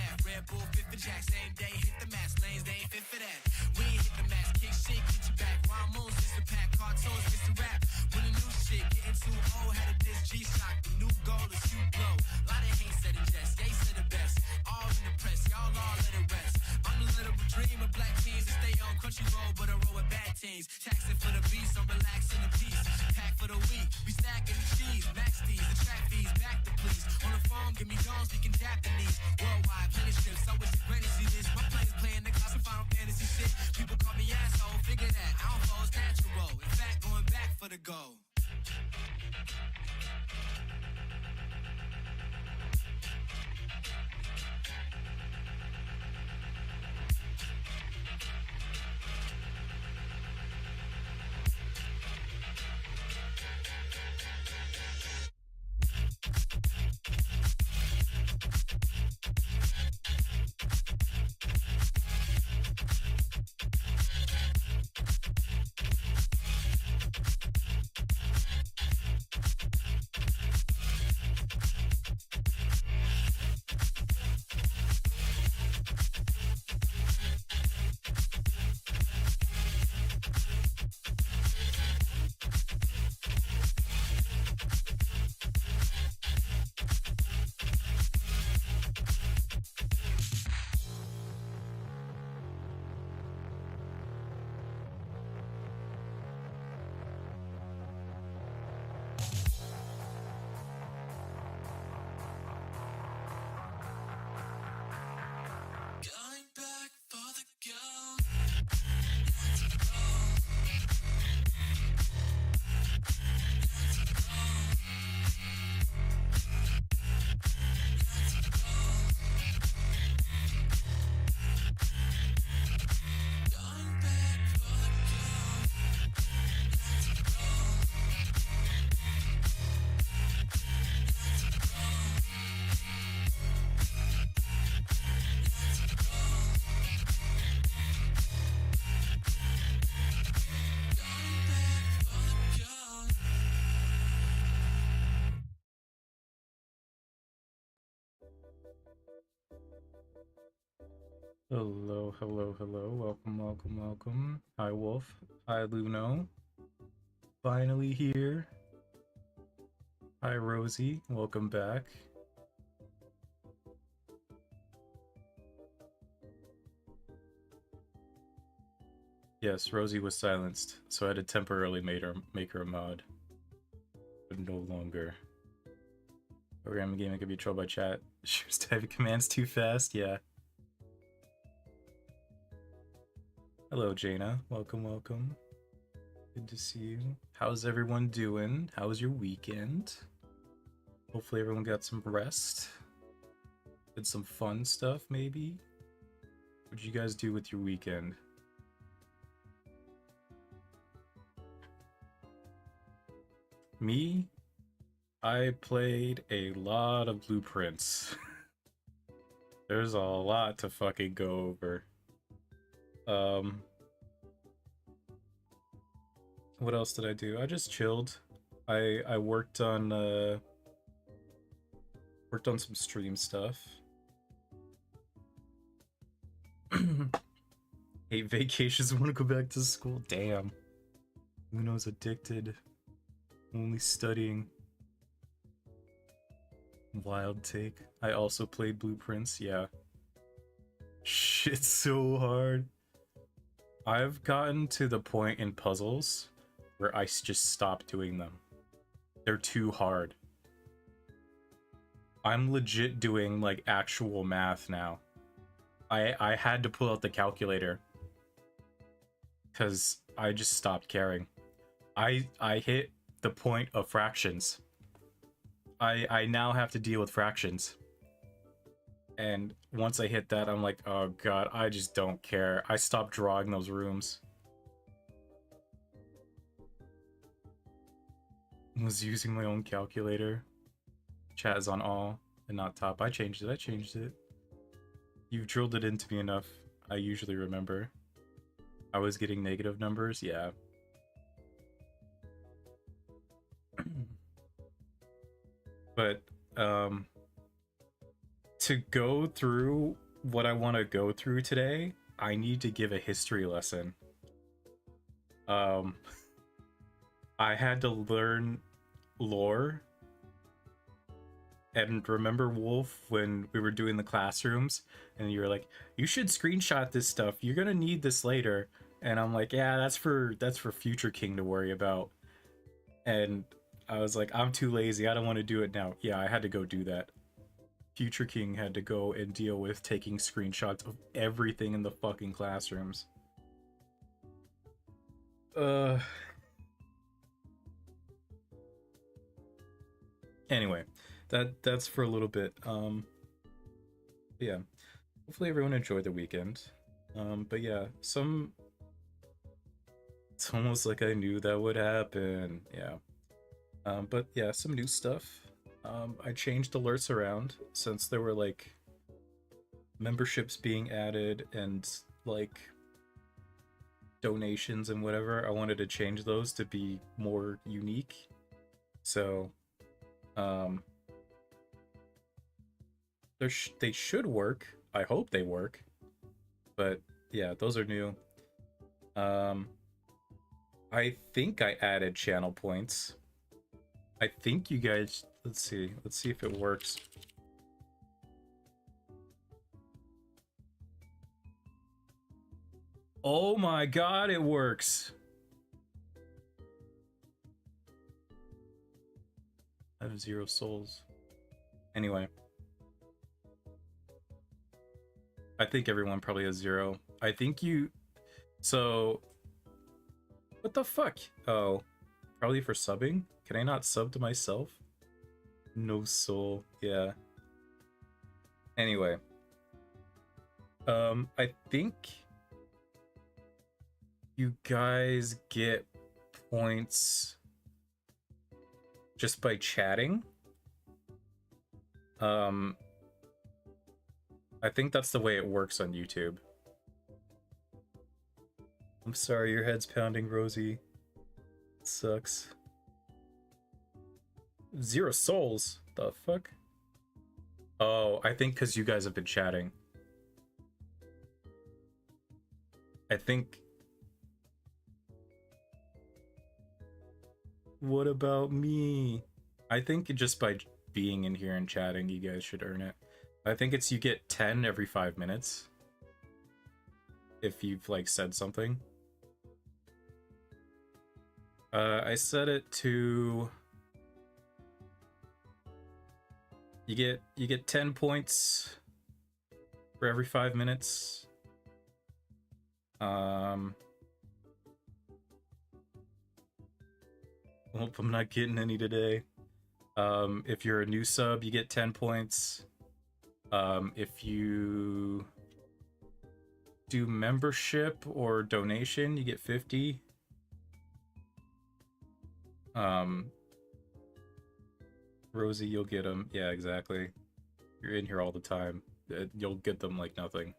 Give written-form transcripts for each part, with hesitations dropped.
half. Red Bull, fit for Jack, same day. Hit the mask, lanes, they ain't fit for that. We ain't hit the mask, kick shit, get you back. Wild moons, sister pack, cartoons, Mr. Rap. When the new shit, getting too old, had a disc G-Shock. The new goal is you blow. Lot of hate said it just, they said the best. All in the press, y'all all let it rest. I'm the little dream of black teens that stay on country road, but I roll with bad teens. Taxing for the beast, I'm relaxing the peace. Pack for the week, we stacking the cheese. Max fees, the track fees, back to please. On the phone, give me dogs, speaking Japanese. Worldwide, plenty strips, I wish the granny see this. My players playing the class of Final Fantasy shit. People call me asshole, figure that. I don't fall, it's natural. In fact, going back for the goal. Going back for the goal. Hello, hello, hello. Welcome, welcome, welcome. Hi, Wolf. Hi, Luno. Finally here. Hi, Rosie. Welcome back. Yes, Rosie was silenced, so I had to temporarily make her a mod. But no longer. Programming gaming could be trolled by chat. She was typing commands too fast, yeah. Hello, Jaina. Welcome, welcome. Good to see you. How's everyone doing? How was your weekend? Hopefully everyone got some rest. Did some fun stuff, maybe? What did you guys do with your weekend? Me? I played a lot of Blueprints. There's a lot to fucking go over. What else did I do? I just chilled. I worked on some stream stuff. 8 vacations, want to go back to school. Damn. Luno's addicted. Only studying. Wild take. I also played Blueprints, yeah. Shit's so hard. I've gotten to the point in puzzles where I just stop doing them. They're too hard. I'm legit doing like actual math now. I had to pull out the calculator because I just stopped caring. I hit the point of fractions. I now have to deal with fractions. And once I hit that, I'm like, oh god, I just don't care. I stopped drawing those rooms. I was using my own calculator. Chat is on all and not top. I changed it. You've drilled it into me enough. I usually remember. I was getting negative numbers, yeah. But, to go through what I want to go through today, I need to give a history lesson. I had to learn lore. And remember, Wolf, when we were doing the classrooms and you were like, you should screenshot this stuff, you're gonna need this later. And I'm like, yeah, that's for Future King to worry about. And I was like, I'm too lazy, I don't want to do it now. Yeah, I had to go do that. Future King had to go and deal with taking screenshots of everything in the fucking classrooms. Anyway, that's for a little bit. Yeah, hopefully everyone enjoyed the weekend. But yeah, it's almost like I knew that would happen. Yeah. But yeah, some new stuff. I changed alerts around since there were like memberships being added and like donations and whatever. I wanted to change those to be more unique. So they should work. I hope they work. But yeah, those are new. I think I added channel points. I think you guys, let's see if it works. Oh my god, it works. I have 0 souls. Anyway. I think everyone probably has 0. I think you... So... What the fuck? Oh. Probably for subbing? Can I not sub to myself? No soul. Yeah. Anyway. I think... You guys get points... just by chatting. I think that's the way it works on YouTube. I'm sorry, your head's pounding, Rosie. It sucks. 0 souls? The fuck? Oh, I think because you guys have been chatting. I think... What about me? I think just by being in here and chatting, you guys should earn it. I think it's you get 10 every 5 minutes. If you've like said something. I set it to... You get 10 points for every 5 minutes. Hope I'm not getting any today. If you're a new sub, you get 10 points. If you do membership or donation, you get 50. Rosie, you'll get them. Yeah, exactly. You're in here all the time. You'll get them like nothing.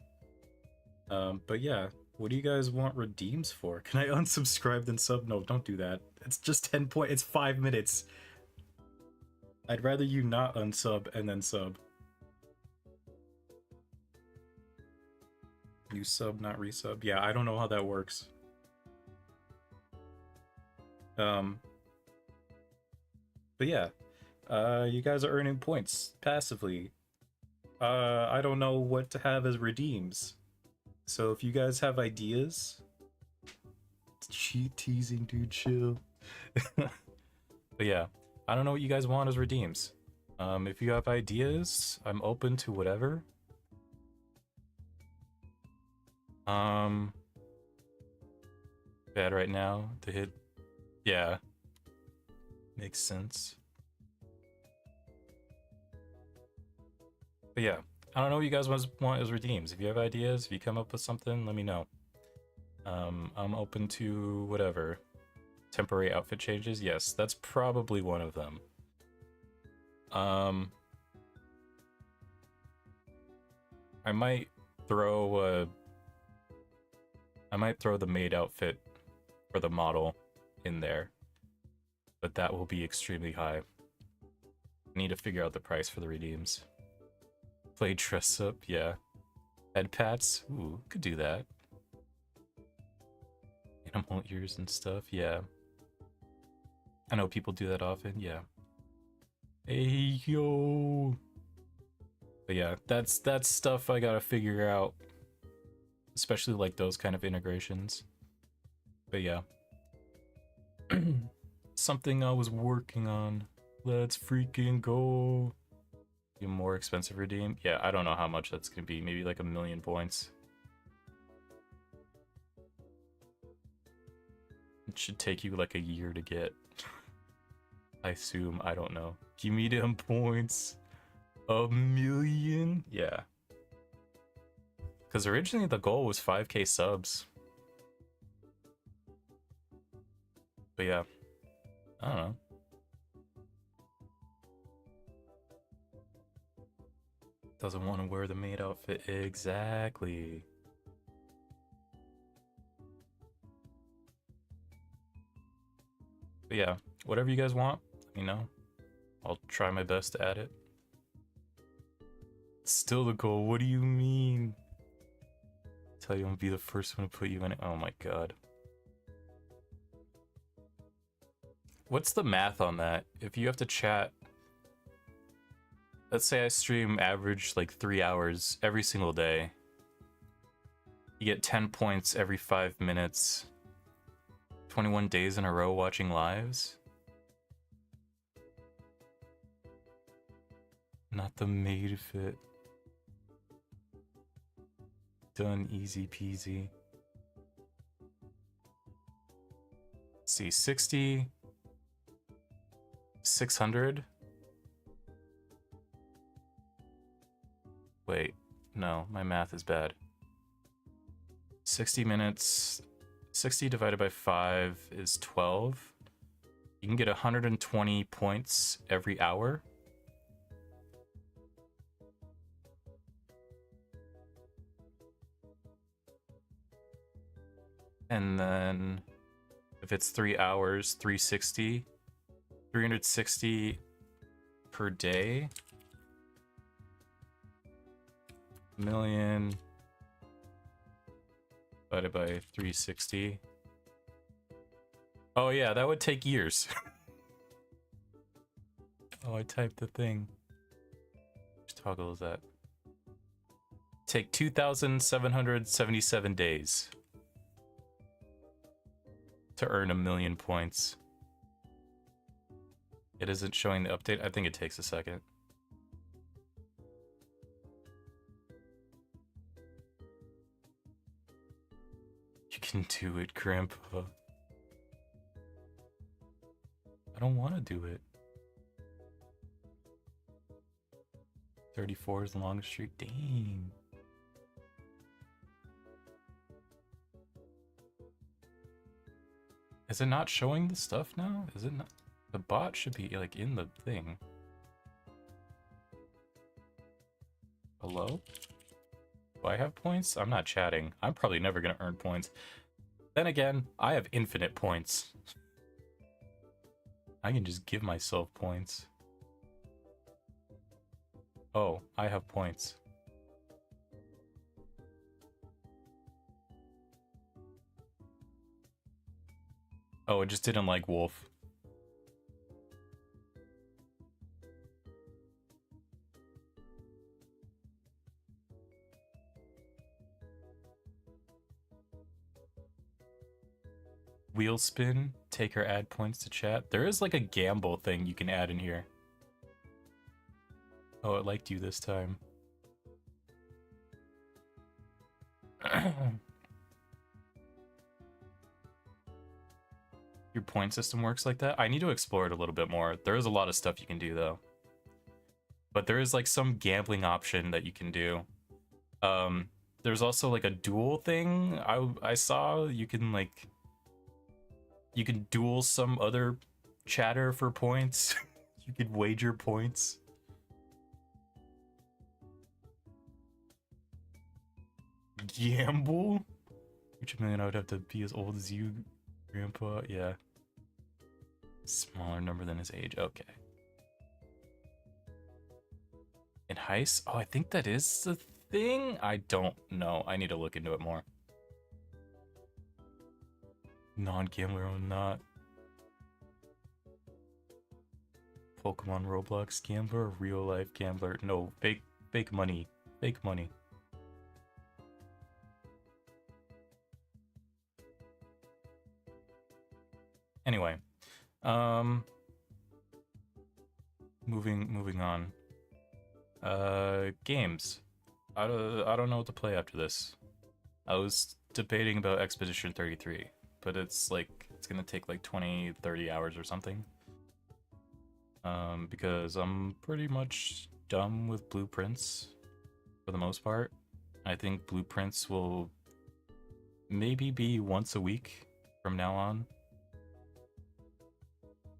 But yeah, what do you guys want redeems for? Can I unsubscribe then sub? No, don't do that. It's just 10 points. It's 5 minutes. I'd rather you not unsub and then sub. You sub, not resub. Yeah, I don't know how that works. But yeah, you guys are earning points passively. I don't know what to have as redeems. So if you guys have ideas... Cheat teasing, dude, chill. But yeah, I don't know what you guys want as redeems. If you have ideas, I'm open to whatever. Bad right now to hit. Yeah, makes sense. But yeah, I don't know what you guys want as redeems. If you have ideas, if you come up with something, let me know. I'm open to whatever. Temporary outfit changes, yes, that's probably one of them. I might throw the maid outfit for the model in there, but that will be extremely high. I need to figure out the price for the redeems. Play dress up, yeah. Head pats, ooh, could do that. Animal ears and stuff, yeah. I know people do that often, yeah. Hey, yo! But yeah, that's stuff I gotta figure out. Especially like those kind of integrations. But yeah. Something I was working on. Let's freaking go. Be more expensive redeem? Yeah, I don't know how much that's gonna be. Maybe like 1,000,000 points. It should take you like a year to get. I assume, I don't know. Give me them points. 1,000,000? Yeah. Because originally the goal was 5k subs. But yeah. I don't know. Doesn't want to wear the maid outfit. Exactly. But yeah, whatever you guys want, let me know. I'll try my best to add it. Still the goal, what do you mean? Tell you I'm gonna be the first one to put you in it. Oh my god. What's the math on that? If you have to chat, let's say I stream average like 3 hours every single day. You get 10 points every 5 minutes. 21 days in a row watching lives. Not the maid fit. Done easy peasy. Let's see, 60. 600. Wait, no, my math is bad. 60 minutes, 60 divided by 5 is 12. You can get 120 points every hour. And then if it's 3 hours, 360. 360 per day. Million divided by 360. Oh yeah, that would take years. Oh, I typed the thing. Which toggle is that? Take 2,777 days to earn 1,000,000 points. It isn't showing the update. I think it takes a second. You can do it, Grandpa. I don't want to do it. 34 is the longest streak. Dang. Is it not showing the stuff now? Is it not? The bot should be like in the thing. Hello? Do I have points? I'm not chatting. I'm probably never gonna earn points. Then again, I have infinite points. I can just give myself points. Oh, I have points. Oh, it just didn't like Wolf. Wheel spin, take or add points to chat. There is like a gamble thing you can add in here. Oh, it liked you this time. Your point system works like that? I need to explore it a little bit more. There is a lot of stuff you can do though. But there is like some gambling option that you can do. There's also like a duel thing I saw. You can like... You can duel some other chatter for points. You could wager points. Gamble? Which man I would have to be as old as you, Grandpa? Yeah. Smaller number than his age. Okay. In heist? Oh, I think that is the thing. I don't know. I need to look into it more. Non-gambler or not. Pokemon Roblox gambler or real life gambler? No, fake money. Fake money. Anyway, moving on. Games. I don't know what to play after this. I was debating about Expedition 33, but it's gonna take like 20-30 hours or something. Because I'm pretty much done with Blueprints for the most part. I think Blueprints will maybe be once a week from now on.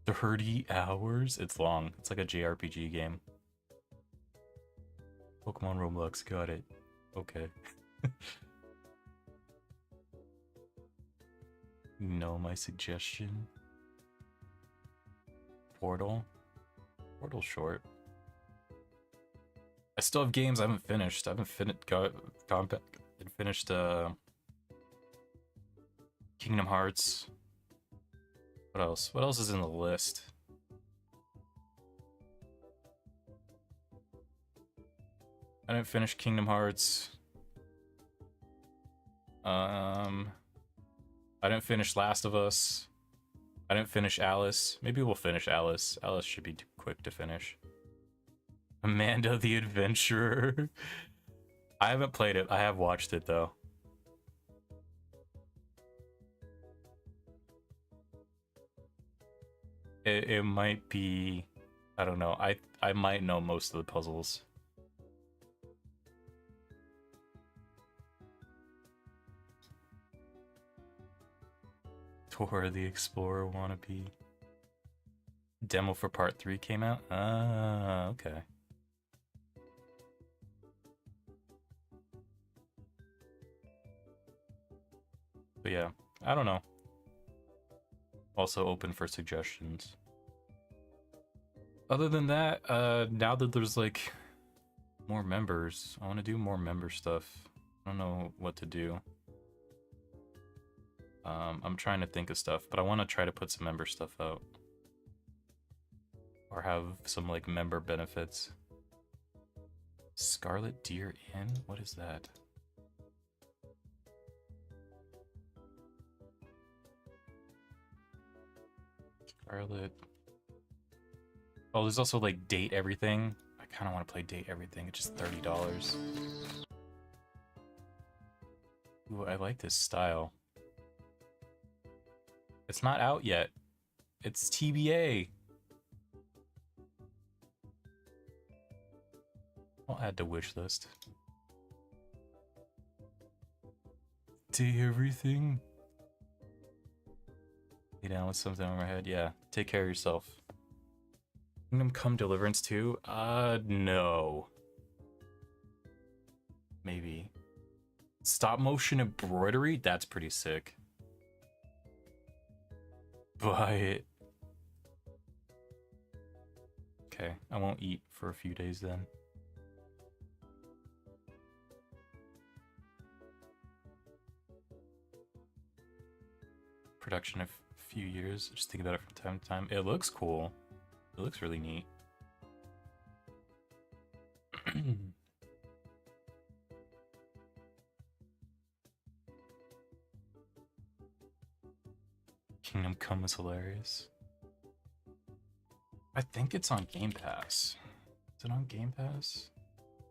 30 hours? It's long. It's like a JRPG game. Pokemon Roblox, got it. Okay. No, my suggestion. Portal. Portal's short. I still have games I haven't finished. I haven't finished Kingdom Hearts. What else? What else is in the list? I didn't finish Kingdom Hearts. I didn't finish Last of Us. I didn't finish Alice. Maybe we'll finish Alice. Alice should be quick to finish. Amanda the Adventurer. I haven't played it. I have watched it though. It might be, I don't know. I might know most of the puzzles. Dora the Explorer wannabe. Demo for part 3 came out? Ah, okay. But yeah, I don't know. Also open for suggestions. Other than that, now that there's like more members, I want to do more member stuff. I don't know what to do. I'm trying to think of stuff, but I want to try to put some member stuff out. Or have some like member benefits. Scarlet Deer Inn? What is that? Scarlet. Oh, there's also like Date Everything. I kind of want to play Date Everything. It's just $30. Ooh, I like this style. It's not out yet. It's TBA. I'll add to wish list. Date Everything. Lay down with something on my head. Yeah, take care of yourself. Kingdom Come Deliverance 2? No. Maybe. Stop motion embroidery? That's pretty sick. Buy it. Okay, I won't eat for a few days then. Production of a few years. Just think about it from time to time. It looks cool. It looks really neat. Kingdom Come is hilarious. I think it's on Game Pass. Is it on Game Pass?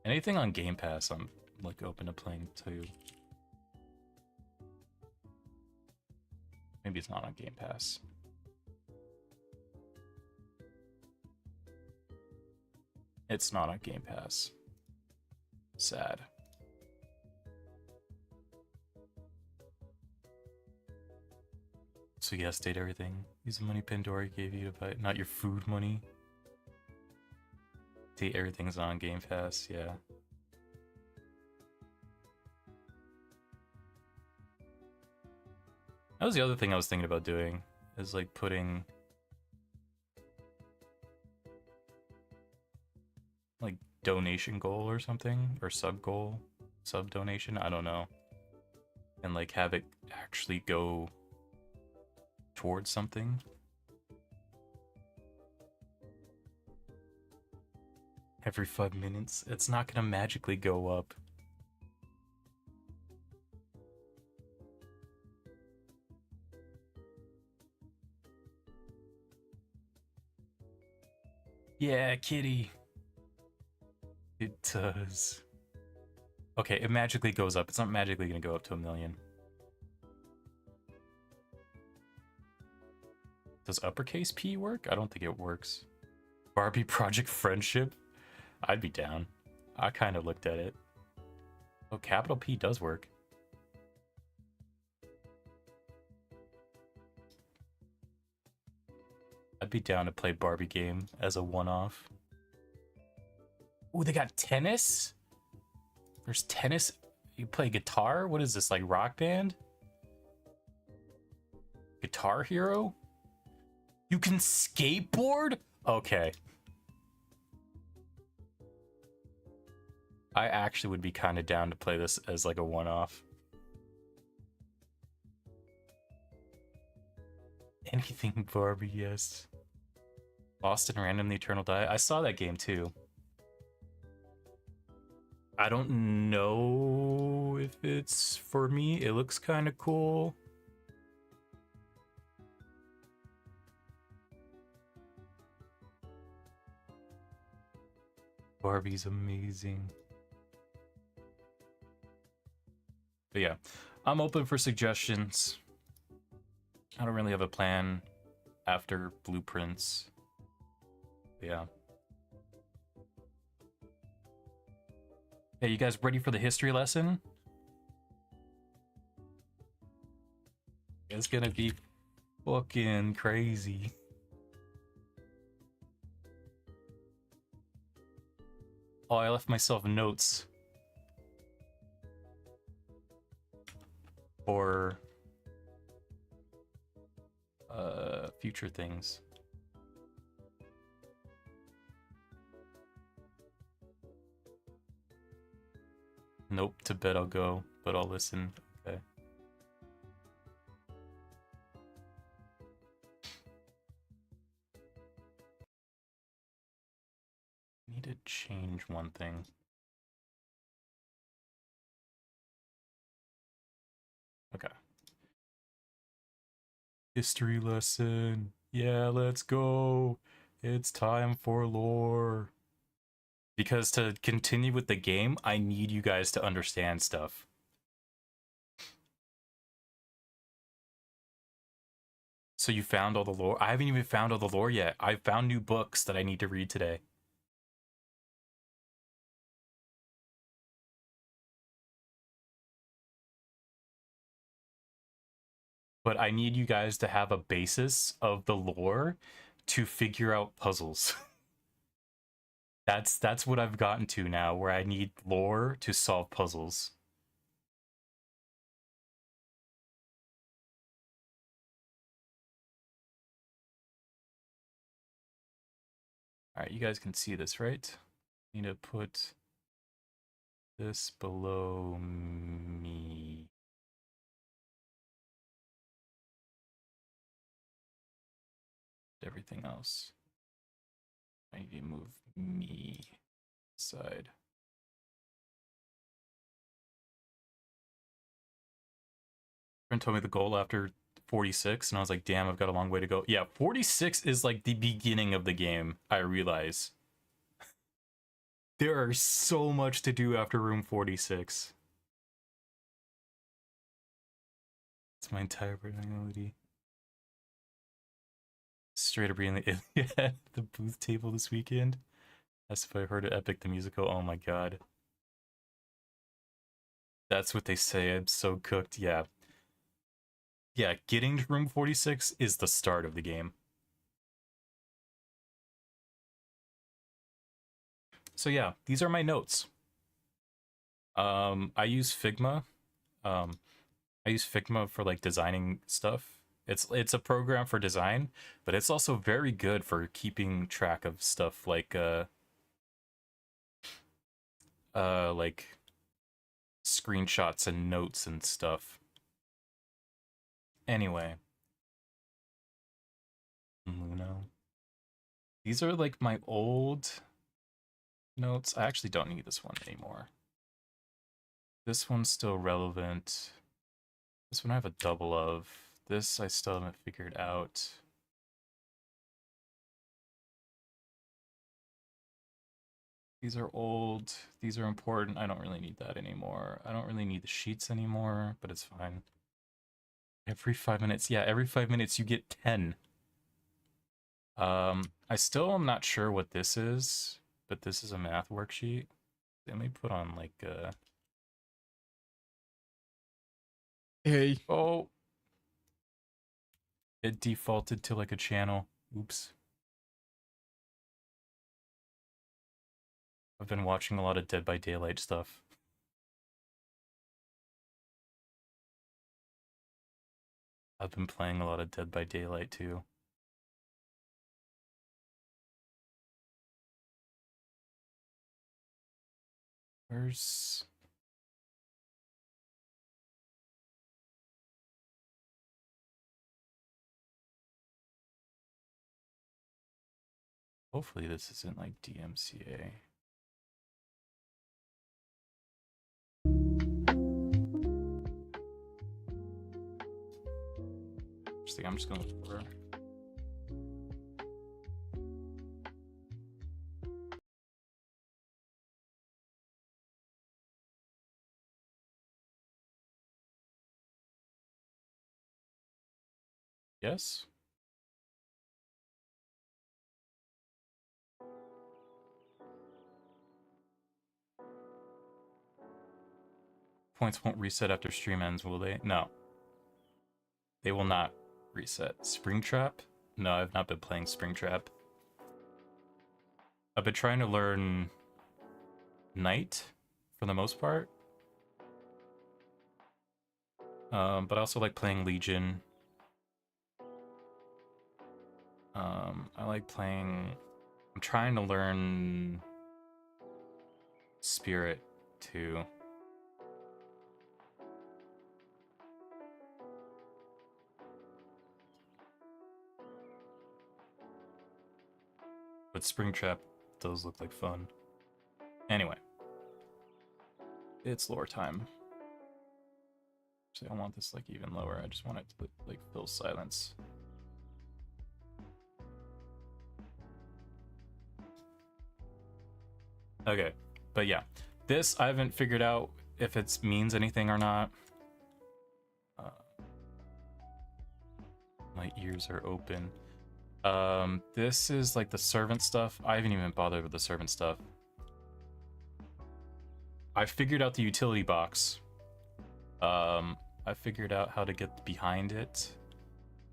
Anything on Game Pass, I'm like open to playing too. Maybe it's not on Game Pass. It's not on Game Pass. Sad. So yes, Date Everything. Use the money Pandora gave you to buy it, not your food money. Date Everything's on Game Pass, yeah. That was the other thing I was thinking about doing, is like putting like donation goal or something, or sub goal, sub donation, I don't know, and like have it actually go towards something. Every 5 minutes, it's not gonna magically go up. Yeah, kitty. It does. Okay, it magically goes up. It's not magically gonna go up to 1 million. Does uppercase P work? I don't think it works. Barbie Project Friendship? I'd be down. I kind of looked at it. Oh, capital P does work. I'd be down to play Barbie game as a one-off. Ooh, they got tennis? There's tennis? You play guitar? What is this, like Rock Band? Guitar Hero? You can skateboard? Okay. I actually would be kind of down to play this as like a one-off. Anything Barbie, yes. Lost in Random: The Eternal Die. I saw that game too. I don't know if it's for me. It looks kind of cool. Barbie's amazing. But yeah, I'm open for suggestions. I don't really have a plan after Blueprints. But yeah. Hey, you guys ready for the history lesson? It's gonna be fucking crazy. Oh, I left myself notes for future things. Nope, to bed I'll go, but I'll listen. Okay. Need to change one thing. Okay. History lesson. Yeah, let's go. It's time for lore. Because to continue with the game, I need you guys to understand stuff. So you found all the lore? I haven't even found all the lore yet. I found new books that I need to read today. But I need you guys to have a basis of the lore to figure out puzzles. That's what I've gotten to now, where I need lore to solve puzzles. Alright, you guys can see this, right? Need to put this below me. Everything else. I need to move me side. Friend told me the goal after 46, and I was like, damn, I've got a long way to go. Yeah, 46 is like the beginning of the game, I realize. There are so much to do after room 46. It's my entire personality. Straight up reading the Iliad, the booth table this weekend. As if I heard of Epic the musical. Oh my god. That's what they say. I'm so cooked. Yeah. Yeah, getting to room 46 is the start of the game. So yeah, these are my notes. I use Figma. I use Figma for like designing stuff. It's a program for design, but it's also very good for keeping track of stuff like like screenshots and notes and stuff. Anyway, Luno. These are like my old notes. I actually don't need this one anymore. This one's still relevant. This one I have a double of. This I still haven't figured out. These are old. These are important. I don't really need that anymore. I don't really need the sheets anymore, but it's fine. Every 5 minutes. Yeah, every 5 minutes you get 10. I still am not sure what this is, but this is a math worksheet. Let me put on like Hey. oh, it defaulted to like a channel. Oops. I've been watching a lot of Dead by Daylight stuff. I've been playing a lot of Dead by Daylight too. Where's... Hopefully this isn't like DMCA. I'm just gonna look for... Yes? Points won't reset after stream ends, will they? No. They will not reset. Springtrap? No, I've not been playing Springtrap. I've been trying to learn Knight for the most part. But I also like playing Legion. I like playing... I'm trying to learn Spirit too. But Springtrap does look like fun. Anyway. It's lore time. So I don't want this like even lower. I just want it to like fill silence. Okay, but yeah, this I haven't figured out if it means anything or not. My ears are open. This is like the servant stuff. I haven't even bothered with the servant stuff. I figured out the utility box. I figured out how to get behind it.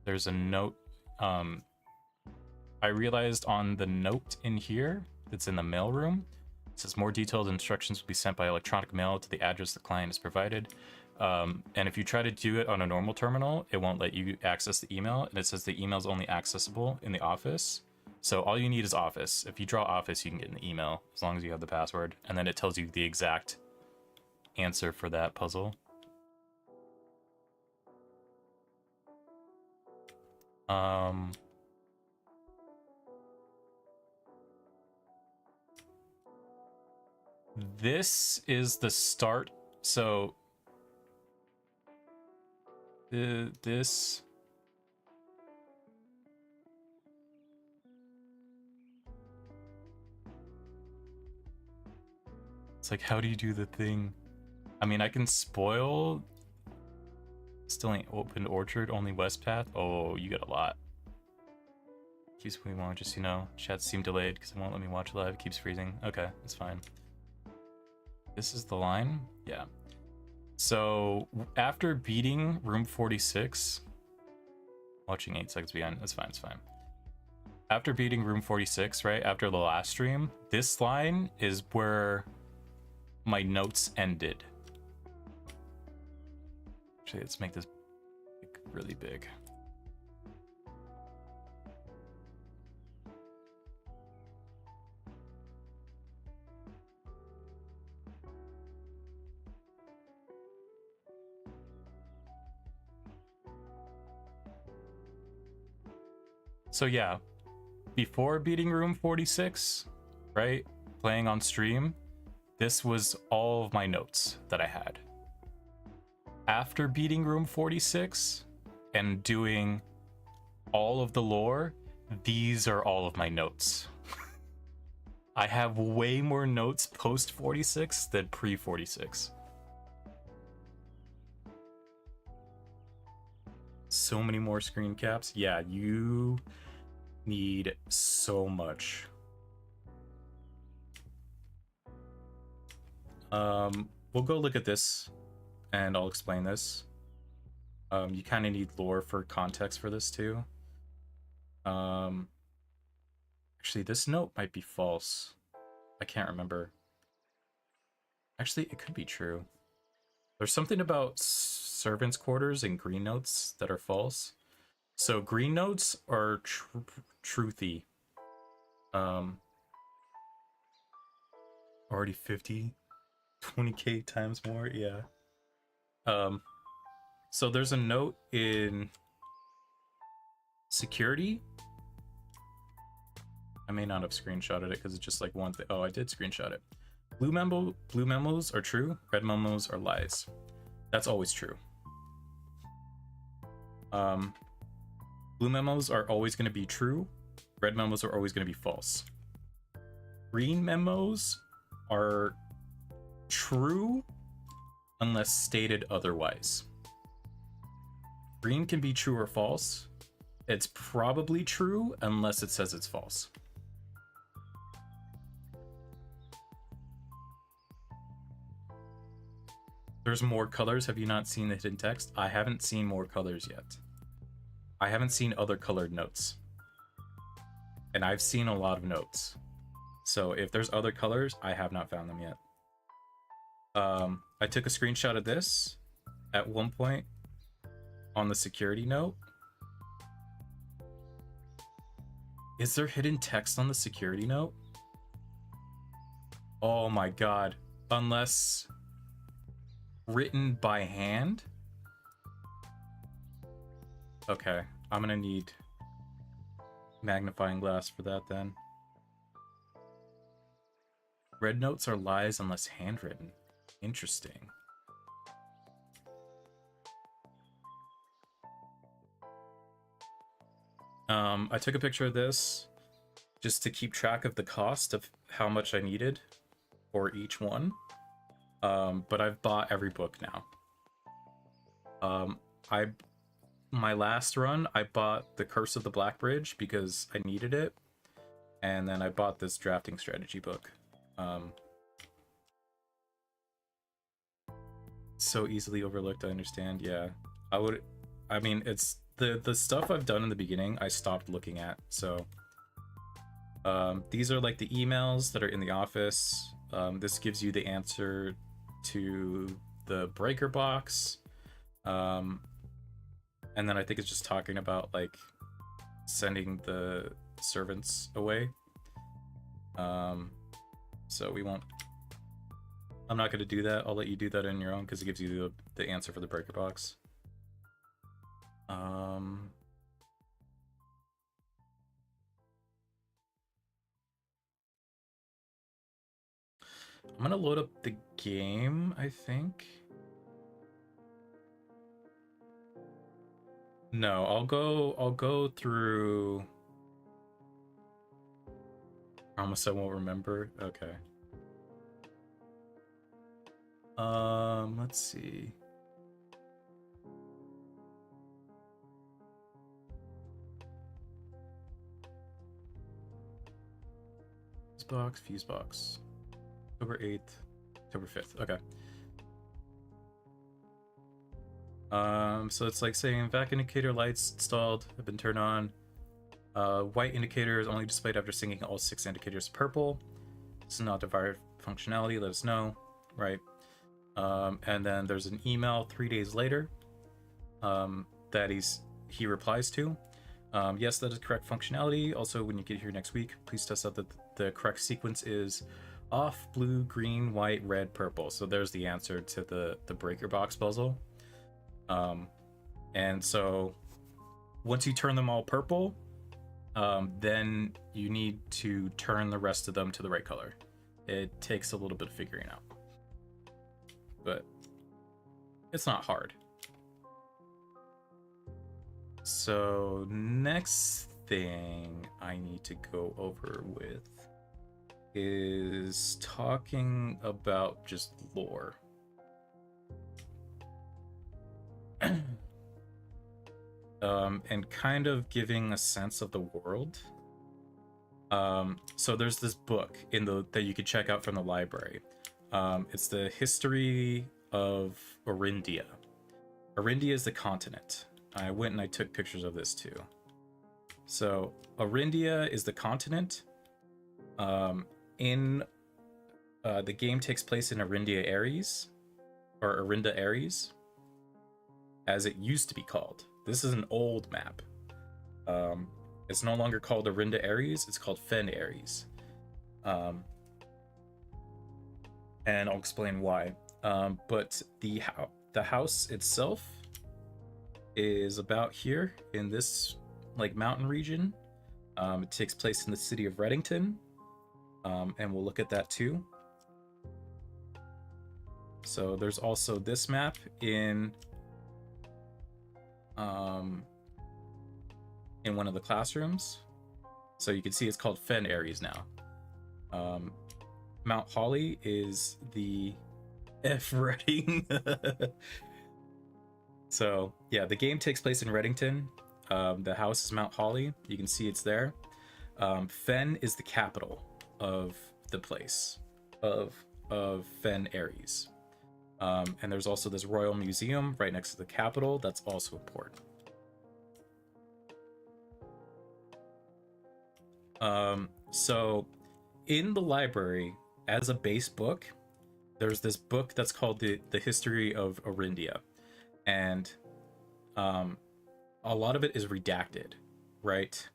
There's a note. I realized on the note in here that's in the mailroom, it says more detailed instructions will be sent by electronic mail to the address the client has provided. And if you try to do it on a normal terminal, it won't let you access the email, and it says the email is only accessible in the office. So all you need is Office. If you draw Office, you can get in the email as long as you have the password, and then it tells you the exact answer for that puzzle. This is the start. So this it's like, how do you do the thing? I mean, I can spoil. Still ain't opened Orchard, only West Path. Oh, you got a lot. Keeps moving along, just, you know, chats seem delayed because it won't let me watch live. It keeps freezing. Okay, it's fine. This is the line? Yeah. So after beating room 46, watching 8 seconds behind, that's fine, it's fine. After beating room 46, right, after the last stream, this line is where my notes ended. Actually, let's make this really big. So yeah, before beating room 46, right, playing on stream, this was all of my notes that I had. After beating room 46 and doing all of the lore, these are all of my notes. I have way more notes post 46 than pre 46. So many more screen caps. Yeah, you need so much. We'll go look at this and I'll explain this. You kind of need lore for context for this too. Actually, this note might be false. I can't remember. Actually, it could be true. There's something about servants' quarters and green notes that are false. So green notes are truthy. Already 50, 20k times more, yeah. So there's a note in security. I may not have screenshotted it because it's just like one thing. Oh, I did screenshot it. Blue memos are true. Red memos are lies. That's always true. Blue memos are always going to be true. Red memos are always going to be false. Green memos are true unless stated otherwise. Green can be true or false. It's probably true unless it says it's false. There's more colors. Have you not seen the hidden text? I haven't seen more colors yet. I haven't seen other colored notes. And I've seen a lot of notes. So if there's other colors, I have not found them yet. I took a screenshot of this at one point on the security note. Is there hidden text on the security note? Oh my god. Unless written by hand? Okay, I'm gonna need magnifying glass for that then. Red notes are lies unless handwritten. Interesting. I took a picture of this just to keep track of the cost of how much I needed for each one. But I've bought every book now. My last run, I bought The Curse of the Black Bridge because I needed it. And then I bought this drafting strategy book. So easily overlooked, I understand. Yeah. I mean, it's the stuff I've done in the beginning, I stopped looking at. So these are like the emails that are in the office. This gives you the answer to the breaker box. And then I think it's just talking about like sending the servants away. So we won't, I'm not going to do that. I'll let you do that on your own because it gives you the answer for the breaker box. I'm going to load up the game, I think. No, I'll go through. Promise I won't remember. Okay. Let's see. Fuse box. October 8th, October 5th. Okay. So it's like saying vac indicator lights installed have been turned on. White indicator is only displayed after syncing all 6 indicators purple. This is not desired functionality. Let us know, right? And then there's an email 3 days later that he replies to. Yes, that is correct functionality. Also, when you get here next week, please test out that the correct sequence is off, blue, green, white, red, purple. So there's the answer to the breaker box puzzle. And so once you turn them all purple, then you need to turn the rest of them to the right color. It takes a little bit of figuring out, but it's not hard. So next thing I need to go over with is talking about just lore. And kind of giving a sense of the world. So there's this book that you could check out from the library. It's the history of Orindia. Orindia is the continent. I went and I took pictures of this too. So Orindia is the continent. The game takes place in Orindia Ares, or Orinda Ares, as it used to be called. This is an old map. It's no longer called Orinda Ares, it's called Fen Ares. And I'll explain why. But the house itself is about here in this like mountain region. It takes place in the city of Reddington, and we'll look at that too. So there's also this map in one of the classrooms. So you can see it's called Fen Ares now. Mount Holly is the F Reading. So yeah, the game takes place in Reddington. The house is Mount Holly. You can see it's there. Fen is the capital of the place of Fen Ares. And there's also this royal museum right next to the capital that's also important. So in the library, as a base book, there's this book that's called the History of Orindia, and a lot of it is redacted, right?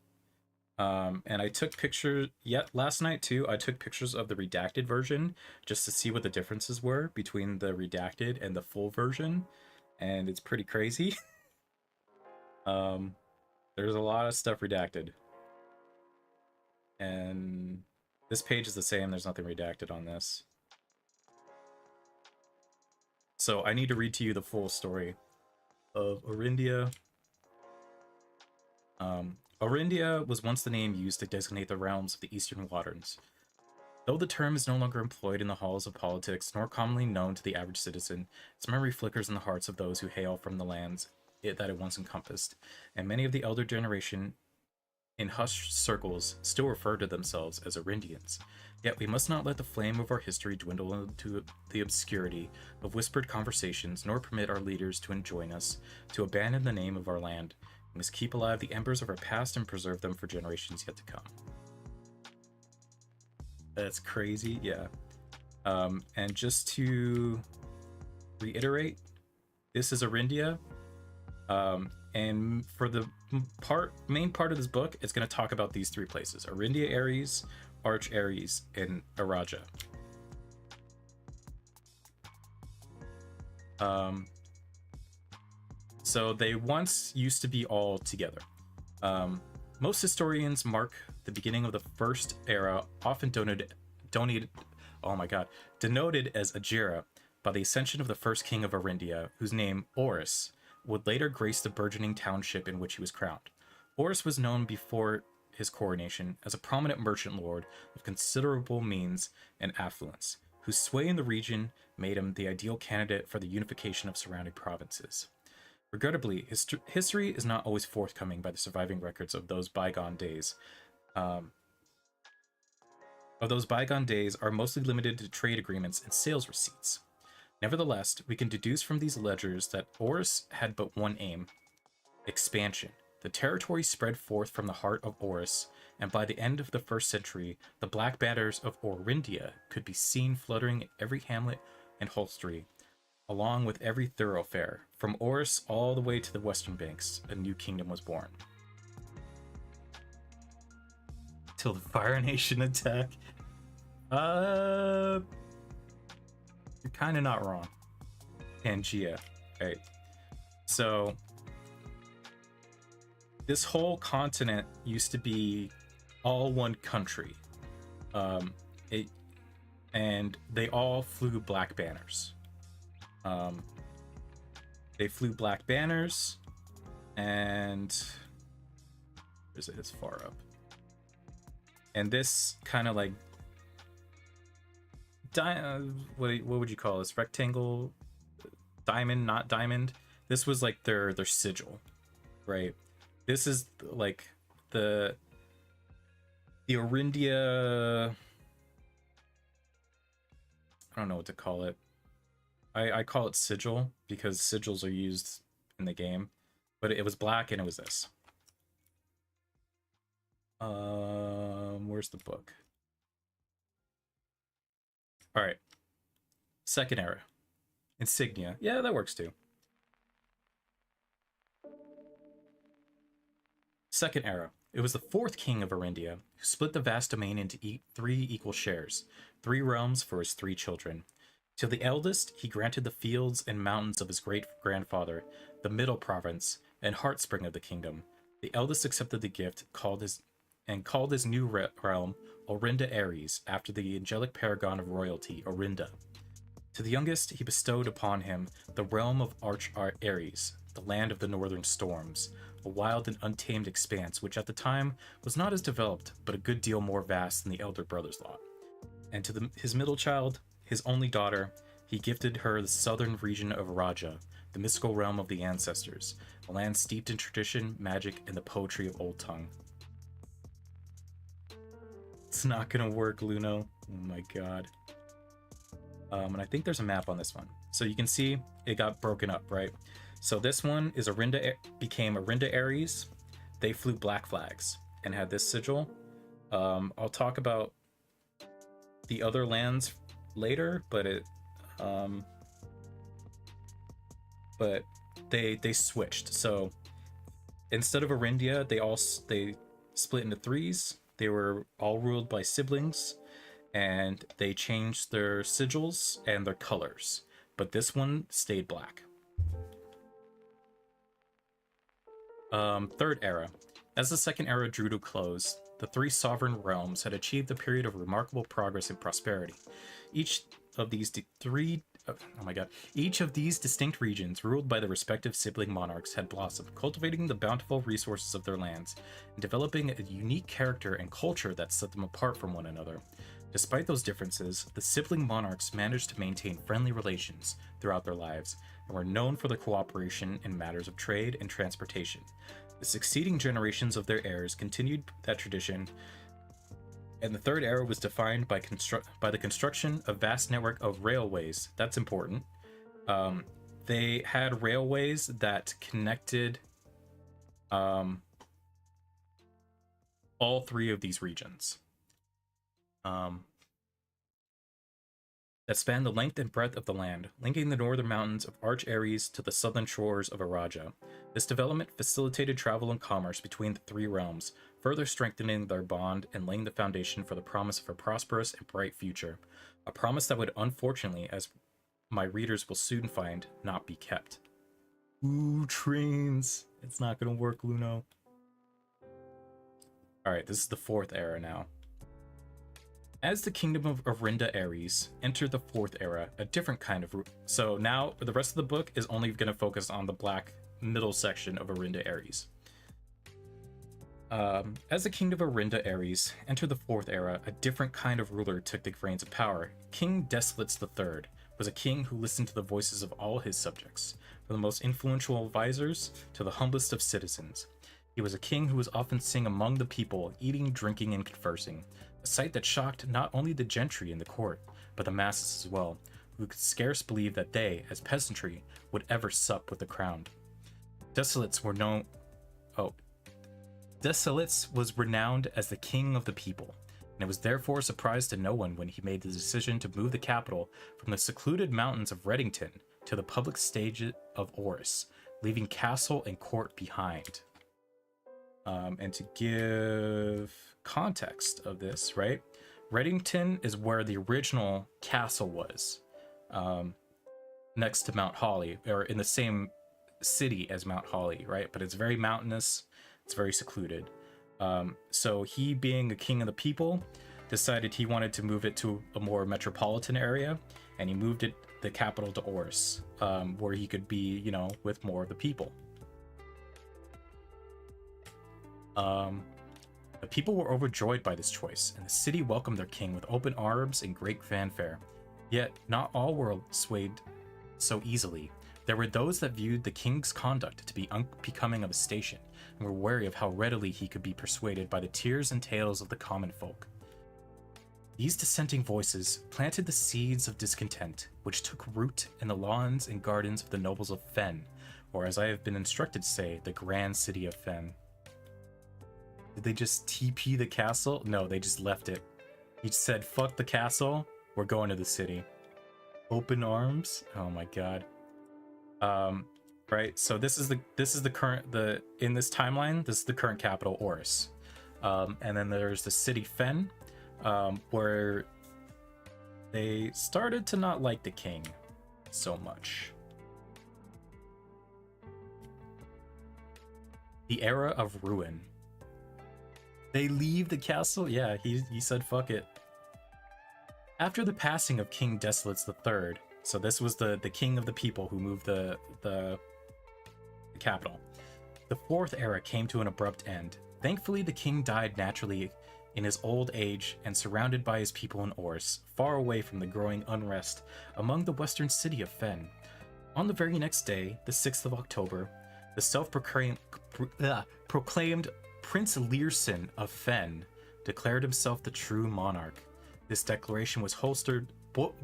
And I took pictures last night too. I took pictures of the redacted version just to see what the differences were between the redacted and the full version, and it's pretty crazy. There's a lot of stuff redacted, and this page is the same. There's nothing redacted on this. So I need to read to you the full story of Orindia. Orindia was once the name used to designate the realms of the Eastern Waters. Though the term is no longer employed in the halls of politics, nor commonly known to the average citizen, its memory flickers in the hearts of those who hail from the lands that it once encompassed, and many of the elder generation in hushed circles still refer to themselves as Orindians. Yet we must not let the flame of our history dwindle into the obscurity of whispered conversations, nor permit our leaders to enjoin us to abandon the name of our land. We must keep alive the embers of our past and preserve them for generations yet to come. That's crazy, yeah. And just to reiterate, this is Orindia. And for the main part of this book, it's going to talk about these three places: Orindia Ares, Arch Ares, and Araja. So they once used to be all together. Most historians mark the beginning of the first era, often denoted as Ajira, by the ascension of the first king of Orindia, whose name, Orus, would later grace the burgeoning township in which he was crowned. Orus was known before his coronation as a prominent merchant lord of considerable means and affluence, whose sway in the region made him the ideal candidate for the unification of surrounding provinces. Regrettably, history is not always forthcoming by the surviving records of those bygone days. Are mostly limited to trade agreements and sales receipts. Nevertheless, we can deduce from these ledgers that Orus had but one aim: expansion. The territory spread forth from the heart of Orus, and by the end of the 1st century, the black banners of Orindia could be seen fluttering in every hamlet and hostelry, along with every thoroughfare. From Orus all the way to the western banks, a new kingdom was born. Till the Fire Nation attack. You're kind of not wrong. Pangea, right? So this whole continent used to be all one country. And they all flew black banners. They flew black banners, and where's it? It's far up. And this kind of like what would you call this? Rectangle, diamond, not diamond. This was like their sigil, right? This is like the Orindia. I don't know what to call it. I call it sigil because sigils are used in the game, but it was black and it was this. Where's the book? All right. Second era. Insignia. Yeah, that works too. Second era. It was the fourth king of Arindia, who split the vast domain into 3 equal shares, 3 realms for his 3 children. To the eldest, he granted the fields and mountains of his great-grandfather, the middle province, and heartspring of the kingdom. The eldest accepted the gift, called his new realm Orinda Ares, after the angelic paragon of royalty, Orinda. To the youngest, he bestowed upon him the realm of Arch Ares, the land of the northern storms, a wild and untamed expanse which at the time was not as developed, but a good deal more vast than the elder brother's lot. And to his middle child, his only daughter, he gifted her the southern region of Raja, the mystical realm of the ancestors, a land steeped in tradition, magic, and the poetry of Old Tongue. It's not gonna work, Luno. Oh my god. And I think there's a map on this one. So you can see it got broken up, right? So this one is became Orinda Ares. They flew black flags and had this sigil. I'll talk about the other lands later, but they switched. So instead of Orindia, they split into 3s. They were all ruled by siblings, and they changed their sigils and their colors. But this one stayed black. Third era. As the second era drew to close, the 3 sovereign realms had achieved a period of remarkable progress and prosperity. Each of these distinct regions, ruled by the respective sibling monarchs, had blossomed, cultivating the bountiful resources of their lands, and developing a unique character and culture that set them apart from one another. Despite those differences, the sibling monarchs managed to maintain friendly relations throughout their lives, and were known for their cooperation in matters of trade and transportation. The succeeding generations of their heirs continued that tradition, and the third era was defined by the construction of vast network of railways. That's important. They had railways that connected all 3 of these regions. That spanned the length and breadth of the land, linking the northern mountains of Arch Ares to the southern shores of Araja. This development facilitated travel and commerce between the 3 realms, further strengthening their bond and laying the foundation for the promise of a prosperous and bright future. A promise that would, unfortunately, as my readers will soon find, not be kept. Ooh, trains! It's not gonna work, Luno. Alright, this is the 4th era now. As the kingdom of Orinda Ares entered the 4th era, a different kind of... So now, the rest of the book is only going to focus on the black middle section of Orinda Ares. As the kingdom of Orinda Ares entered the 4th era, a different kind of ruler took the reins of power. King Desolates III was a king who listened to the voices of all his subjects, from the most influential advisors to the humblest of citizens. He was a king who was often seen among the people, eating, drinking, and conversing. A sight that shocked not only the gentry in the court, but the masses as well, who could scarce believe that they, as peasantry, would ever sup with the crowned. Desolates was renowned as the king of the people, and it was therefore a surprise to no one when he made the decision to move the capital from the secluded mountains of Reddington to the public stage of Oris, leaving castle and court behind. And to give context of this, right? Reddington is where the original castle was, next to Mount Holly, or in the same city as Mount Holly, right? But it's very mountainous. It's very secluded. So he, being a king of the people, decided he wanted to move it to a more metropolitan area, and he moved the capital to Oris, where he could be, you know, with more of the people. The people were overjoyed by this choice, and the city welcomed their king with open arms and great fanfare. Yet, not all were swayed so easily. There were those that viewed the king's conduct to be unbecoming of a station, and were wary of how readily he could be persuaded by the tears and tales of the common folk. These dissenting voices planted the seeds of discontent, which took root in the lawns and gardens of the nobles of Fen, or as I have been instructed to say, the grand city of Fen. Did they just TP the castle? No, they just left it. He said, fuck the castle, we're going to the city. Open arms? Oh my god. Right, so this is the current, in this timeline, this is the current capital, Oris. And then there's the city Fen, where they started to not like the king so much. The era of ruin. They leave the castle? Yeah, he said fuck it. After the passing of King Desolates III, so this was the king of the people who moved the capital, the fourth era came to an abrupt end. Thankfully, the king died naturally in his old age and surrounded by his people in Oris, far away from the growing unrest among the western city of Fen. On the very next day, the 6th of October, the self-proclaimed Prince Learson of Fen declared himself the true monarch. This declaration was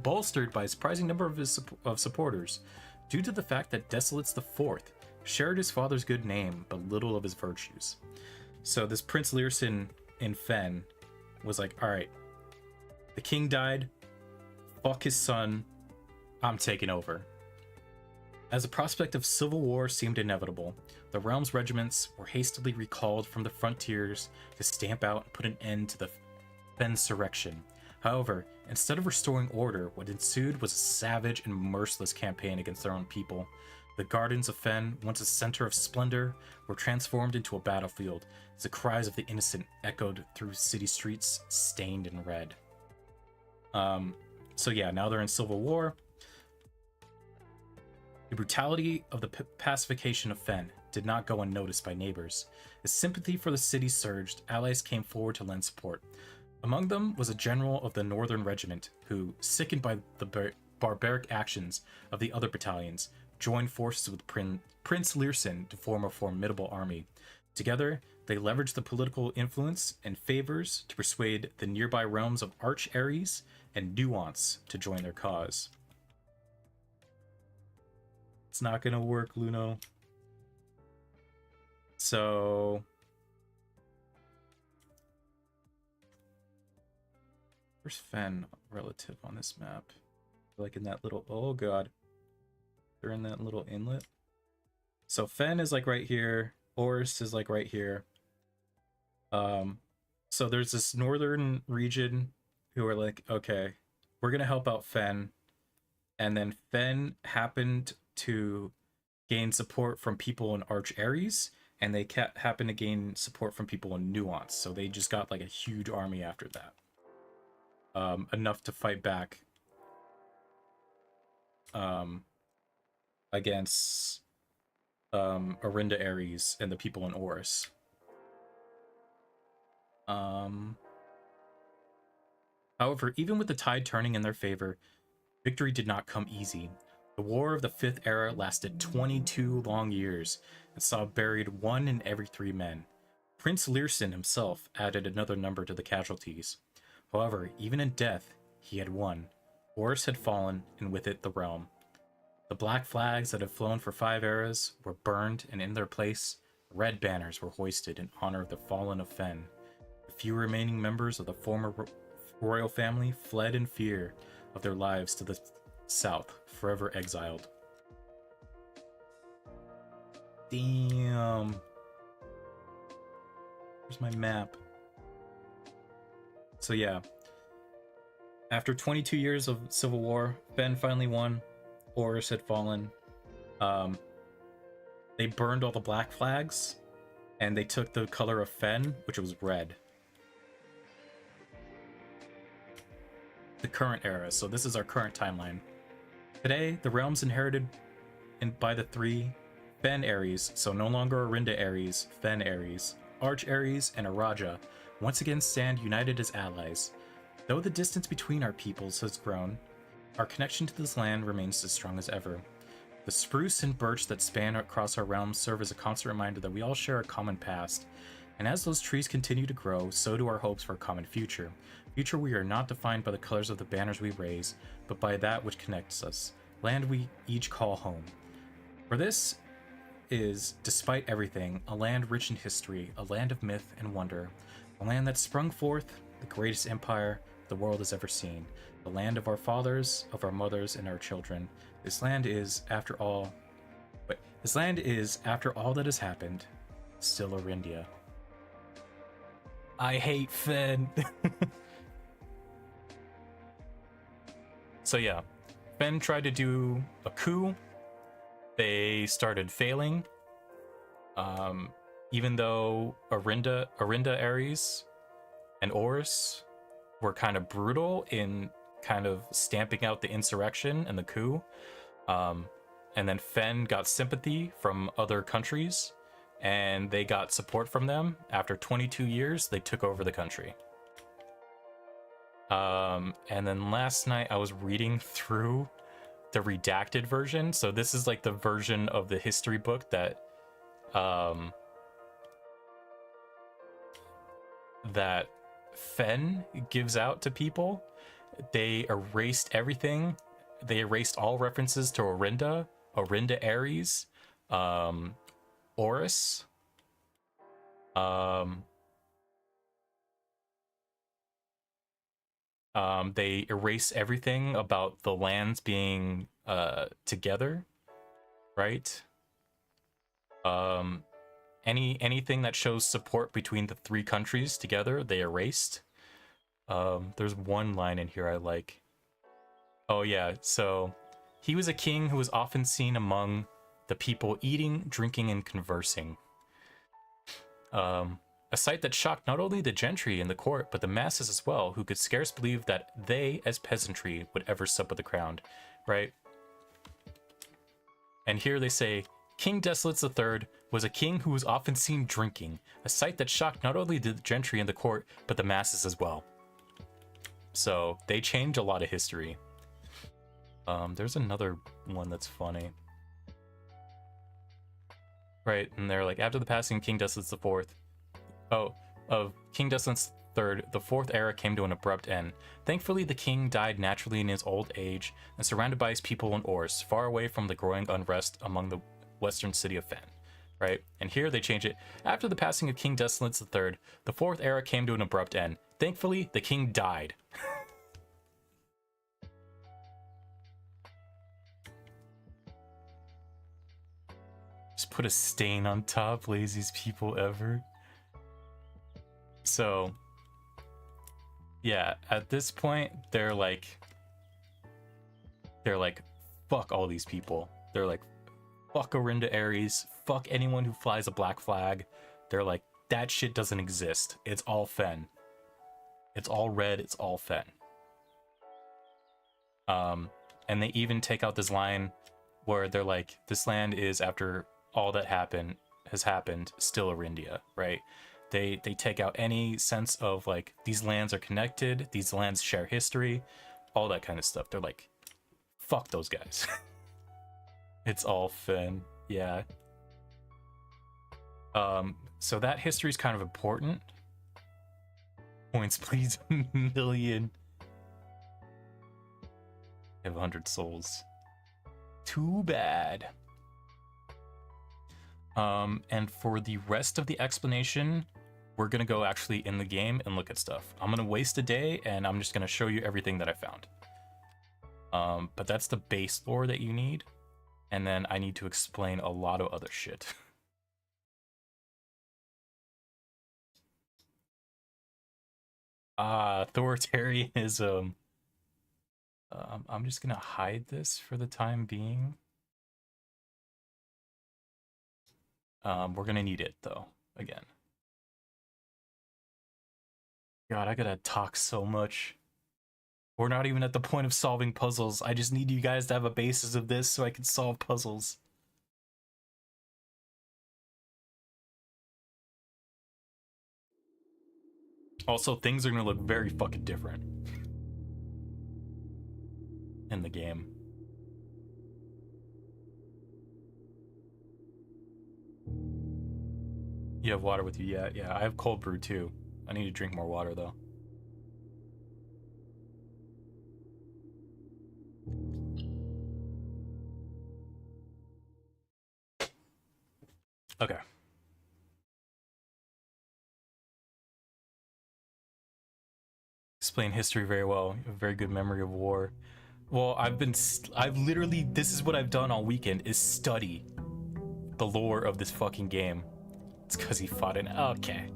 bolstered by a surprising number of his supporters, due to the fact that Desolates IV shared his father's good name, but little of his virtues. So this Prince Learson in Fen was like, alright, the king died, fuck his son, I'm taking over. As the prospect of civil war seemed inevitable, the realm's regiments were hastily recalled from the frontiers to stamp out and put an end to the Fensurrection. However, instead of restoring order, what ensued was a savage and merciless campaign against their own people. The gardens of Fen, once a center of splendor, were transformed into a battlefield as the cries of the innocent echoed through city streets stained in red. So yeah, now they're in civil war. The brutality of the pacification of Fen did not go unnoticed by neighbors. As sympathy for the city surged, allies came forward to lend support. Among them was a general of the Northern Regiment who, sickened by the barbaric actions of the other battalions, joined forces with Prince Learson to form a formidable army. Together, they leveraged the political influence and favors to persuade the nearby realms of Arch Ares and Nuance to join their cause. It's not gonna work, Luno. So where's Fen relative on this map? Like in that little, oh god, they're in that little inlet. So Fen is like right here, Oris is like right here. So there's this northern region who are like, okay, we're gonna help out Fen, and then Fen happened to gain support from people in Arch Ares, and they happened to gain support from people in Nuance, so they just got like a huge army after that. Enough to fight back against Arinda Ares and the people in Oris. However, even with the tide turning in their favor, victory did not come easy. The War of the Fifth Era lasted 22 long years and saw buried 1 in every 3 men. Prince Learson himself added another number to the casualties. However, even in death, he had won. Oris had fallen, and with it the realm. The black flags that had flown for 5 eras were burned, and in their place, red banners were hoisted in honor of the fallen of Fen. The few remaining members of the former royal family fled in fear of their lives to the south, forever exiled. Damn. Where's my map? So yeah, after 22 years of civil war, Fen finally won. Oris had fallen. They burned all the black flags, and they took the color of Fen, which was red. The current era, so this is our current timeline. Today, the realms inherited by the three Fen Ares, so no longer Arinda Ares, Fen Ares, Arch Ares, and Araja, once again stand united as allies. Though the distance between our peoples has grown, our connection to this land remains as strong as ever. The spruce and birch that span across our realms serve as a constant reminder that we all share a common past, and as those trees continue to grow, so do our hopes for a common future. Future we are not defined by the colors of the banners we raise, but by that which connects us, land we each call home. For this is, despite everything, a land rich in history, a land of myth and wonder, a land that sprung forth the greatest empire the world has ever seen, the land of our fathers, of our mothers, and our children. This land is, after all that has happened, still Arindia. I hate Fen. So yeah, Fen tried to do a coup. They started failing. Even though Arinda Ares and Oris were kind of brutal in kind of stamping out the insurrection and the coup. And then Fen got sympathy from other countries, and they got support from them. After 22 years, they took over the country. And then last night I was reading through the redacted version. So this is like the version of the history book that that Fen gives out to people. They erased everything. They erased all references to Arinda Ares, Oris, they erase everything about the lands being together, right? Anything that shows support between the three countries together, they erased. There's one line in here I like. Oh yeah, so he was a king who was often seen among the people eating, drinking, and conversing. A sight that shocked not only the gentry in the court, but the masses as well, who could scarce believe that they, as peasantry, would ever sup with the crown, right? And here they say, King Desolates III was a king who was often seen drinking, a sight that shocked not only the gentry in the court, but the masses as well. So they change a lot of history. There's another one that's funny. Right, and they're like, after the passing of King Desolates IV, of King Desolates III, the fourth era came to an abrupt end. Thankfully, the king died naturally in his old age and surrounded by his people in Oris, far away from the growing unrest among the western city of Fen. Right? And here they change it. After the passing of King Desolates III, the fourth era came to an abrupt end. Thankfully, the king died. Just put a stain on top, laziest people ever. So, yeah, at this point, they're like, fuck all these people. They're like, fuck Arinda Ares, fuck anyone who flies a black flag. They're like, that shit doesn't exist. It's all Fen. It's all red, it's all Fen. And they even take out this line where they're like, this land is, after all that has happened, still Arindia, right? They take out any sense of like, these lands are connected, these lands share history, all that kind of stuff. They're like, fuck those guys. It's all Fen, yeah. So that history is kind of important. Points, please. Million. I have 100 souls. Too bad. And for the rest of the explanation, we're gonna go actually in the game and look at stuff. I'm gonna waste a day and I'm just gonna show you everything that I found. But that's the base lore that you need. And then I need to explain a lot of other shit. Authoritarianism. I'm just gonna hide this for the time being. We're gonna need it though. again. God, I gotta talk so much. We're not even at the point of solving puzzles. I just need you guys to have a basis of this so I can solve puzzles. Also, things are gonna look very fucking different in the game. You have water with you? Yeah, I have cold brew too. I need to drink more water though. Okay. Explain history very well. You have a very good memory of war. Well, I've literally, this is what I've done all weekend, is study the lore of this fucking game. It's because he fought in, okay.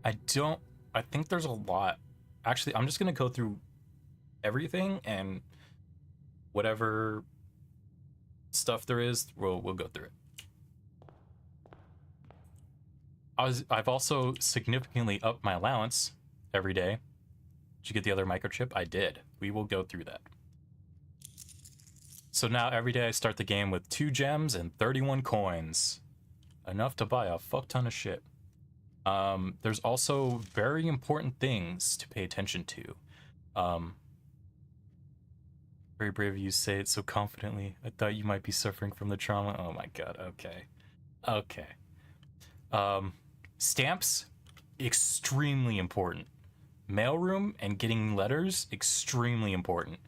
I think there's a lot. Actually, I'm just gonna go through everything, and whatever stuff there is, we'll go through it. I've also significantly upped my allowance every day. Did you get the other microchip? I did. We will go through that. So now every day I start the game with 2 gems and 31 coins. Enough to buy a fuck ton of shit. There's also very important things to pay attention to. Very brave of you to say it so confidently. I thought you might be suffering from the trauma. Oh my god, okay. Stamps, extremely important. Mailroom and getting letters, extremely important.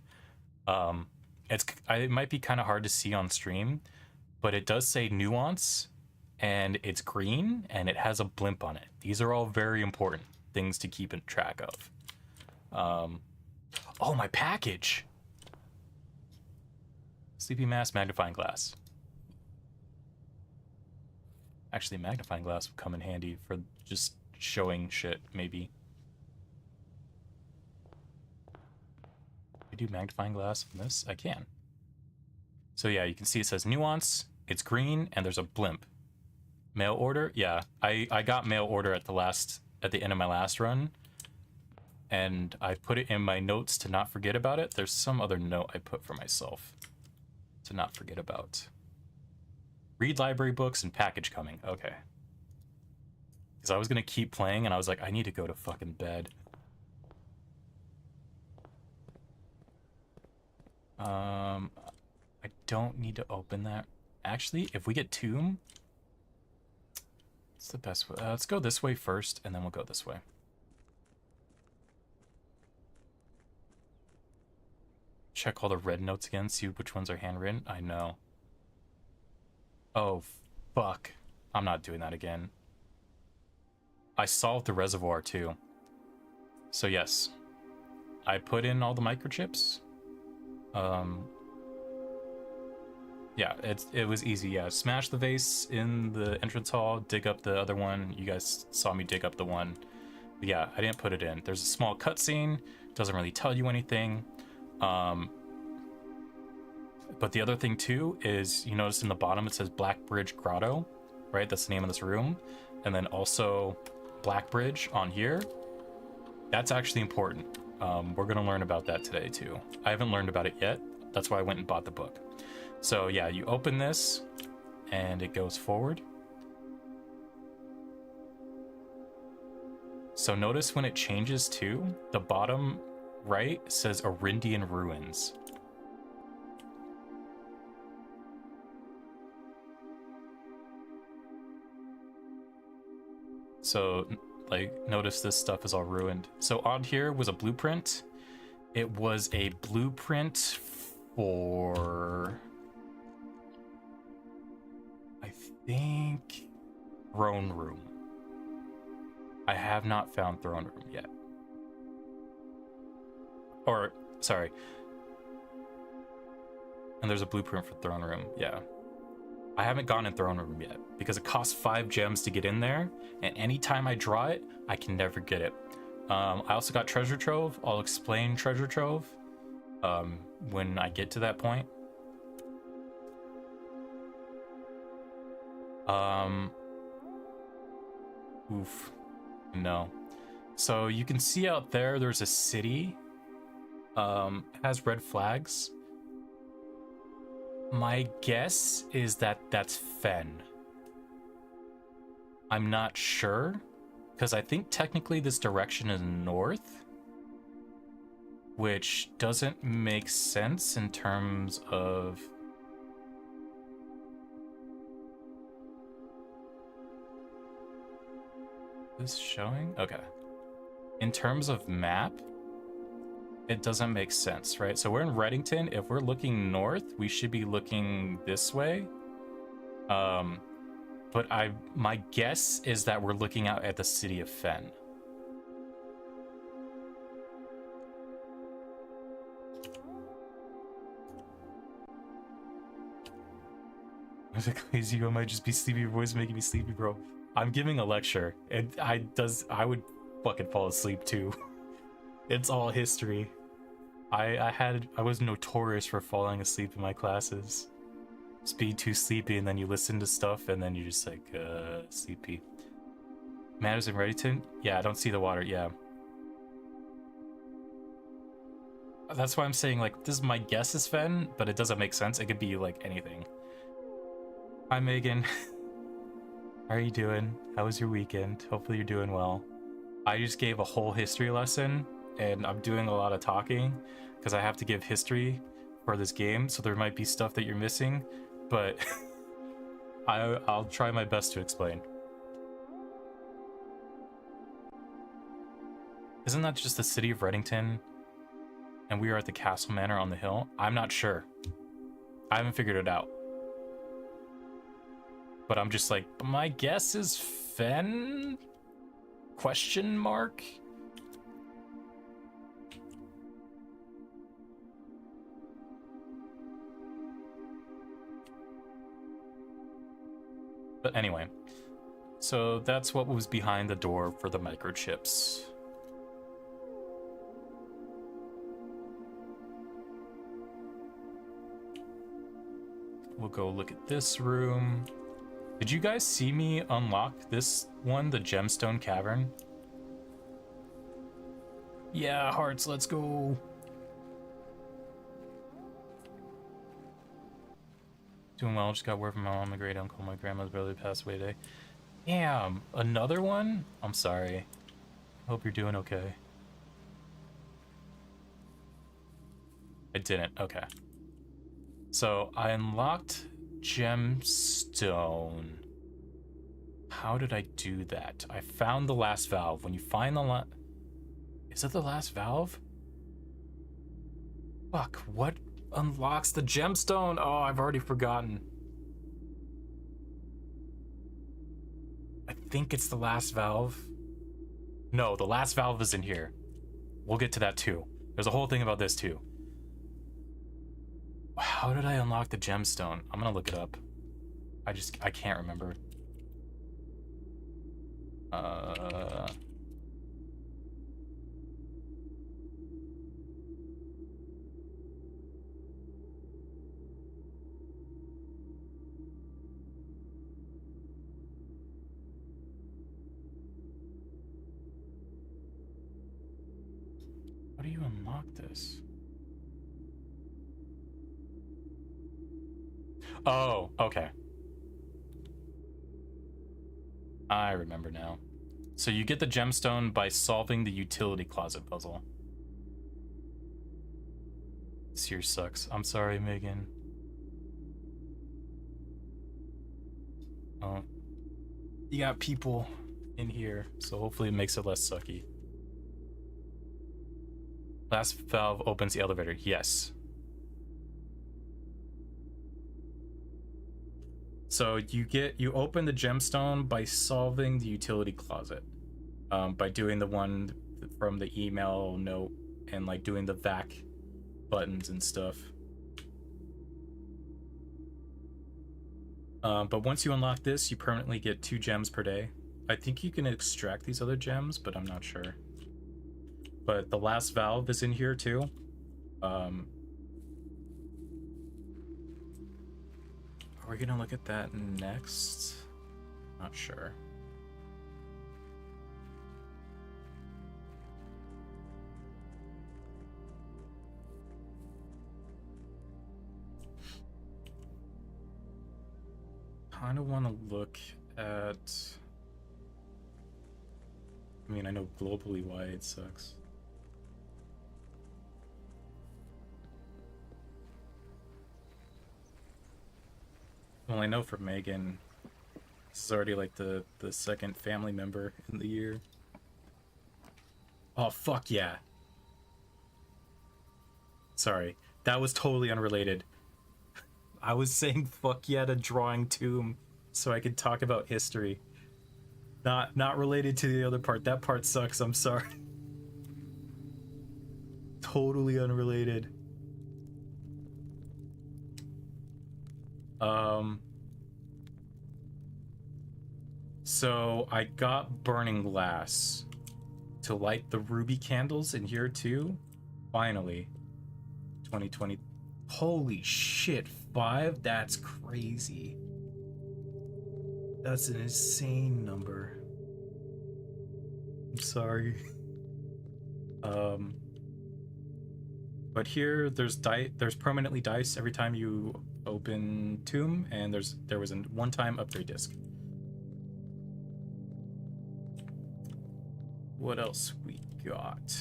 It might be kind of hard to see on stream, but it does say nuance, and it's green, and it has a blimp on it. These are all very important things to keep in track of. Oh, my package! Sleepy mask, magnifying glass. Actually, magnifying glass would come in handy for just showing shit, maybe. I do magnifying glass on this? I can. So yeah, you can see it says nuance, it's green, and there's a blimp. Mail order? Yeah, I got mail order at the end of my last run, and I put it in my notes to not forget about it. There's some other note I put for myself to not forget about. Read library books and package coming. Okay. Because I was gonna keep playing, and I was like, I need to go to fucking bed. I don't need to open that. Actually, if we get tomb, it's the best way. Let's go this way first, and then we'll go this way. Check all the red notes again, see which ones are handwritten. I know. Oh, fuck. I'm not doing that again. I solved the reservoir, too. So, yes. I put in all the microchips. Yeah, it was easy, yeah. Smash the vase in the entrance hall, dig up the other one. You guys saw me dig up the one. But yeah, I didn't put it in. There's a small cutscene. Doesn't really tell you anything. But the other thing too is, you notice in the bottom it says Blackbridge Grotto, right? That's the name of this room. And then also Blackbridge on here. That's actually important. We're gonna learn about that today too. I haven't learned about it yet. That's why I went and bought the book. So yeah, you open this and it goes forward. So notice when it changes to the bottom right says Arindian Ruins. So, like, notice this stuff is all ruined. So on here was a blueprint. It was a blueprint for, I think, Throne Room. I have not found Throne Room yet. Or, sorry. And there's a blueprint for Throne Room, yeah. I haven't gone in Throne Room yet because it costs 5 gems to get in there, and anytime I draw it, I can never get it. I also got Treasure Trove. I'll explain Treasure Trove when I get to that point. Oof. No. So you can see out there, there's a city. It has red flags. My guess is that that's Fen. I'm not sure, because I think technically this direction is north, which doesn't make sense in terms of... Is this showing? Okay. In terms of map, it doesn't make sense, right? So we're in Reddington. If we're looking north, we should be looking this way. But my guess is that we're looking out at the city of Fen. Is it crazy? I might just be sleepy. Your voice making me sleepy, bro. I'm giving a lecture, and I would fucking fall asleep too. It's all history. I was notorious for falling asleep in my classes. Just being too sleepy, and then you listen to stuff, and then you're just like, sleepy. Matters in Reddington? Yeah, I don't see the water, yeah. That's why I'm saying, like, this is my guess is Fen, but it doesn't make sense. It could be, like, anything. Hi, Megan. How are you doing? How was your weekend? Hopefully you're doing well. I just gave a whole history lesson, and I'm doing a lot of talking, because I have to give history for this game, so there might be stuff that you're missing, but I'll try my best to explain. Isn't that just the city of Reddington? And we are at the Castle Manor on the hill? I'm not sure. I haven't figured it out. But I'm just like, my guess is Fen? Question mark? But anyway, so that's what was behind the door for the microchips. We'll go look at this room. Did you guys see me unlock this one, the Gemstone Cavern? Yeah, hearts, let's go. Doing well, just got word from my mom, my great uncle, my grandma's brother passed away today. Damn, another one? I'm sorry. Hope you're doing okay. I didn't, okay. So I unlocked Gemstone. How did I do that? I found the last valve. When you find the is it the last valve? Fuck, what unlocks the gemstone? Oh, I've already forgotten. I think it's the last valve. No, the last valve is in here. We'll get to that too. There's a whole thing about this too. How did I unlock the gemstone? I'm gonna look it up. I can't remember. How do you unlock this? Oh, okay. I remember now. So you get the gemstone by solving the utility closet puzzle. This here sucks. I'm sorry, Megan. Oh. You got people in here, so hopefully it makes it less sucky. Last valve opens the elevator. Yes. So you open the gemstone by solving the utility closet, by doing the one from the email note and like doing the vac buttons and stuff. But once you unlock this, you permanently get 2 gems per day. I think you can extract these other gems, but I'm not sure. But the last valve is in here too. Are we gonna look at that next? Not sure. Kind of want to look at... I mean, I know globally why it sucks. Well, I know for Megan, this is already like the second family member in the year. Oh, fuck yeah. Sorry, that was totally unrelated. I was saying fuck yeah to drawing Tomb so I could talk about history. Not related to the other part. That part sucks, I'm sorry. Totally unrelated. So I got Burning Glass to light the ruby candles in here too. Finally. 2020. Holy shit, 5? That's crazy. That's an insane number. I'm sorry. But here there's permanently dice every time you open Tomb, and there was a one-time upgrade disc. What else we got?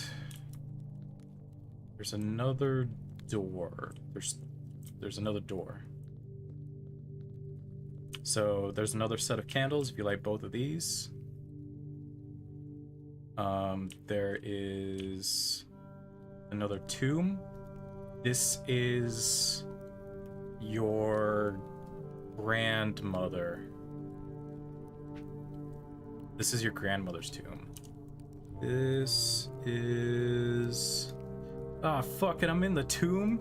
There's another door. There's another door. So there's another set of candles if you light both of these. There is another tomb. This is your grandmother. This is your grandmother's tomb. This is... Ah, fuck it, I'm in the tomb?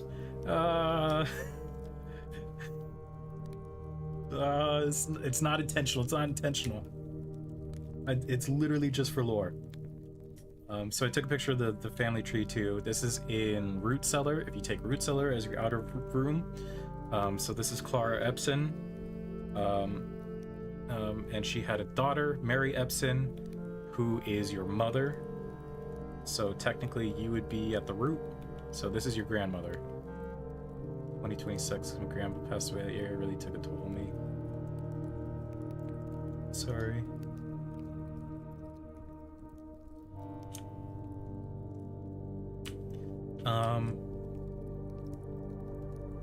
It's not intentional, it's not intentional. It's literally just for lore. So I took a picture of the family tree too. This is in Root Cellar, if you take Root Cellar as your outer room. So this is Clara Epson. And she had a daughter, Mary Epson, who is your mother. So technically you would be at the root. So this is your grandmother. 2026, my grandpa passed away that year. It really took a toll on me. Sorry.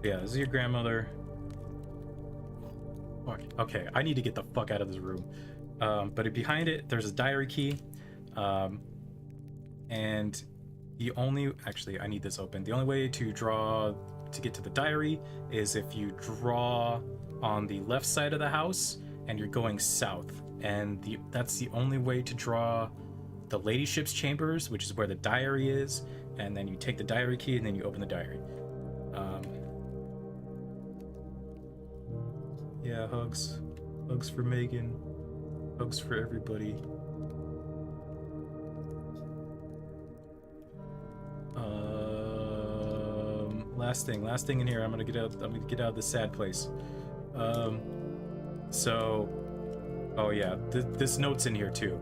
Yeah, this is your grandmother. Fuck. Okay, I need to get the fuck out of this room. But behind it, there's a diary key. And the only... Actually, I need this open. The only way to get to the diary is if you draw on the left side of the house and you're going south. And that's the only way to draw the ladyship's chambers, which is where the diary is. And then you take the diary key and then you open the diary. Yeah, hugs. Hugs for Megan. Hugs for everybody. Last thing in here. I'm gonna get out of this sad place. So, oh yeah, this note's in here too.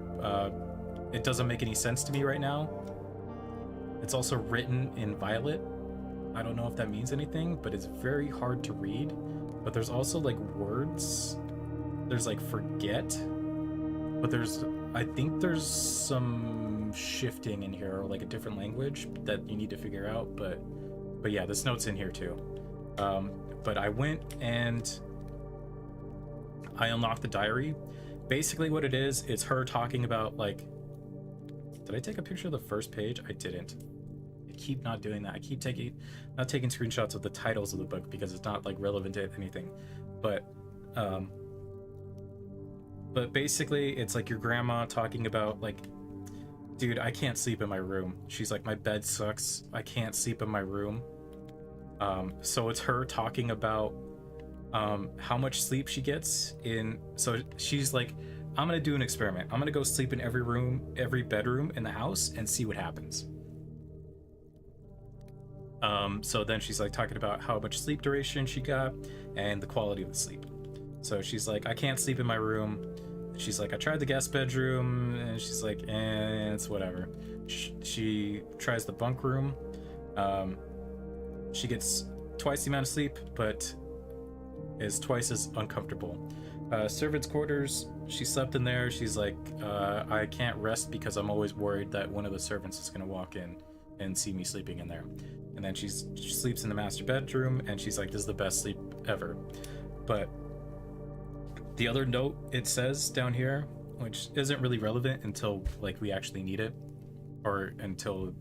It doesn't make any sense to me right now. It's also written in violet. I don't know if that means anything, but it's very hard to read. But there's also like words. There's like forget. But I think there's some shifting in here, or like a different language that you need to figure out. But yeah, this note's in here too. But I went and I unlocked the diary. Basically what it is, it's her talking about like... Did I take a picture of the first page? I didn't. I keep not doing that. I keep not taking screenshots of the titles of the book because it's not like relevant to anything. But basically it's like your grandma talking about like, dude, I can't sleep in my room. She's like, my bed sucks. I can't sleep in my room. So it's her talking about how much sleep she gets in. So she's like, I'm gonna do an experiment. I'm gonna go sleep in every bedroom in the house and see what happens. So then she's like talking about how much sleep duration she got and the quality of the sleep. So she's like, I can't sleep in my room. she's like, I tried the guest bedroom, and she's like, it's whatever. She tries the bunk room. She gets twice the amount of sleep, but is twice as uncomfortable. Servants' quarters, she slept in there. She's like, I can't rest because I'm always worried that one of the servants is going to walk in and see me sleeping in there. And then she sleeps in the master bedroom, and she's like, this is the best sleep ever. But the other note it says down here, which isn't really relevant until like we actually need it, or until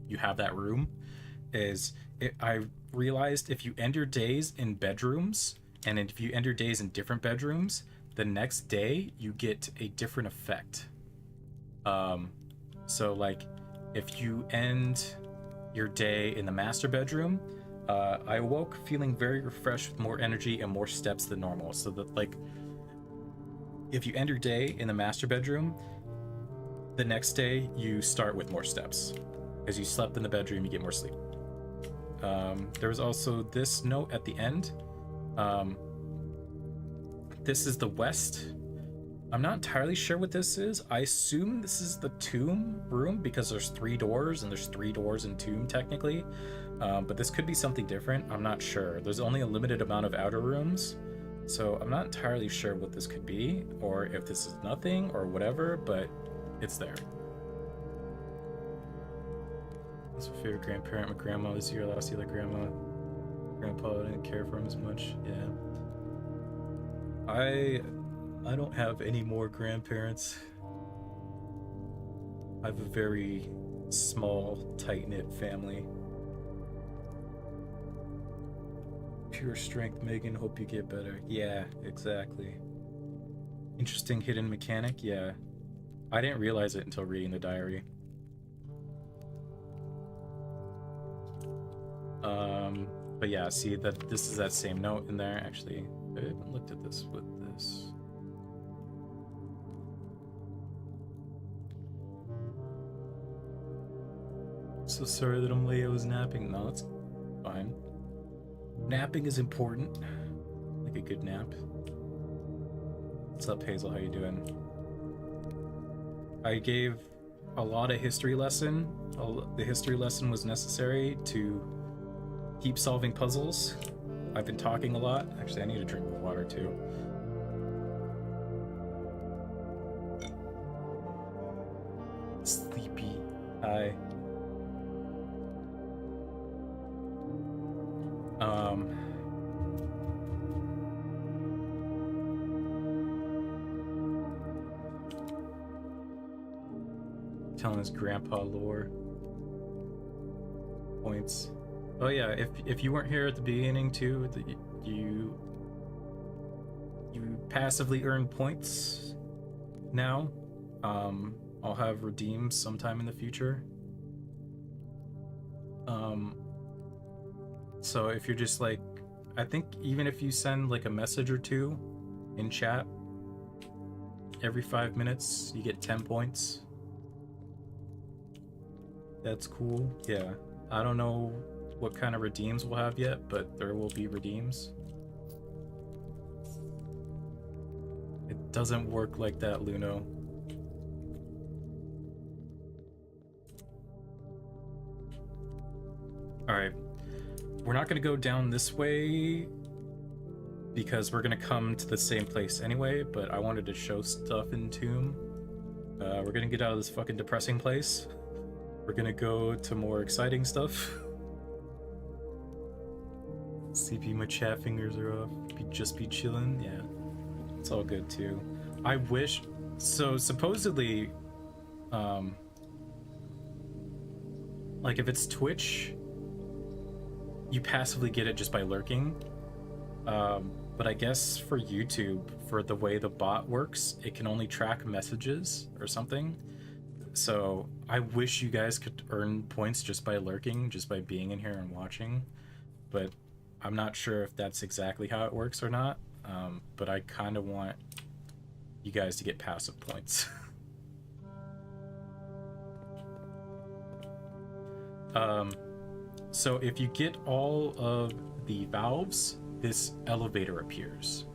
you have that room, is I realized if you end your days in bedrooms, and if you end your days in different bedrooms, the next day you get a different effect. So like if you end your day in the master bedroom, I awoke feeling very refreshed with more energy and more steps than normal. So that like if you end your day in the master bedroom, the next day you start with more steps. As you slept in the bedroom, you get more sleep. There was also this note at the end. This is the west. I'm not entirely sure what this is. I assume this is the tomb room because there's 3 doors, and there's 3 doors in tomb technically. But this could be something different. I'm not sure. There's only a limited amount of outer rooms, so I'm not entirely sure what this could be, or if this is nothing or whatever, but it's there. What's my favorite grandparent? My grandma this year. Last year, like grandma. Grandpa didn't care for him as much. Yeah. I don't have any more grandparents. I have a very small, tight-knit family. Pure strength, Megan. Hope you get better. Yeah, exactly. Interesting hidden mechanic. Yeah. I didn't realize it until reading the diary. But yeah, see that this is that same note in there. Actually, I haven't looked at this with this. So sorry that Leia was napping. No, it's fine. Napping is important. Like a good nap. What's up, Hazel? How you doing? I gave a lot of history lesson. The history lesson was necessary to keep solving puzzles. I've been talking a lot. Actually, I need to drink more water too. Sleepy. Hi. Telling his grandpa lore. Points. Oh yeah, if you weren't here at the beginning too, you passively earn points now. I'll have redeems sometime in the future. So if you're just like, I think even if you send like a message or two in chat every 5 minutes, you get 10 points. That's cool. Yeah, I don't know what kind of redeems we'll have yet, but there will be redeems. It doesn't work like that, Luno. Alright. We're not going to go down this way because we're going to come to the same place anyway, but I wanted to show stuff in Tomb. We're going to get out of this fucking depressing place. We're going to go to more exciting stuff. CP, my chat fingers are off. Just be chilling. Yeah, it's all good too. I wish. So supposedly, like if it's Twitch, you passively get it just by lurking. But I guess for YouTube, for the way the bot works, it can only track messages or something. So I wish you guys could earn points just by lurking, just by being in here and watching. But I'm not sure if that's exactly how it works or not. But I kind of want you guys to get passive points. So if you get all of the valves, this elevator appears.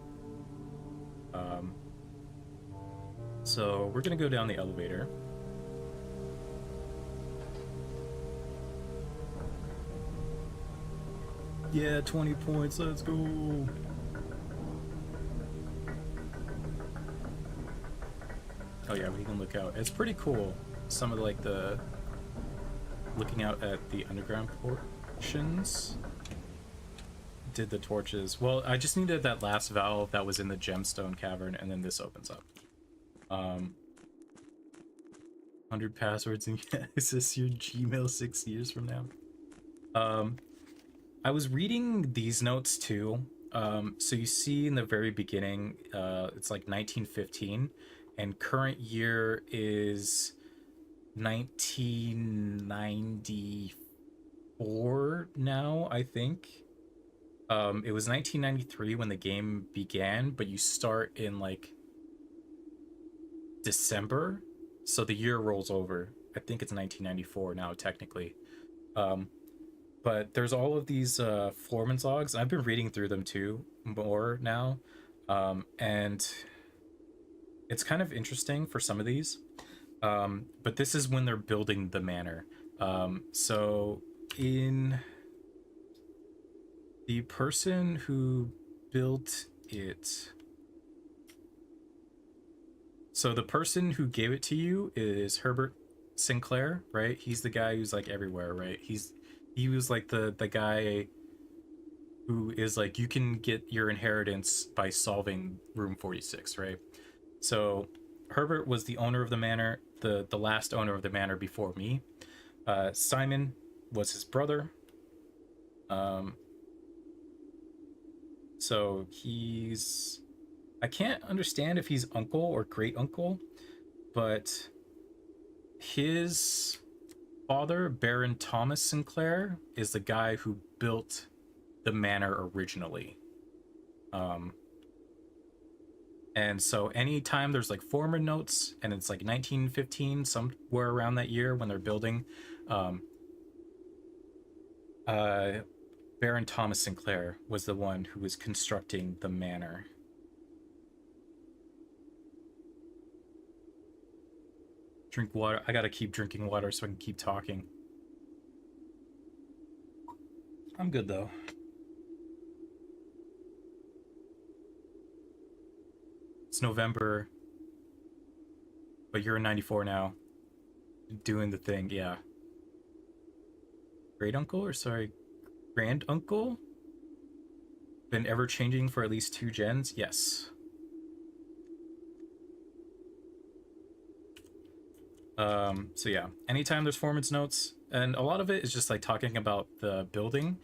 So we're gonna go down the elevator. Yeah, 20 points, let's go. Oh yeah, we can look out. It's pretty cool. Some of like the looking out at the underground portions. Did the torches. Well, I just needed that last valve that was in the gemstone cavern, and then this opens up. 100 passwords, and yeah, is this your Gmail 6 years from now? I was reading these notes too. So you see in the very beginning, it's like 1915, and current year is 1994 now, I think. It was 1993 when the game began, but you start in like December, so the year rolls over. I think it's 1994 now, technically. But there's all of these Floorman's logs. I've been reading through them too, more now. And it's kind of interesting for some of these. But this is when they're building the manor. So in the person who built it, so the person who gave it to you is Herbert Sinclair, right? He's the guy who's like everywhere, right? He was like the guy who is like, you can get your inheritance by solving room 46, right? So Herbert was the owner of the manor, the last owner of the manor before me. Simon was his brother. So he's, I can't understand if he's uncle or great uncle, but his father, Baron Thomas Sinclair, is the guy who built the manor originally. And so anytime there's like Foreman notes, and it's like 1915, somewhere around that year when they're building, Baron Thomas Sinclair was the one who was constructing the manor. Drink water. I gotta keep drinking water so I can keep talking. I'm good though. It's November, but you're in 94 now. Doing the thing, yeah. Great uncle, or sorry, grand uncle? Been ever changing for at least 2 gens? Yes. So yeah, anytime there's Foreman's notes, and a lot of it is just like talking about the building,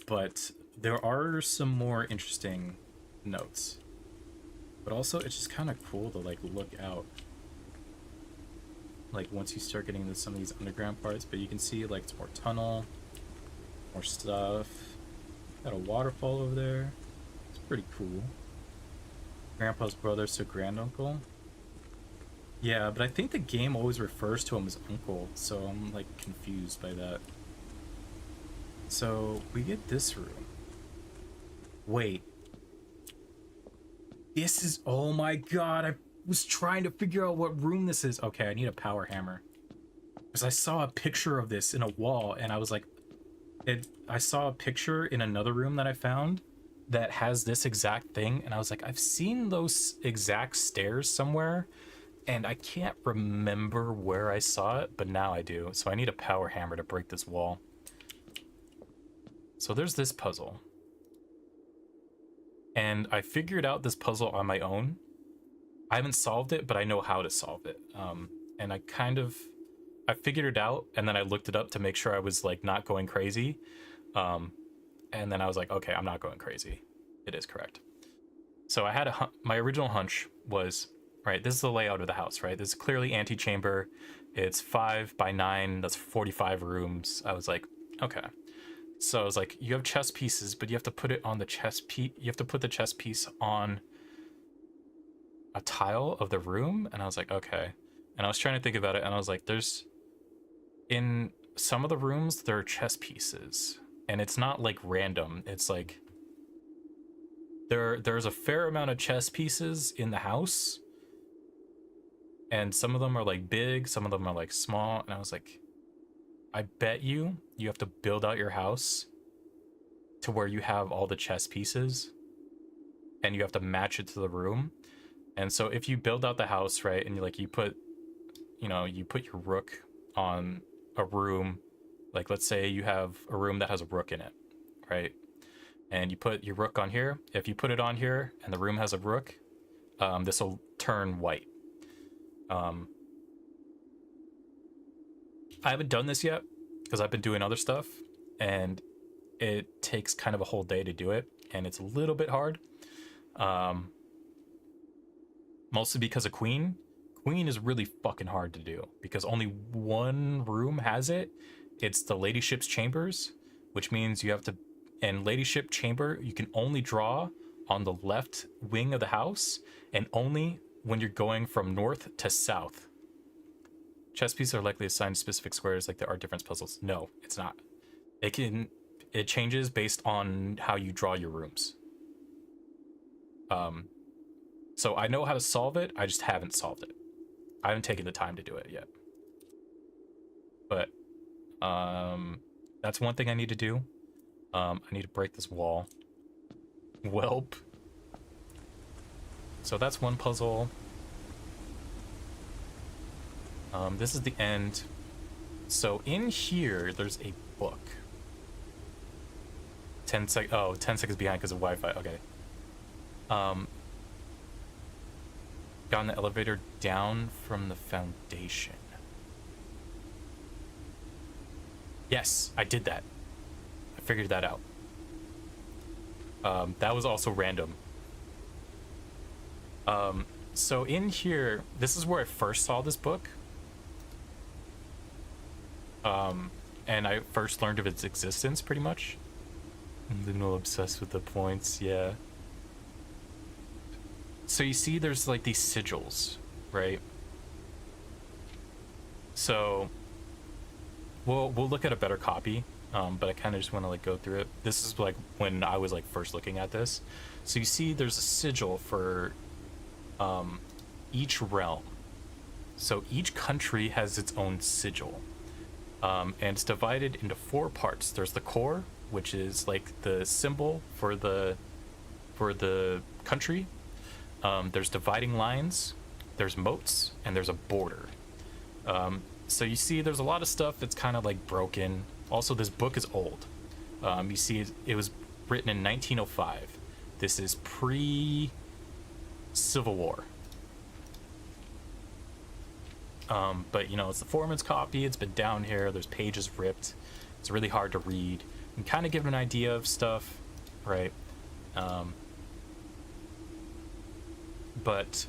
but there are some more interesting notes. But also, it's just kind of cool to like look out, like once you start getting into some of these underground parts. But you can see like it's more tunnel, more stuff. Got a waterfall over there. It's pretty cool. Grandpa's brother, so granduncle. Yeah, but I think the game always refers to him as uncle, so I'm like confused by that. So we get this room. Wait. This is, oh my god, I was trying to figure out what room this is. Okay, I need a power hammer. Because I saw a picture of this in a wall, and I was like, I saw a picture in another room that I found that has this exact thing, and I was like, I've seen those exact stairs somewhere, and I can't remember where I saw it, but now I do. So I need a power hammer to break this wall. So there's this puzzle. And I figured out this puzzle on my own. I haven't solved it, but I know how to solve it. And I figured it out, and then I looked it up to make sure I was like not going crazy. And then I was like, okay, I'm not going crazy. It is correct. So I had my original hunch was, right, this is the layout of the house, right? This is clearly antechamber. It's 5 by 9. That's 45 rooms. I was like, okay. So I was like, you have chess pieces, but you have to put it on the chess piece. You have to put the chess piece on a tile of the room. And I was like, okay. And I was trying to think about it, and I was like, in some of the rooms, there are chess pieces, and it's not like random. It's like there's a fair amount of chess pieces in the house, And some of them are like big, some of them are like small. And I was like, I bet you have to build out your house to where you have all the chess pieces and you have to match it to the room. And so if you build out the house, right, and you put your rook on a room, like let's say you have a room that has a rook in it, right? And you put your rook on here. If you put it on here and the room has a rook, this will turn white. I haven't done this yet because I've been doing other stuff and it takes kind of a whole day to do it, and it's a little bit hard. Mostly because of Queen. Queen is really fucking hard to do because only one room has it. It's the Ladyship's Chambers, which means you have to, and Ladyship Chamber, you can only draw on the left wing of the house and only when you're going from north to south. Chess pieces are likely assigned to specific squares like there are difference puzzles. No, it's not. It changes based on how you draw your rooms. So I know how to solve it, I just haven't solved it. I haven't taken the time to do it yet. But that's one thing I need to do. I need to break this wall. Welp. So that's one puzzle. This is the end. So in here, there's a book. 10 seconds behind because of Wi-Fi. Okay. Got in the elevator down from the foundation. Yes, I did that. I figured that out. That was also random. So in here, this is where I first saw this book. And I first learned of its existence, pretty much. I'm a little obsessed with the points, yeah. So you see there's like these sigils, right? So we'll look at a better copy, but I kind of just want to like go through it. This is like when I was like first looking at this. So you see there's a sigil for each realm. So each country has its own sigil. And it's divided into 4 parts. There's the core, which is like the symbol for the country. There's dividing lines, there's moats, and there's a border. So you see there's a lot of stuff that's kind of like broken. Also, this book is old. You see it was written in 1905. This is pre-Civil War. But you know, it's the Foreman's copy. It's been down here. There's pages ripped. It's really hard to read. And kind of give an idea of stuff, right? But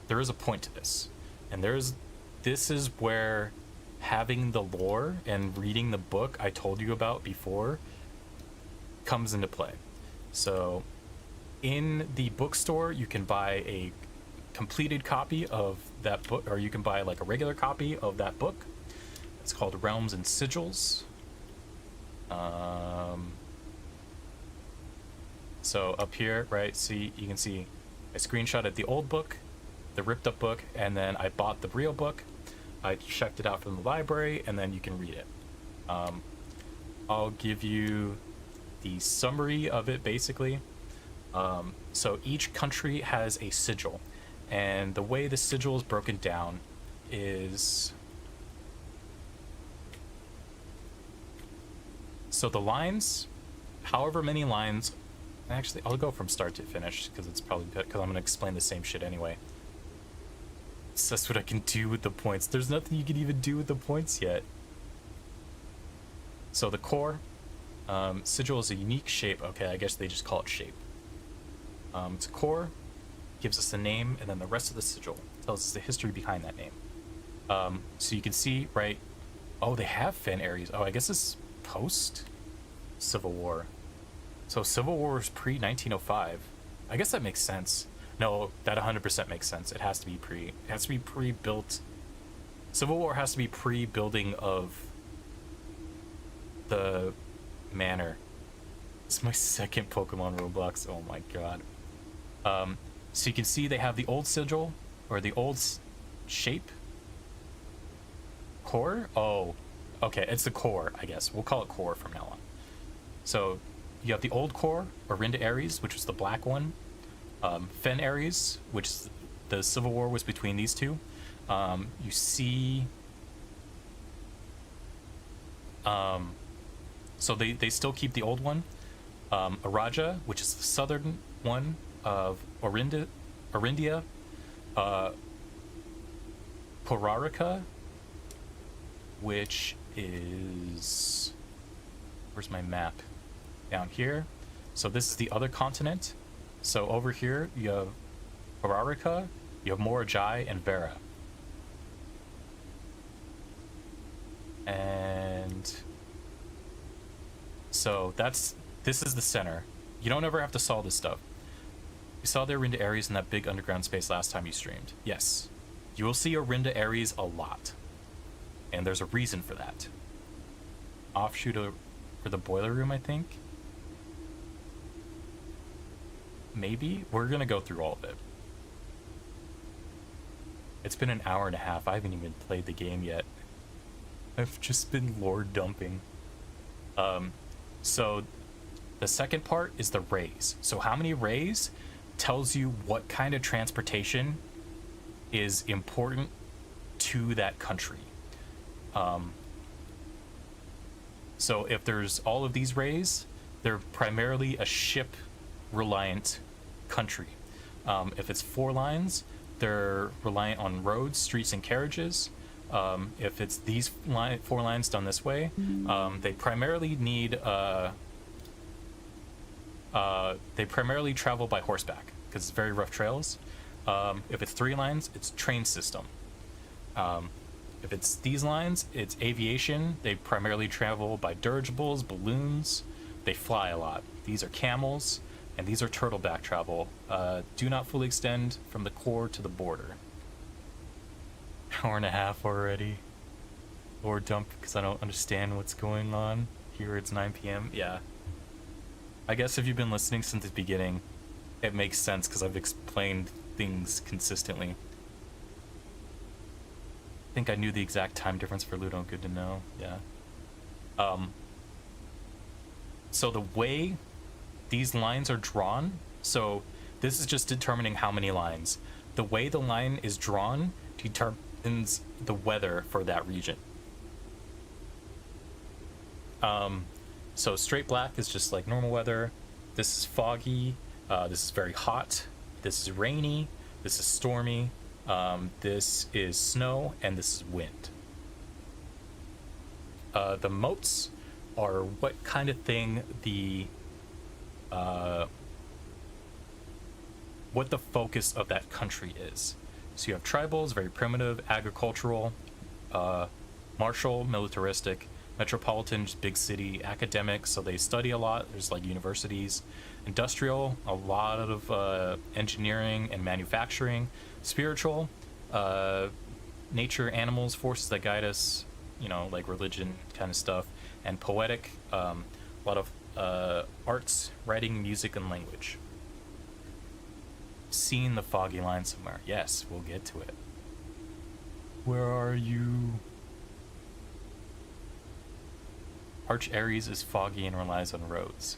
there is a point to this, and this is where having the lore and reading the book I told you about before comes into play. So in the bookstore, you can buy a completed copy of that book, or you can buy like a regular copy of that book. It's called Realms and Sigils. So up here, right, see, you can see I screenshotted the old book, the ripped up book, and then I bought the real book. I checked it out from the library, and then you can read it. I'll give you the summary of it, basically. So each country has a sigil, and the way the sigil is broken down is... So the lines, however many lines... Actually, I'll go from start to finish, because it's probably because I'm going to explain the same shit anyway. So that's what I can do with the points. There's nothing you can even do with the points yet. So the core, sigil is a unique shape. Okay, I guess they just call it shape. It's a core, gives us the name, and then the rest of the sigil tells us the history behind that name. So you can see, right? Oh, they have fan areas. Oh, I guess it's post Civil War. So Civil War is pre-1905. I guess that makes sense. No, that 100% makes sense. It has to be pre. It has to be pre-built. Civil War has to be pre-building of the manor. It's my second Pokemon Roblox. Oh my god. So you can see they have the old sigil, or the old shape. Core? Oh, okay, it's the core, I guess. We'll call it core from now on. So you have the old core, Orinda Ares, which was the black one. Fen Ares, which is the civil war was between these two. You see... so they still keep the old one. Araja, which is the southern one of Orindia. Porarica, which is... Where's my map? Down here. So this is the other continent. So over here, you have Porarica, you have Morajai, and Vera. And... So this is the center. You don't ever have to solve this stuff. You saw the Orinda Ares in that big underground space last time you streamed. Yes. You will see Orinda Ares a lot. And there's a reason for that. Offshoot for the boiler room, I think. Maybe? We're gonna go through all of it. It's been an hour and a half. I haven't even played the game yet. I've just been lore dumping. So the second part is the rays. So how many rays tells you what kind of transportation is important to that country. So if there's all of these rays, they're primarily a ship reliant country. If it's 4 lines, they're reliant on roads, streets, and carriages. If it's these 4 lines done this way, they primarily need they primarily travel by horseback because it's very rough trails. If it's 3 lines, it's train system. If it's these lines, it's aviation. They primarily travel by dirigibles, balloons. They fly a lot. These are camels, and these are turtleback travel. Do not fully extend from the core to the border. Hour and a half already. Or dump because I don't understand what's going on. Here it's 9 p.m. Yeah. I guess if you've been listening since the beginning, it makes sense because I've explained things consistently. I think I knew the exact time difference for Ludo. Good to know. Yeah. So the way these lines are drawn, so this is just determining how many lines. The way the line is drawn determines the weather for that region. So straight black is just like normal weather. This is foggy. This is very hot. This is rainy. This is stormy. This is snow, and this is wind. The moats are what kind of thing what the focus of that country is. So you have tribals, very primitive, agricultural, martial, militaristic, metropolitan, just big city, academic, so they study a lot. There's like universities. Industrial, a lot of engineering and manufacturing. Spiritual, nature, animals, forces that guide us, you know, like religion kind of stuff. And poetic, a lot of arts, writing, music, and language. Seen the foggy line somewhere. Yes, we'll get to it. Where are you? Arch Ares is foggy and relies on roads.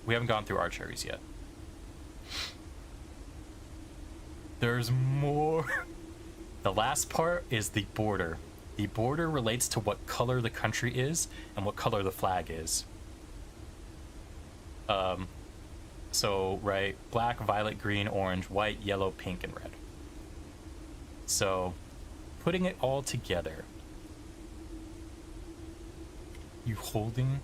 We haven't gone through Arch Ares yet. There's more. The last part is the border. The border relates to what color the country is and what color the flag is. So, right, black, violet, green, orange, white, yellow, pink, and red. So, putting it all together. You holding?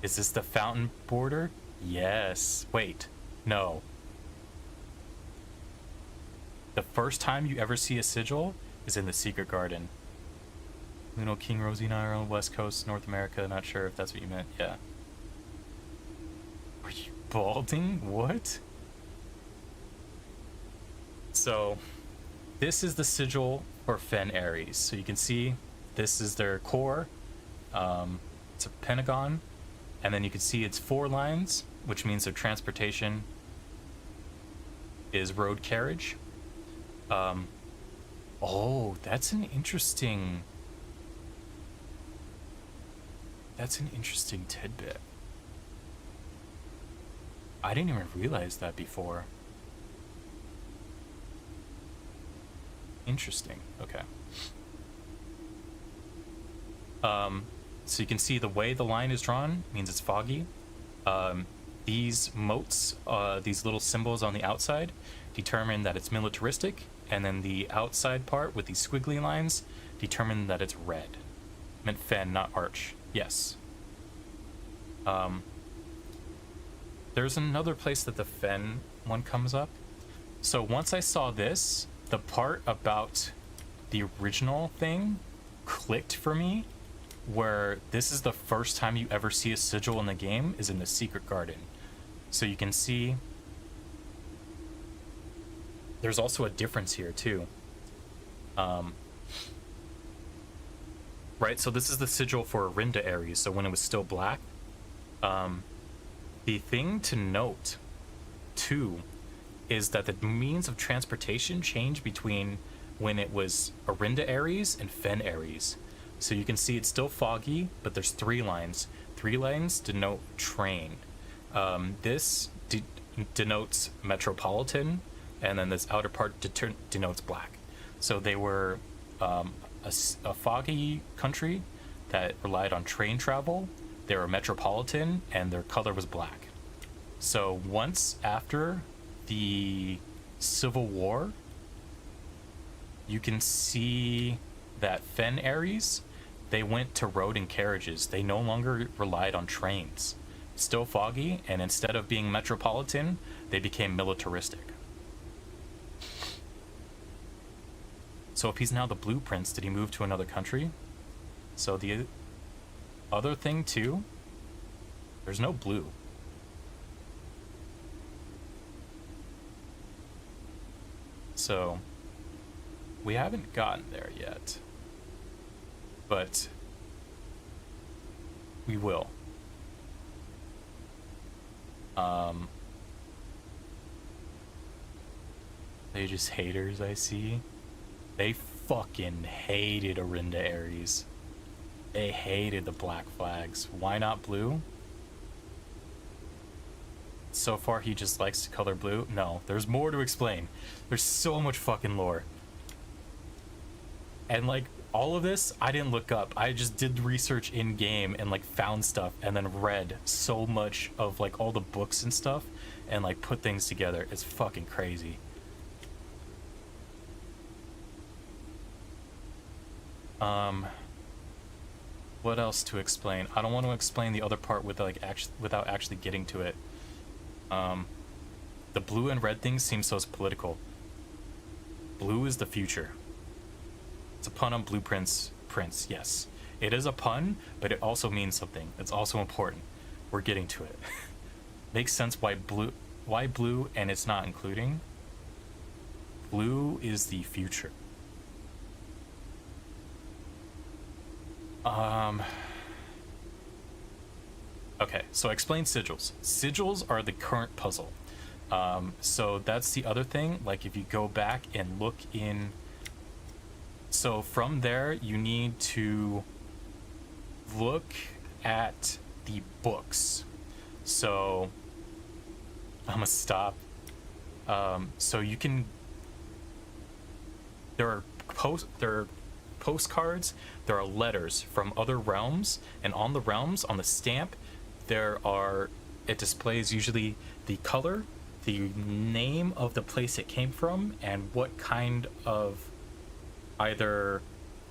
Is this the fountain border? Yes. Wait. No. The first time you ever see a sigil is in the Secret Garden. Luno, King, Rosie, and I are on the West Coast, North America. Not sure if that's what you meant. Yeah. Are you balding? What? So, this is the sigil for Fen Ares. So you can see this is their core. It's a pentagon. And then you can see it's 4 lines. which means their transportation is road carriage. Oh, that's an interesting tidbit. I didn't even realize that before. Interesting. Okay. So you can see the way the line is drawn means it's foggy. These motes, these little symbols on the outside, determine that it's militaristic, and then the outside part with these squiggly lines determine that it's red. I meant fen, not arch. Yes. There's another place that the fen one comes up. So once I saw this, the part about the original thing clicked for me, where this is the first time you ever see a sigil in the game is in the secret garden. So you can see there's also a difference here too. Right, so this is the sigil for Orinda Ares, so when it was still black. The thing to note too is that the means of transportation changed between when it was Orinda Ares and Fen Ares. So you can see it's still foggy, but there's 3 lines. 3 lines denote train. This denotes metropolitan, and then this outer part denotes black. So they were a foggy country that relied on train travel. They were metropolitan, and their color was black. So once after the Civil War, you can see that Fen Ares, they went to road and carriages. They no longer relied on trains. Still foggy, and instead of being metropolitan, they became militaristic. So if he's now the Blue Prince, did he move to another country? So the other thing too, there's no blue. So we haven't gotten there yet, but we will. They just haters, I see. They fucking hated Orinda Ares. They hated the black flags. Why not blue? So far he just likes to color blue. No, there's more to explain. There's so much fucking lore. And like all of this, I didn't look up. I just did research in game and like found stuff and then read so much of like all the books and stuff and like put things together. It's fucking crazy. What else to explain? I don't want to explain the other part with like without actually getting to it. The blue and red thing seems so political. Blue is the future. It's a pun on Blueprints Prince, yes. It is a pun, but it also means something. It's also important. We're getting to it. Makes sense why blue and it's not including. Blue is the future. Okay, so I explained sigils. Sigils are the current puzzle. So that's the other thing. Like if you go back and look in, so from there you need to look at the books. So I'm gonna stop. So you can, there are postcards, there are letters from other realms, and on the realms, on the stamp, it displays usually the color, the name of the place it came from, and what kind of either,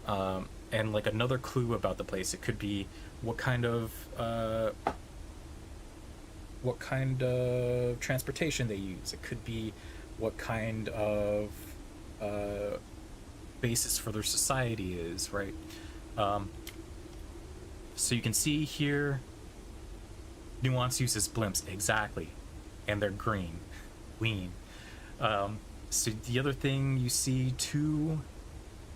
and like another clue about the place. It could be what kind of transportation they use. It could be what kind of basis for their society is, right? So you can see here, nuance uses blimps, exactly, and they're green. So the other thing you see, 2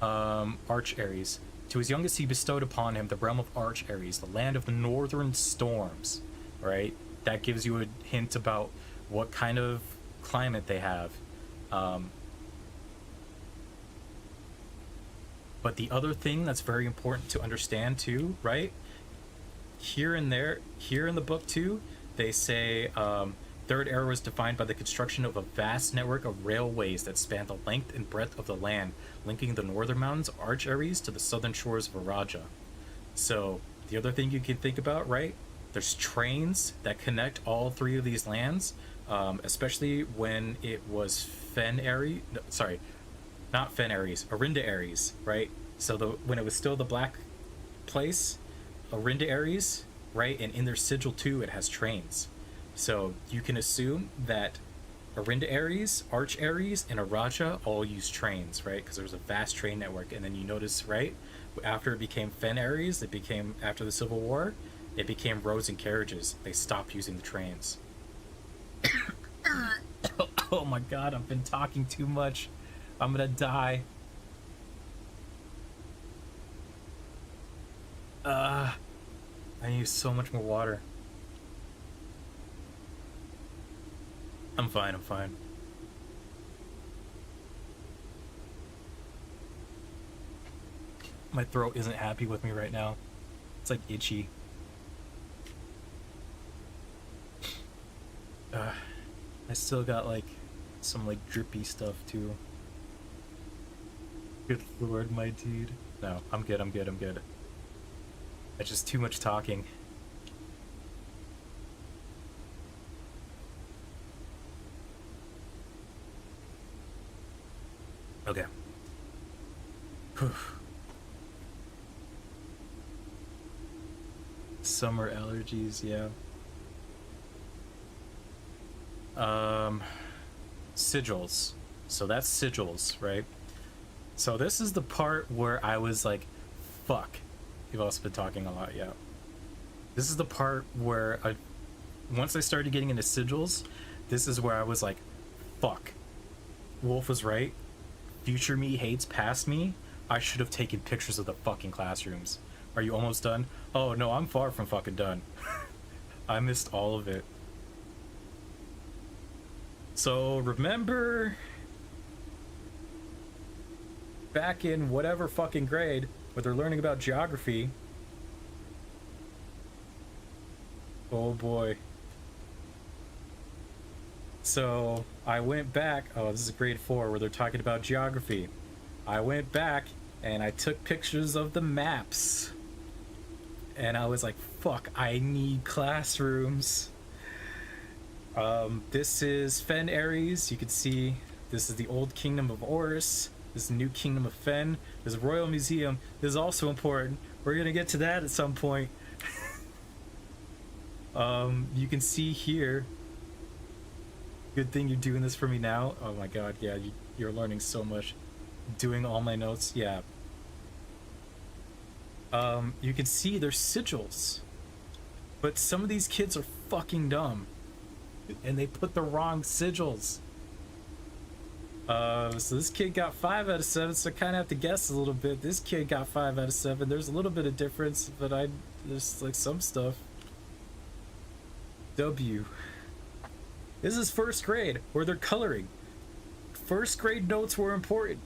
Arch Ares. To his youngest he bestowed upon him the realm of Arch Ares, the land of the northern storms, right? that gives you a hint about what kind of climate they have. But the other thing that's very important to understand too, right? Here and there, here in the book too, they say Third Era was defined by the construction of a vast network of railways that span the length and breadth of the land, linking the northern mountains of Arch Ares to the southern shores of Araja. So the other thing you can think about, right? There's trains that connect all three of these lands, especially when it was Fen Ares. No, sorry, not Fen Ares, Arinda Ares, right? So when it was still the black place, Arinda Ares, right? And in their sigil too, it has trains. So you can assume that Arinda Ares, Arch Ares, and Araja all use trains, right? Because there's a vast train network. And then you notice, right? After it became Fen Ares, it became, after the Civil War, it became roads and carriages. They stopped using the trains. Oh my god, I've been talking too much. I'm gonna die. I need so much more water. I'm fine, I'm fine. My throat isn't happy with me right now. It's like itchy. I still got like some like drippy stuff too. Good lord, my dude. No, I'm good, I'm good, I'm good. That's just too much talking. Okay. Whew. Summer allergies, yeah. Sigils. So that's sigils, right? So this is the part where I was like, fuck. You've also been talking a lot, yeah. This is the part where once I started getting into sigils, this is where I was like, fuck. Wolf was right. Future me hates past me. I should have taken pictures of the fucking classrooms. Are you almost done? Oh no, I'm far from fucking done. I missed all of it. So remember back in whatever fucking grade where they're learning about geography. Oh boy. So I went back. Oh, this is grade 4 where they're talking about geography. I went back and I took pictures of the maps. And I was like, fuck, I need classrooms. This is Fen Ares. You can see this is the old kingdom of Oris. This is the new kingdom of Fen. There's a royal museum. This is also important. We're gonna get to that at some point. You can see here. Good thing you're doing this for me now. Oh my god, yeah, you're learning so much. Doing all my notes, yeah. You can see there's sigils. But some of these kids are fucking dumb. And they put the wrong sigils. So this kid got 5 out of 7, so I kind of have to guess a little bit. This kid got 5 out of 7. There's a little bit of difference, but there's like some stuff. W. This is first grade, where they're coloring. First grade notes were important.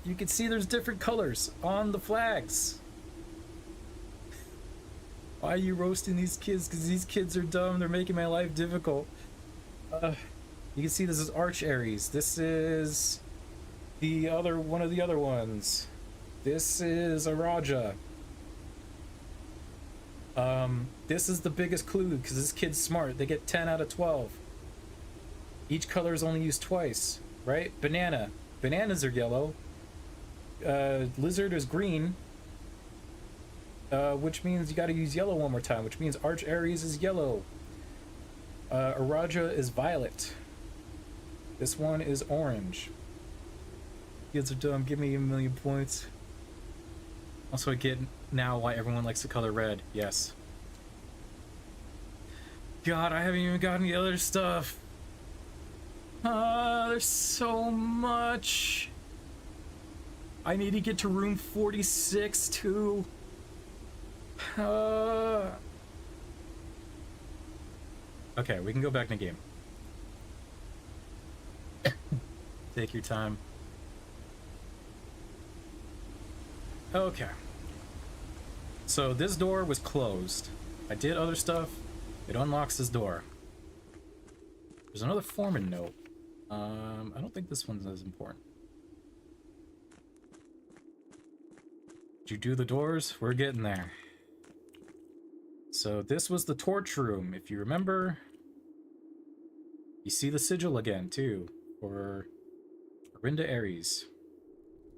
You can see there's different colors on the flags. Why are you roasting these kids? Because these kids are dumb. They're making my life difficult. You can see this is Arch Ares. This is the other one of the other ones. This is Araja. This is the biggest clue because this kid's smart. They get 10 out of 12. Each color is only used twice, right? Banana. Bananas are yellow. Lizard is green. Which means you gotta use yellow one more time, which means Arch Ares is yellow. Araja is violet. This one is orange. Kids are dumb. Give me a million points. Also, I get now why everyone likes the color red. Yes. God, I haven't even gotten the other stuff. There's so much. I need to get to room 46 too. Okay, we can go back in the game. Take your time. Okay. So this door was closed. I did other stuff. It unlocks this door. There's another foreman note. I don't think this one's as important. Did you do the doors? We're getting there. So this was the torch room. If you remember, you see the sigil again too for Arinda Ares.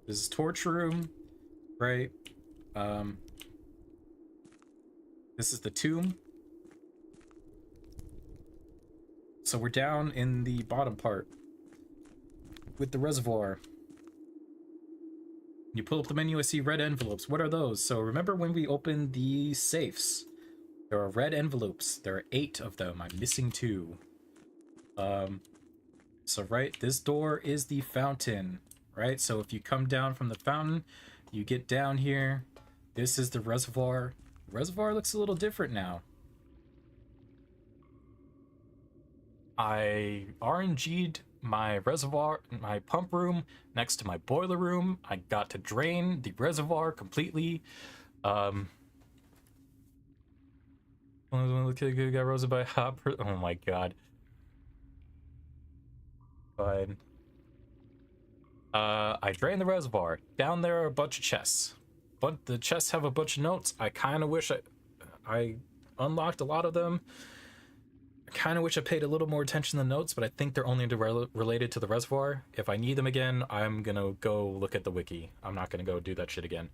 This is torch room, right? This is the tomb. So we're down in the bottom part with the reservoir. You pull up the menu, I see red envelopes. What are those? So remember when we opened the safes? There are red envelopes. There are 8 of them. I'm missing 2. So right, this door is the fountain, right? So if you come down from the fountain, you get down here. This is the reservoir. The reservoir looks a little different now. I RNG'd my reservoir, my pump room next to my boiler room. I got to drain the reservoir completely. Got roasted by hot. Oh my god. Fine. I drained the reservoir. Down there are a bunch of chests. But the chests have a bunch of notes. I kind of wish I unlocked a lot of them. I kind of wish I paid a little more attention to the notes, but I think they're only related to the reservoir. If I need them again, I'm gonna go look at the wiki. I'm not gonna go do that shit again.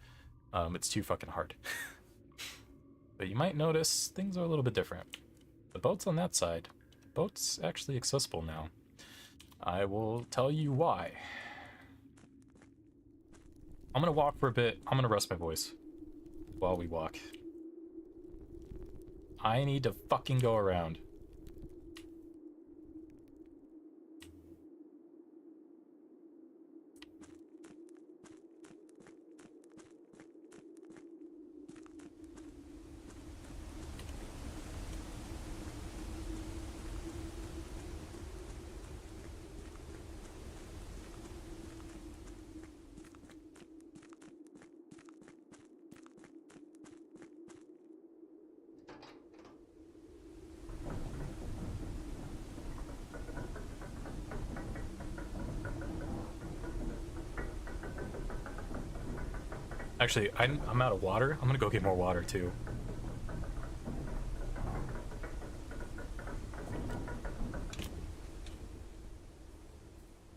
It's too fucking hard. But you might notice things are a little bit different. The boat's on that side. The boat's actually accessible now. I will tell you why. I'm gonna walk for a bit. I'm gonna rest my voice while we walk. I need to fucking go around. Actually, I'm out of water. I'm gonna go get more water too.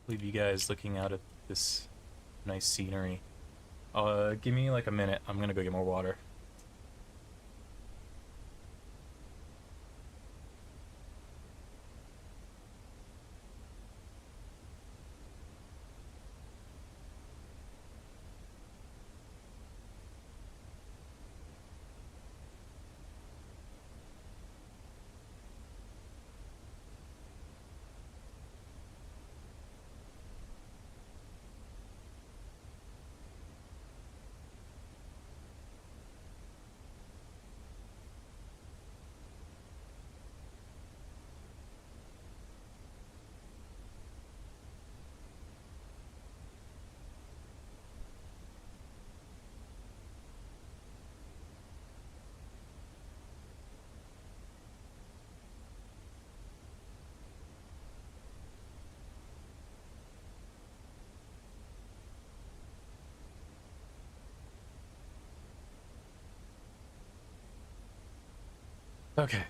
Leave you guys looking out at this nice scenery. Give me like a minute. I'm gonna go get more water. Okay.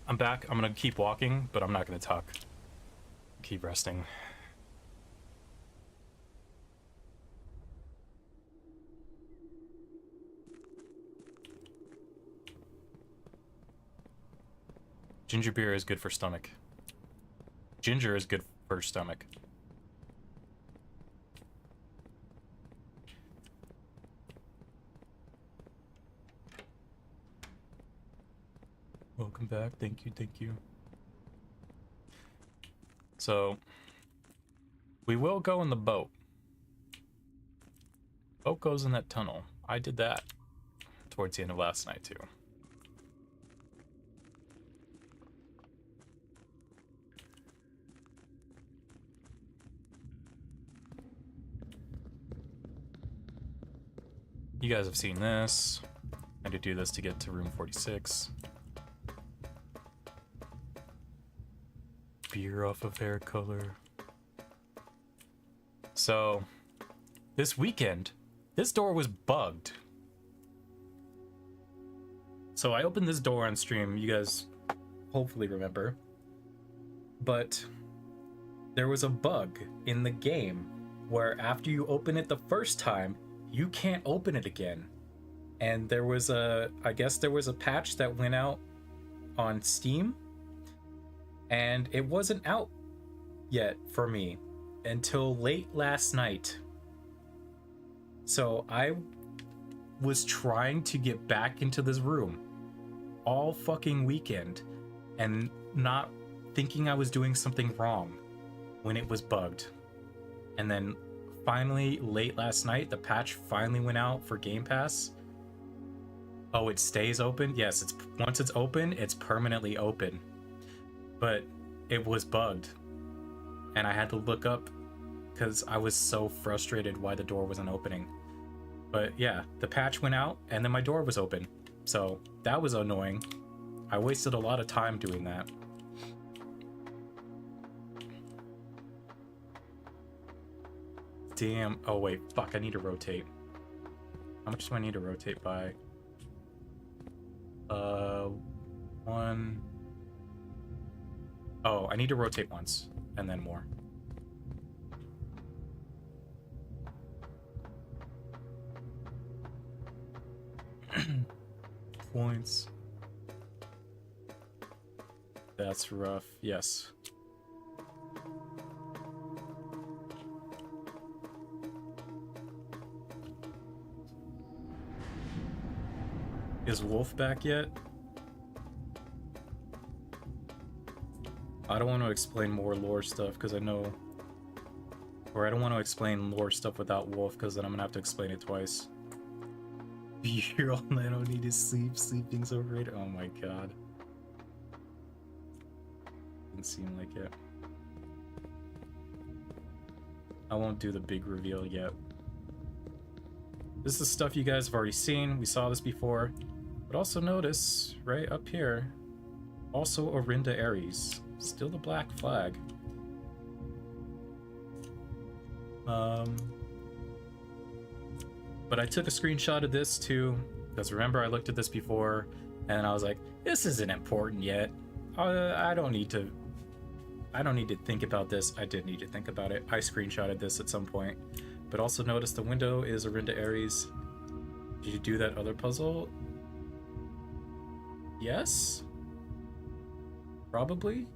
I'm back. I'm gonna keep walking, but I'm not gonna talk. Keep resting. Ginger beer is good for stomach. Ginger is good for stomach. Welcome back. Thank you, thank you. So, we will go in the boat. Boat goes in that tunnel. I did that. towards the end of last night too. You guys have seen this. I had to do this to get to room 46. Beer off of hair color. So, this weekend, this door was bugged. So I opened this door on stream, you guys hopefully remember. But there was a bug in the game where after you open it the first time, you can't open it again. And there was I guess there was a patch that went out on Steam, and it wasn't out yet for me until late last night. So I was trying to get back into this room all fucking weekend and not thinking I was doing something wrong when it was bugged. And then finally, late last night, the patch finally went out for Game Pass. Oh, it stays open? Yes, it's once it's open, it's permanently open. But it was bugged. And I had to look up because I was so frustrated why the door wasn't opening. But yeah, the patch went out and then my door was open. So that was annoying. I wasted a lot of time doing that. Damn. Oh wait, fuck, I need to rotate. How much do I need to rotate by? 1. Oh, I need to rotate once and then more. Points. That's rough. Yes. Is Wolf back yet? I don't want to explain more lore stuff because I know... Or I don't want to explain lore stuff without Wolf because then I'm gonna have to explain it twice. Be here all night, I don't need to sleep. Sleeping's overrated. Oh my god. Didn't seem like it. I won't do the big reveal yet. This is stuff you guys have already seen. We saw this before. But also notice, right up here, also Orinda Ares. Still the black flag. But I took a screenshot of this too, because remember I looked at this before, and I was like, this isn't important yet. I don't need to think about this. I did need to think about it. I screenshotted this at some point. But also notice the window is Orinda Ares. Did you do that other puzzle? Yes? Probably?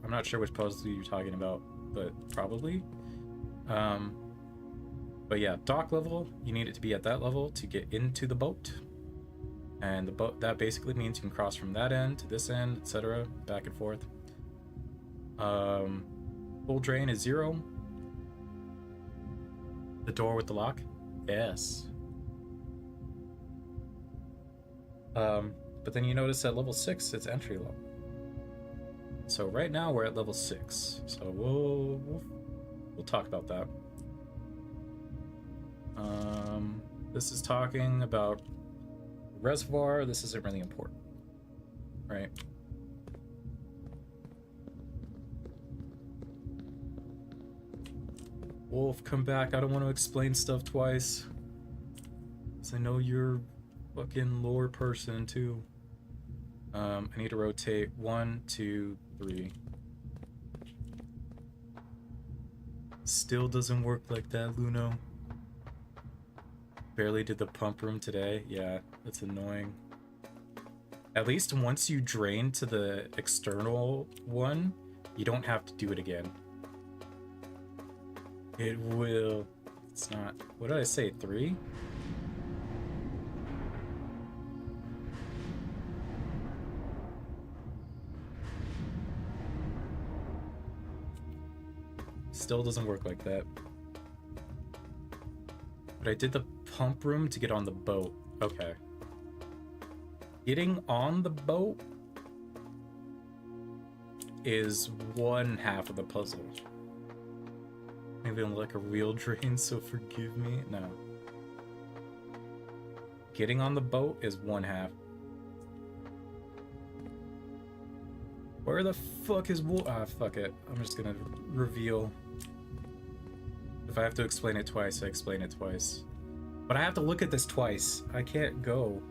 I'm not sure which puzzle you're talking about, but probably. But yeah, dock level, you need it to be at that level to get into the boat. And the boat, that basically means you can cross from that end to this end, etc., back and forth. Full drain is 0. The door with the lock? Yes. But then you notice at level 6, it's entry level. So right now we're at level 6. So we'll talk about that. This is talking about reservoir. This isn't really important, right? Wolf, come back. I don't want to explain stuff twice. Because I know you're a fucking lore person too. I need to rotate 1, 2, 3. Still doesn't work like that, Luno. Barely did the pump room today. Yeah, that's annoying. At least once you drain to the external one, you don't have to do it again. It will... It's not... What did I say? 3? Still doesn't work like that. But I did the pump room to get on the boat. Okay. Getting on the boat is one half of the puzzle. Maybe I'm like a real drain, so forgive me. No. Getting on the boat is one half. Where the fuck is Wolf? Ah, fuck it. I'm just gonna reveal. If I have to explain it twice, I explain it twice. But I have to look at this twice. I can't go.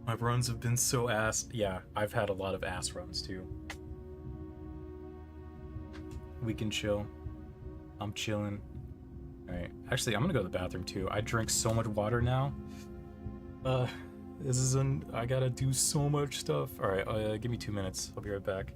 My runs have been so ass. Yeah, I've had a lot of ass runs too. We can chill. I'm chilling. Alright. Actually, I'm gonna go to the bathroom too. I drink so much water now. This is I gotta do so much stuff. Alright, give me 2 minutes. I'll be right back.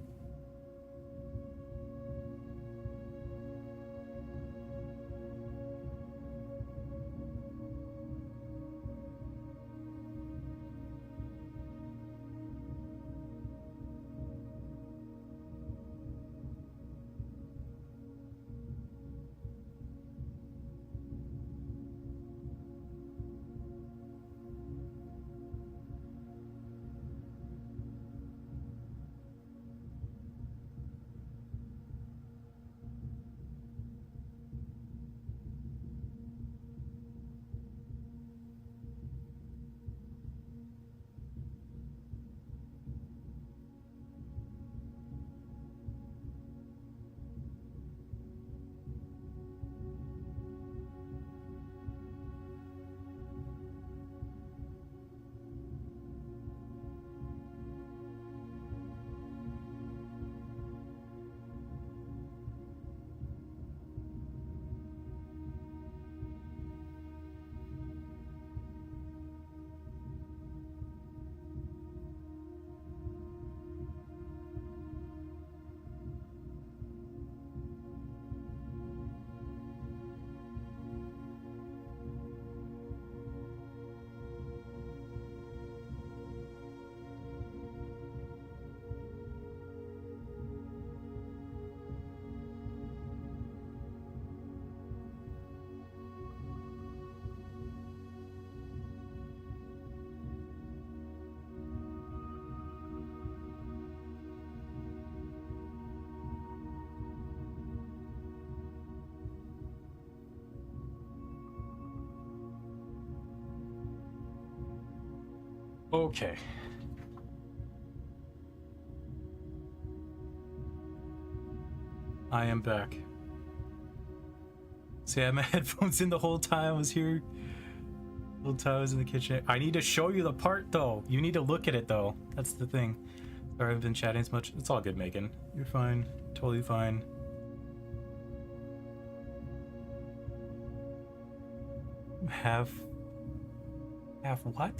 Okay. I am back. See, I had my headphones in the whole time I was here. The whole time I was in the kitchen. I need to show you the part, though. You need to look at it, though. That's the thing. Sorry, I've been chatting as much. It's all good, Megan. You're fine. Totally fine. Have what?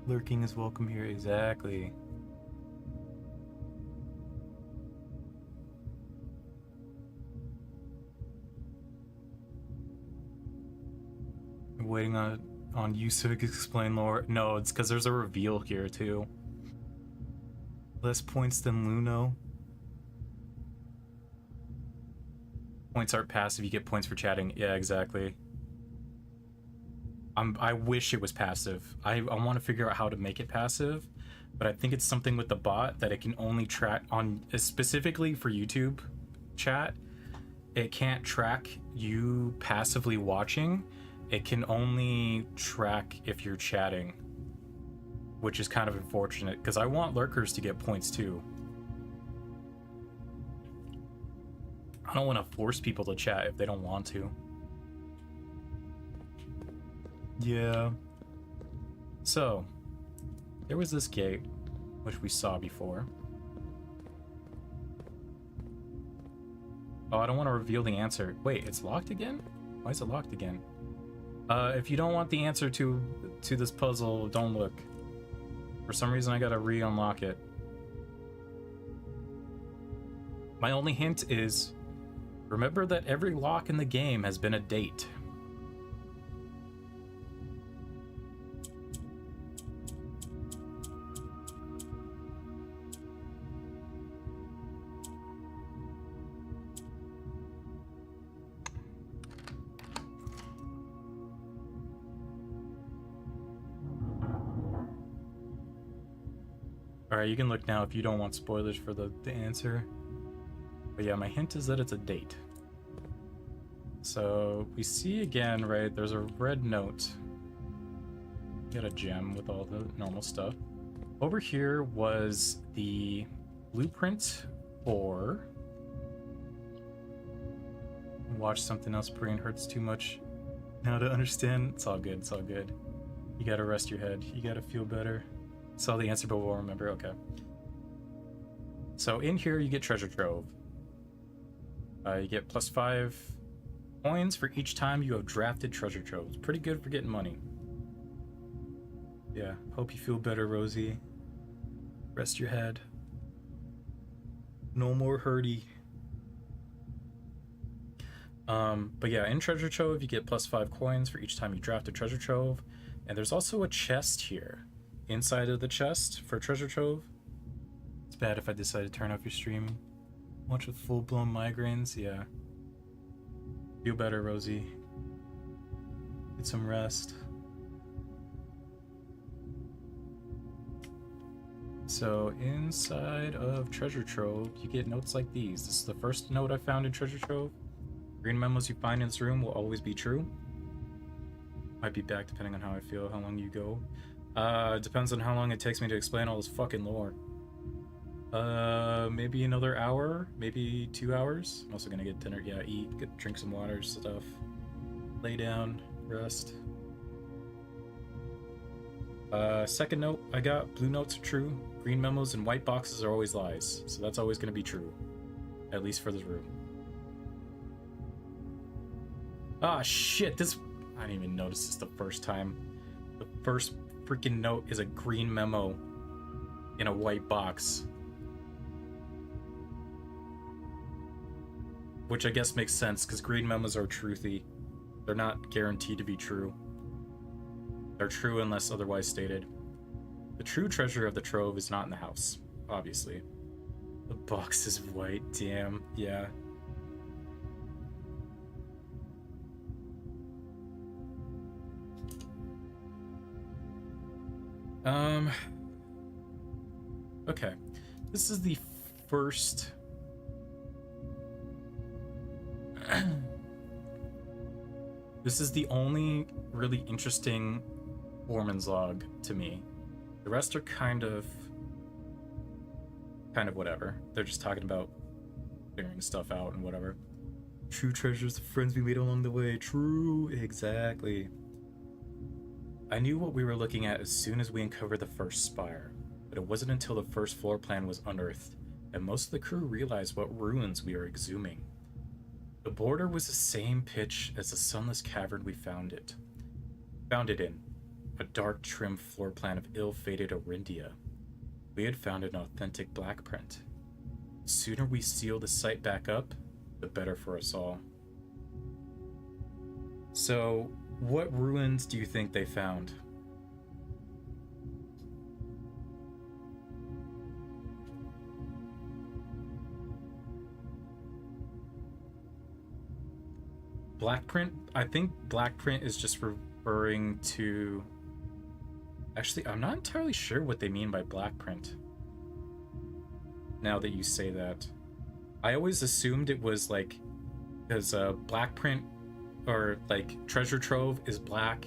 Lurking is welcome here. Exactly. I'm waiting on you to explain lore. No, it's because there's a reveal here too. Less points than Luno. Points aren't passive. You get points for chatting. Yeah, exactly. I wish it was passive. I want to figure out how to make it passive, but I think it's something with the bot that it can only track on, specifically for YouTube chat. It can't track you passively watching. It can only track if you're chatting, which is kind of unfortunate because I want lurkers to get points too. I don't want to force people to chat if they don't want to. Yeah. So, there was this gate, which we saw before. Oh, I don't want to reveal the answer. Wait, it's locked again? Why is it locked again? If you don't want the answer to this puzzle, don't look. For some reason, I gotta re-unlock it. My only hint is, remember that every lock in the game has been a date. Alright, you can look now if you don't want spoilers for the answer. But yeah, my hint is that it's a date. So we see again, right, there's a red note. Got a gem with all the normal stuff. Over here was the blueprint for... Watch something else, brain hurts too much now to understand. It's all good, it's all good. You gotta rest your head, you gotta feel better. Saw the answer but won't remember, okay. So in here you get treasure trove. You get +5 coins for each time you have drafted treasure troves. Pretty good for getting money. Yeah, hope you feel better, Rosie. Rest your head. No more hurty. But yeah, in treasure trove you get +5 coins for each time you draft a treasure trove. And there's also a chest here. Inside of the chest for treasure trove. It's bad if I decide to turn off your stream. Watch with full-blown migraines, yeah. Feel better, Rosie. Get some rest. So inside of treasure trove, you get notes like these. This is the first note I found in treasure trove. Green memos you find in this room will always be true. Might be back depending on how I feel, how long you go. Depends on how long it takes me to explain all this fucking lore. Maybe another hour, maybe 2 hours. I'm also gonna get dinner, yeah, eat, drink some water, stuff. Lay down, rest. Second note I got, blue notes are true. Green memos and white boxes are always lies. So that's always gonna be true. At least for this room. Ah, shit, this... I didn't even notice this the first time. The first freaking note is a green memo in a white box. Which I guess makes sense, because green memos are truthy. They're not guaranteed to be true. They're true unless otherwise stated. The true treasure of the trove is not in the house, obviously. The box is white, damn, yeah. Okay. This is the first... This is the only really interesting Foreman's log to me. The rest are kind of whatever. They're just talking about figuring stuff out and whatever. True treasures, the friends we made along the way. True, exactly. I knew what we were looking at as soon as we uncovered the first spire, but it wasn't until the first floor plan was unearthed that most of the crew realized what ruins we were exhuming. The border was the same pitch as the sunless cavern we found it in, a dark trim floor plan of ill-fated Orindia. We had found an authentic black print. The sooner we seal the site back up, the better for us all. So, what ruins do you think they found? Black print? I think black print is just referring to... Actually, I'm not entirely sure what they mean by black print. Now that you say that. I always assumed it was like... Because black print, or like treasure trove is black,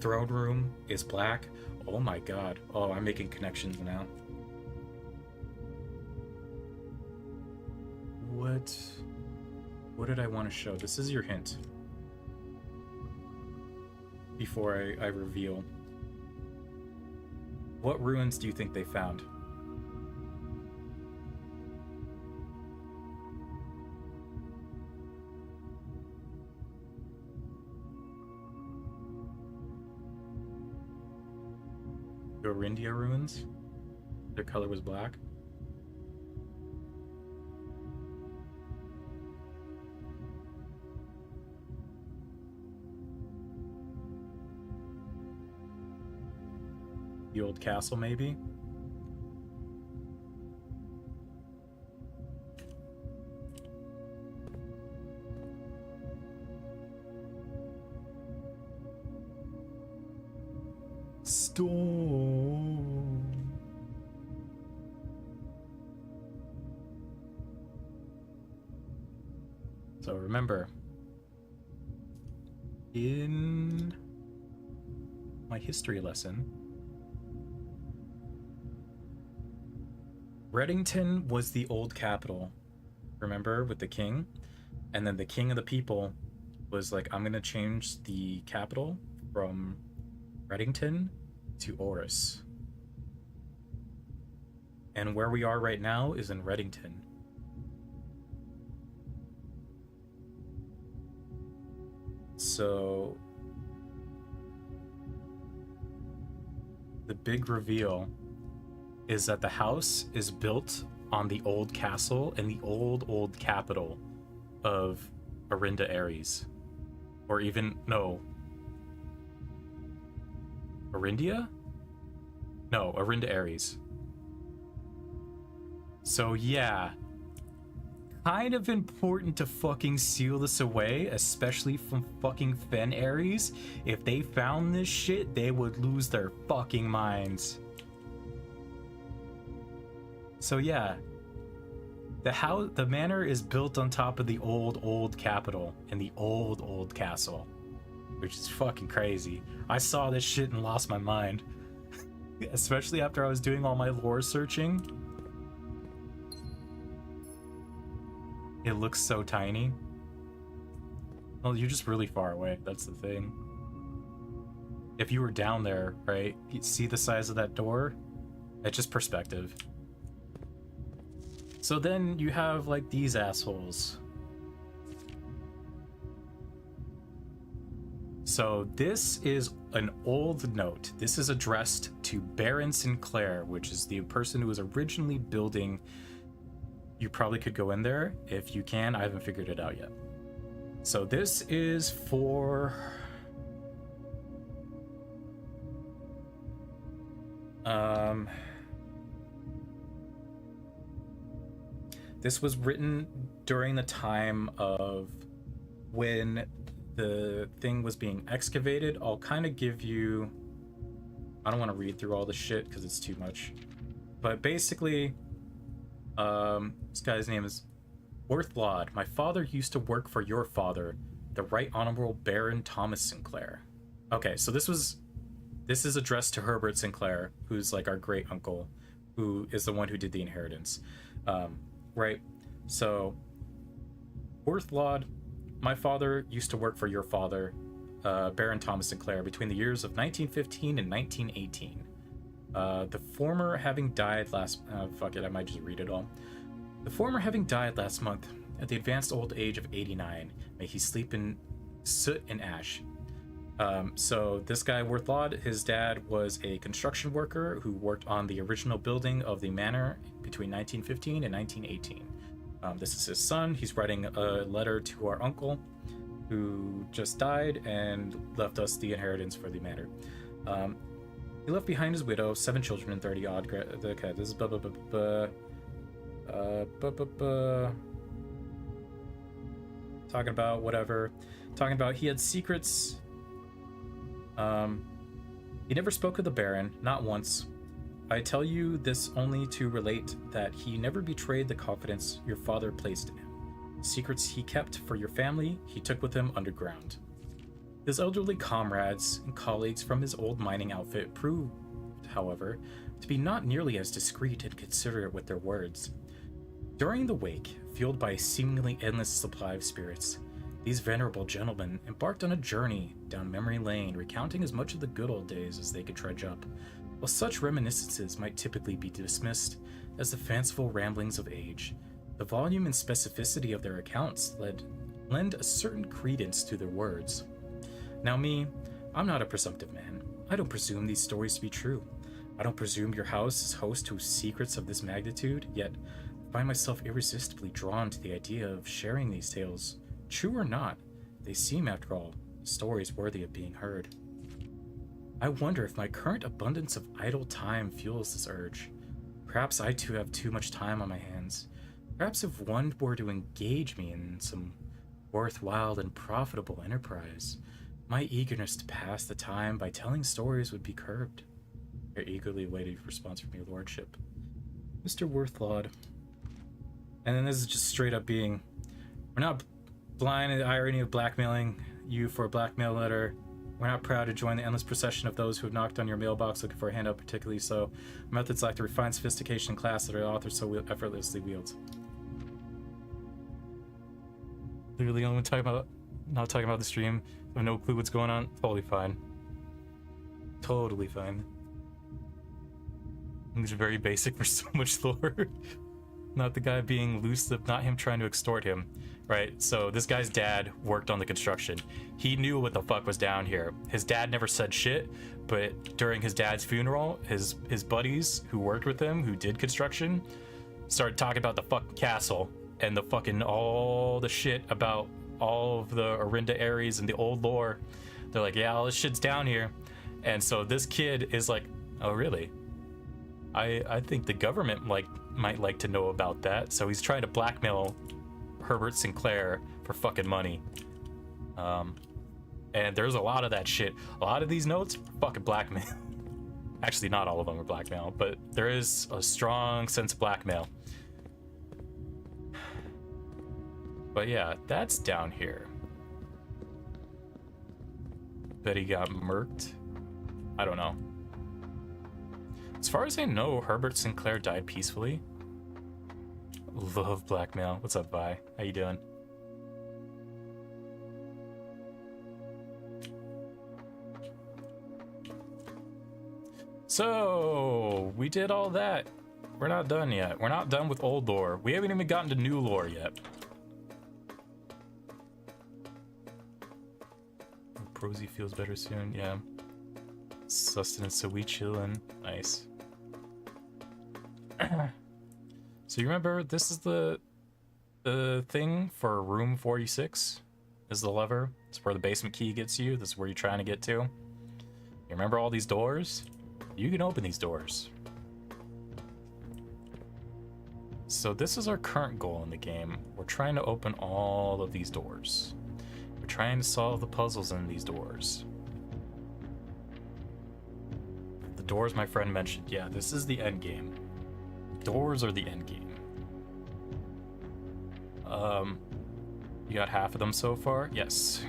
throne room is black. Oh my god. Oh, I'm making connections now. What did I want to show? This is your hint. Before I reveal. What ruins do you think they found? The Orindia ruins? Their color was black? The old castle, maybe? Storm. So remember, in my history lesson, Reddington was the old capital, remember, with the king? And then the king of the people was like, I'm gonna change the capital from Reddington to Oris. And where we are right now is in Reddington. So the big reveal is that the house is built on the old castle and the old capital of Arinda Ares. Or even, no. Arindia? No, Arinda Ares. So yeah, kind of important to fucking seal this away, especially from fucking Fen Ares. If they found this shit, they would lose their fucking minds. So yeah, the manor is built on top of the old capital and the old castle, which is fucking crazy. I saw this shit and lost my mind, especially after I was doing all my lore searching. It looks so tiny. Well, you're just really far away. That's the thing. If you were down there, right, you see the size of that door? It's just perspective. So then you have like these assholes. So this is an old note. This is addressed to Baron Sinclair, which is the person who was originally building. You probably could go in there. If you can, I haven't figured it out yet. So this is for this was written during the time of when the thing was being excavated. I'll kind of give you, I don't want to read through all the shit because it's too much, but basically this guy's name is Worthlaud. My father used to work for your father, the Right Honorable Baron Thomas Sinclair. Okay, so this is addressed to Herbert Sinclair, who's like our great uncle, who is the one who did the inheritance. Right, so Worthlaud, my father used to work for your father, Baron Thomas Sinclair, between the years of 1915 and 1918. The former having died last... fuck it, I might just read it all. The former having died last month at the advanced old age of 89. May he sleep in soot and ash. So this guy, Worthlaud, his dad was a construction worker who worked on the original building of the manor between 1915 and 1918. This is his son. He's writing a letter to our uncle who just died and left us the inheritance for the manor. He left behind his widow, 7 children, and 30 odd. Okay, this is talking about whatever. Talking about he had secrets. He never spoke of the Baron, not once. I tell you this only to relate that he never betrayed the confidence your father placed in him. Secrets he kept for your family, he took with him underground. His elderly comrades and colleagues from his old mining outfit proved, however, to be not nearly as discreet and considerate with their words. During the wake, fueled by a seemingly endless supply of spirits, these venerable gentlemen embarked on a journey down memory lane, recounting as much of the good old days as they could trudge up. While such reminiscences might typically be dismissed as the fanciful ramblings of age, the volume and specificity of their accounts lend a certain credence to their words. Now me, I'm not a presumptive man. I don't presume these stories to be true. I don't presume your house is host to secrets of this magnitude, yet I find myself irresistibly drawn to the idea of sharing these tales. True or not, they seem, after all, stories worthy of being heard. I wonder if my current abundance of idle time fuels this urge. Perhaps I too have too much time on my hands. Perhaps if one were to engage me in some worthwhile and profitable enterprise, my eagerness to pass the time by telling stories would be curbed. I eagerly awaited a response from your lordship. Mr. Worthlaud. And then this is just straight up being, we're not blind to the irony of blackmailing you for a blackmail letter. We're not proud to join the endless procession of those who have knocked on your mailbox looking for a handout, particularly so. Methods lack the refined sophistication and class that our author so effortlessly wields. Literally only not talking about the stream. I have no clue what's going on. Totally fine. Totally fine. It's very basic for so much lore. Not the guy being loose, not him trying to extort him. Right, so this guy's dad worked on the construction. He knew what the fuck was down here. His dad never said shit, but during his dad's funeral, his buddies who worked with him, who did construction, started talking about the fucking castle and the fucking all the shit about all of the Orinda Ares and the old lore. They're like, yeah, all this shit's down here. And so this kid is like, oh really? I think the government might like to know about that. So he's trying to blackmail Herbert Sinclair for fucking money. And there's a lot of that shit. A lot of these notes are fucking blackmail. Actually, not all of them are blackmail, but there is a strong sense of blackmail. But yeah, that's down here. Bet he got murked. I don't know. As far as I know, Herbert Sinclair died peacefully. Love blackmail. What's up, Vi? How you doing? So, we did all that. We're not done yet. We're not done with old lore. We haven't even gotten to new lore yet. Prosy feels better soon, yeah. Sustenance, so we chillin'. Nice. So you remember, this is the thing for room 46? This is the lever. It's where the basement key gets you. This is where you're trying to get to. You remember all these doors? You can open these doors. So this is our current goal in the game. We're trying to open all of these doors. We're trying to solve the puzzles in these doors. The doors my friend mentioned. Yeah, this is the end game. Doors are the end game. You got half of them so far? Yes.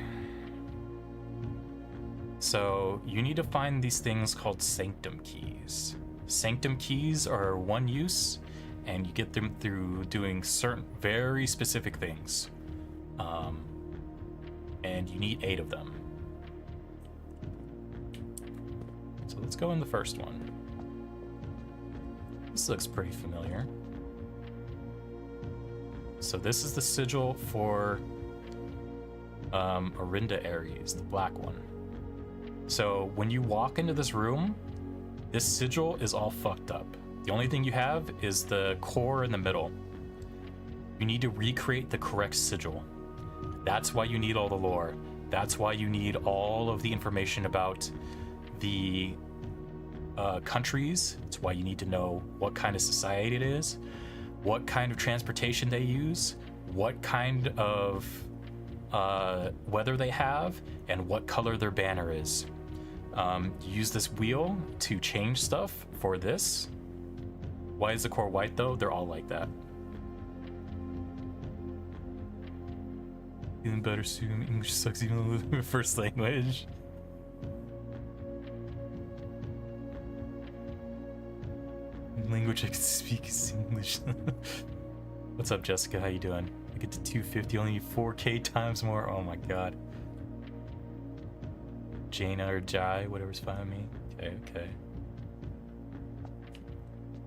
So you need to find these things called sanctum keys. Sanctum keys are one use, and you get them through doing certain very specific things. And you need 8 of them. So let's go in the first one. This looks pretty familiar. So this is the sigil for Orinda Ares, the black one. So when you walk into this room, this sigil is all fucked up. The only thing you have is the core in the middle. You need to recreate the correct sigil. That's why you need all the lore. That's why you need all of the information about the countries. It's why you need to know what kind of society it is, what kind of transportation they use, what kind of weather they have, and what color their banner is. Use this wheel to change stuff for this. Why is the core white though? They're all like that. Feeling better soon. English sucks even a little bit first language. Language I can speak is English. What's up, Jessica? How you doing? I get to 250, only 4K times more. Oh my god. Jaina or Jai, whatever's fine with me. Okay.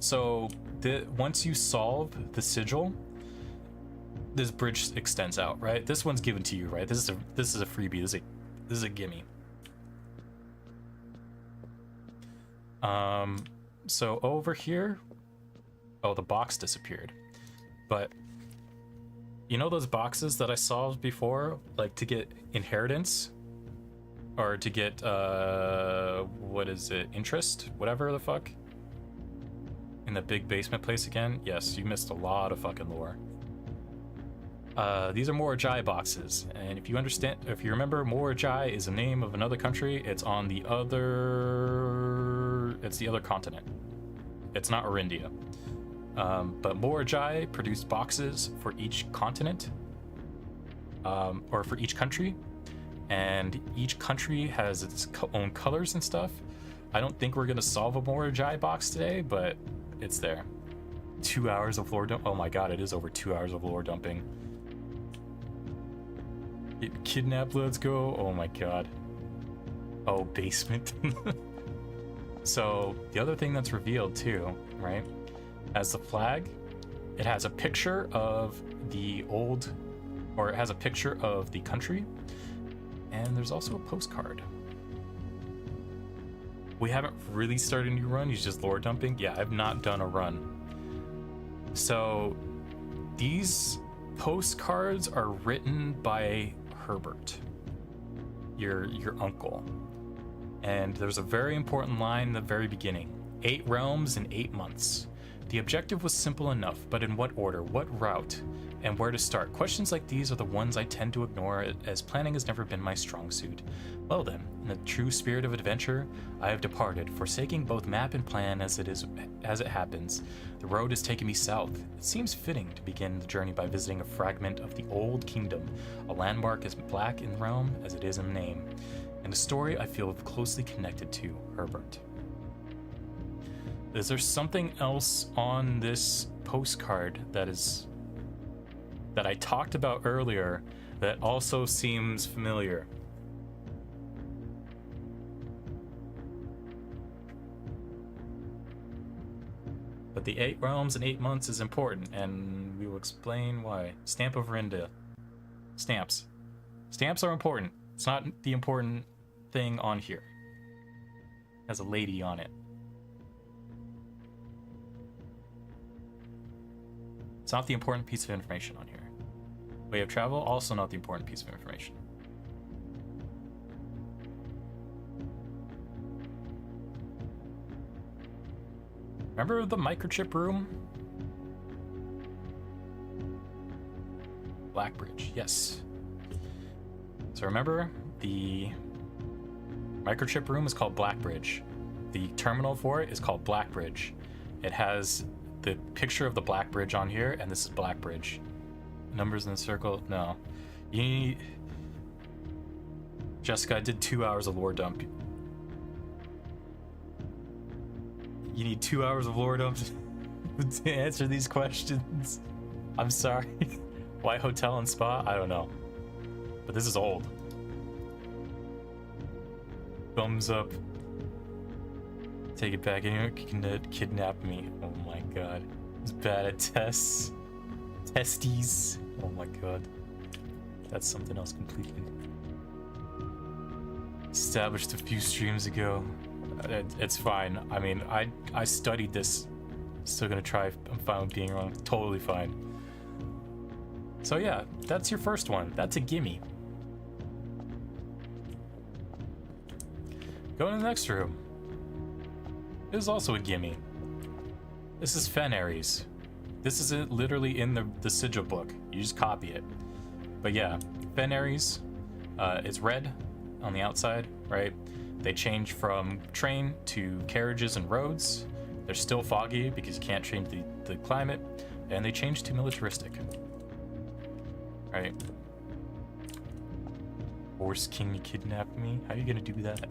So once you solve the sigil, this bridge extends out, right? This one's given to you, right? This is a freebie. This is a gimme. So over here, oh, the box disappeared. But you know those boxes that I solved before, like to get inheritance or to get what is it, interest, whatever the fuck, in the big basement place again? Yes, you missed a lot of fucking lore. These are Morajai boxes, and if you remember, Morajai is the name of another country. It's on the other continent. It's not Orindia. But Morajai produced boxes for each continent. or for each country, and each country has its own colors and stuff. I don't think we're gonna solve a Morajai box today, but it's there. 2 hours of lore dump. Oh my god, it is over 2 hours of lore dumping. Get kidnapped, let's go. Oh my god. Oh, basement. So the other thing that's revealed too, right? As the flag, it has a picture of the old, or it has a picture of the country, and there's also a postcard. We haven't really started a new run, he's just lore dumping. Yeah, I've not done a run. So these postcards are written by Herbert, your uncle. And there's a very important line in the very beginning. 8 realms in 8 months. The objective was simple enough, but in what order, what route, and where to start? Questions like these are the ones I tend to ignore, as planning has never been my strong suit. Well then, in the true spirit of adventure, I have departed, forsaking both map and plan as it happens. The road has taken me south. It seems fitting to begin the journey by visiting a fragment of the Old Kingdom, a landmark as black in realm as it is in name, and a story I feel closely connected to, Herbert. Is there something else on this postcard that I talked about earlier that also seems familiar? But the 8 realms in 8 months is important, and we will explain why. Stamp of Rinda. Stamps. Stamps are important. It's not the important thing on here. It has a lady on it. It's not the important piece of information on here. Way of travel, also not the important piece of information. Remember the microchip room? Blackbridge, yes. So remember, the microchip room is called Blackbridge. The terminal for it is called Blackbridge. It has the picture of the Blackbridge on here, and this is Blackbridge. Numbers in the circle, no. You need... Jessica, I did 2 hours of lore dump. You need 2 hours of lore dump to answer these questions. I'm sorry. Why hotel and spa? I don't know. But this is old. Thumbs up. Take it back. Anyone can kidnap me. Oh my god. It's bad at tests. Testes. Oh my god. That's something else completely. Established a few streams ago. It's fine. I mean, I studied this. Still gonna try. I'm fine with being wrong. Totally fine. So yeah, that's your first one. That's a gimme. Go to the next room. This is also a gimme. This is Fenaries. This is literally in the sigil book. You just copy it. But yeah, Fenaries. It's red on the outside, right? They change from train to carriages and roads. They're still foggy because you can't change the climate. And they change to militaristic. Right? Horse King, you kidnapped me? How are you gonna do that?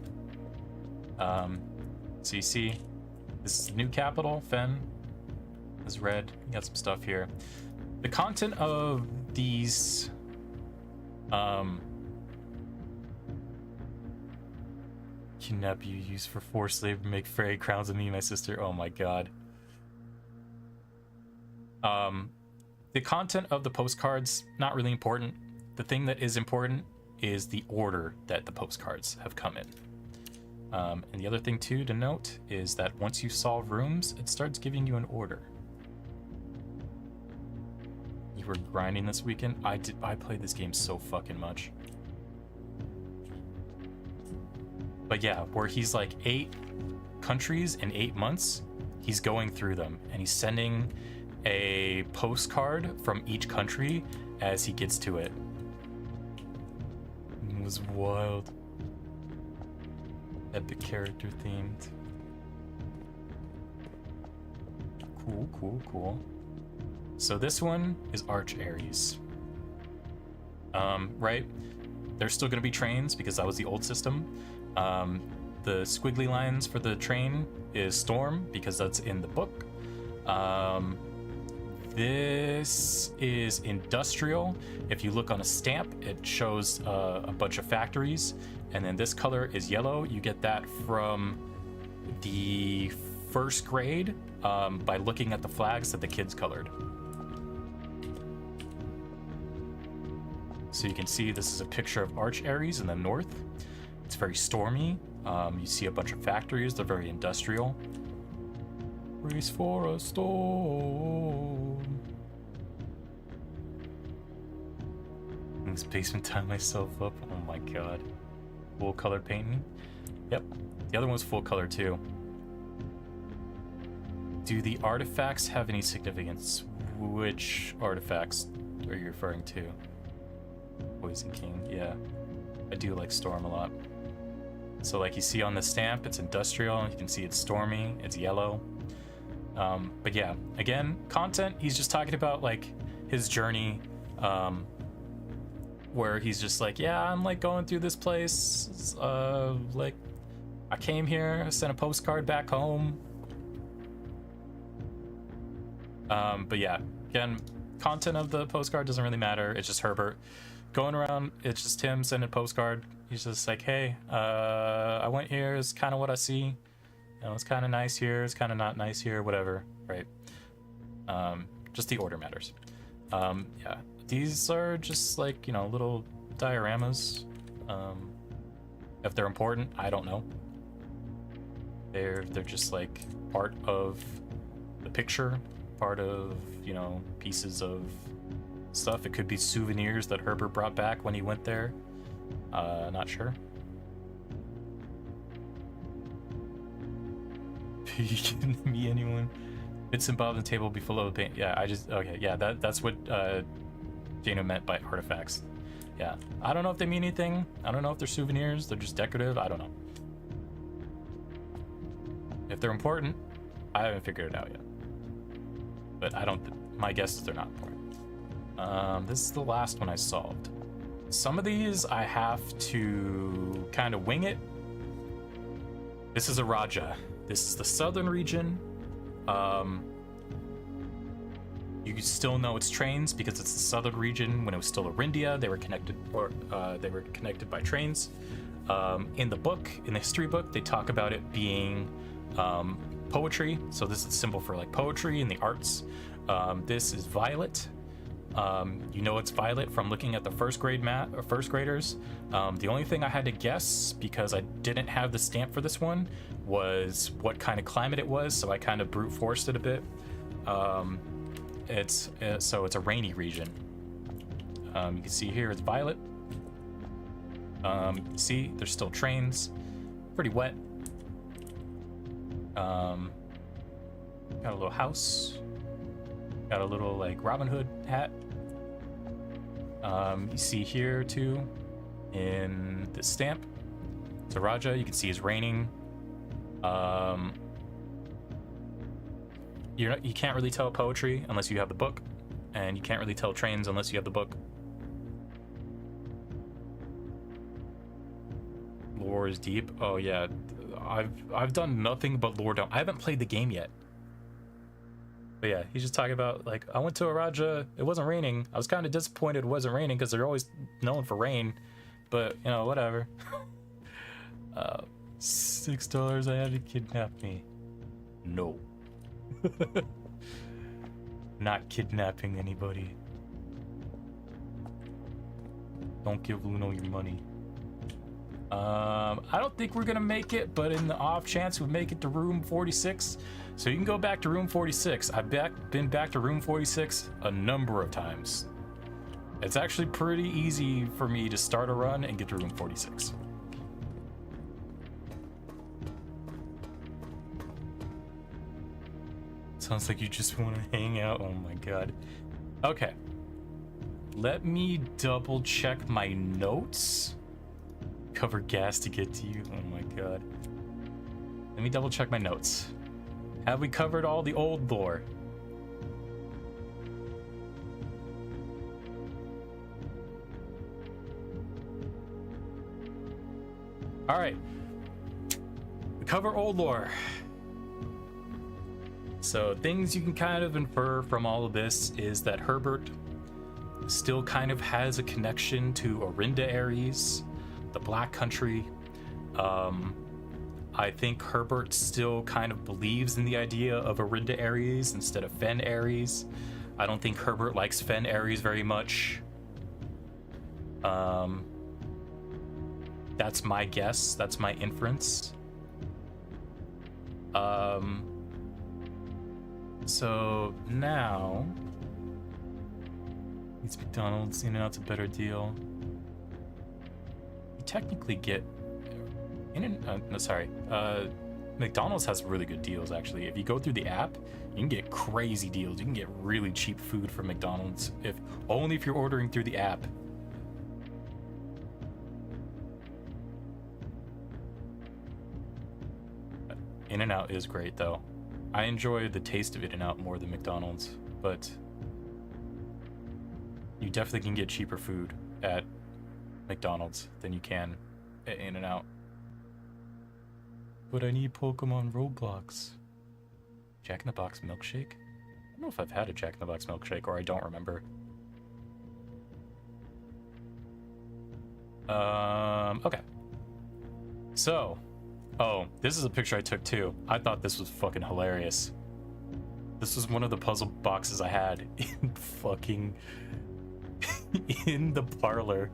So you see, this is the new capital, Fen. Is red. You got some stuff here. The content of these kidnap you, use for forced labor, make fairy crowns of me and my sister. Oh my god. The content of the postcards, not really important. The thing that is important is the order that the postcards have come in. And the other thing too to note is that once you solve rooms, it starts giving you an order. You were grinding this weekend? I played this game so fucking much. But yeah, where he's like 8 countries in 8 months, he's going through them and he's sending a postcard from each country as he gets to it. It was wild. Epic character themed. Cool. So this one is Arch Ares. right? There's still going to be trains because that was the old system. The squiggly lines for the train is storm because that's in the book. This is industrial. If you look on a stamp, it shows a bunch of factories. And then this color is yellow. You get that from the first grade by looking at the flags that the kids colored. So you can see this is a picture of Arch Aries in the north. It's very stormy. You see a bunch of factories. They're very industrial. Race for a storm. In this basement, tie myself up. Oh my god. Full color painting. Yep. The other one was full color too. Do the artifacts have any significance? Which artifacts are you referring to? Poison King, yeah. I do like Storm a lot. So like you see on the stamp, it's industrial. You can see it's stormy, it's yellow. But yeah, again, content, he's just talking about like his journey, where he's just like, yeah, I'm like going through this place. Like I came here, I sent a postcard back home. But yeah, again, content of the postcard doesn't really matter. It's just Herbert going around. It's just him sending a postcard. He's just like, hey, I went here. It's kind of what I see. You know, it's kind of nice here. It's kind of not nice here. Whatever, right? Just the order matters. Yeah, these are just like, you know, little dioramas. If they're important, I don't know. They're just like part of the picture, part of, you know, pieces of stuff. It could be souvenirs that Herbert brought back when he went there. Not sure. You can meet anyone. Bits and bobs on the table be full of paint. Yeah, okay, yeah, that's what Jano meant by artifacts. Yeah, I don't know if they mean anything. I don't know if they're souvenirs. They're just decorative. I don't know. If they're important, I haven't figured it out yet. But my guess is they're not important. This is the last one I solved. Some of these I have to kind of wing it. This is a Raja. This is the southern region. You can still know it's trains because it's the southern region. When it was still Arindia, they were connected, by trains. In the book, in the history book, they talk about it being poetry. So this is the symbol for like poetry and the arts. This is violet. You know it's violet from looking at the first graders. The only thing I had to guess, because I didn't have the stamp for this one, was what kind of climate it was. So I kind of brute forced it a bit. So it's a rainy region. You can see here it's violet. You can see there's still trains, pretty wet. Got a little house. Got a little like Robin Hood hat. You see here too, in the stamp, it's a Raja. You can see it's raining. You can't really tell poetry unless you have the book, and you can't really tell trains unless you have the book. Lore is deep. Oh yeah, I've done nothing but lore dump. I haven't played the game yet. But yeah, he's just talking about like, I went to a Raja, it wasn't raining. I was kind of disappointed it wasn't raining because they're always known for rain, but you know, whatever. $6, I had to kidnap me. No. Not kidnapping anybody. Don't give Luno your money. I don't think we're gonna make it, but in the off chance we make it to room 46, so you can go back to room 46. I've been back to room 46 a number of times. It's actually pretty easy for me to start a run and get to room 46. Sounds like you just want to hang out. Oh my god. Okay. Let me double check my notes. Cover gas to get to you. Oh my god. Let me double check my notes. Have we covered all the old lore? All right. We cover old lore. So things you can kind of infer from all of this is that Herbert still kind of has a connection to Orinda Ares, the Black Country. I think Herbert still kind of believes in the idea of Orinda Ares instead of Fen Ares. I don't think Herbert likes Fen Ares very much. That's my guess. That's my inference. So now it's McDonald's. In-N-Out's a better deal. You technically get McDonald's has really good deals actually. If you go through the app, you can get crazy deals. You can get really cheap food from McDonald's only if you're ordering through the app. In-N-Out is great though. I enjoy the taste of In-N-Out more than McDonald's, but you definitely can get cheaper food at McDonald's than you can at In-N-Out. But I need Pokemon Roblox. Jack in the Box milkshake? I don't know if I've had a Jack in the Box milkshake, or I don't remember. Okay. So, this is a picture I took too. I thought this was fucking hilarious. This was one of the puzzle boxes I had in fucking in the parlor.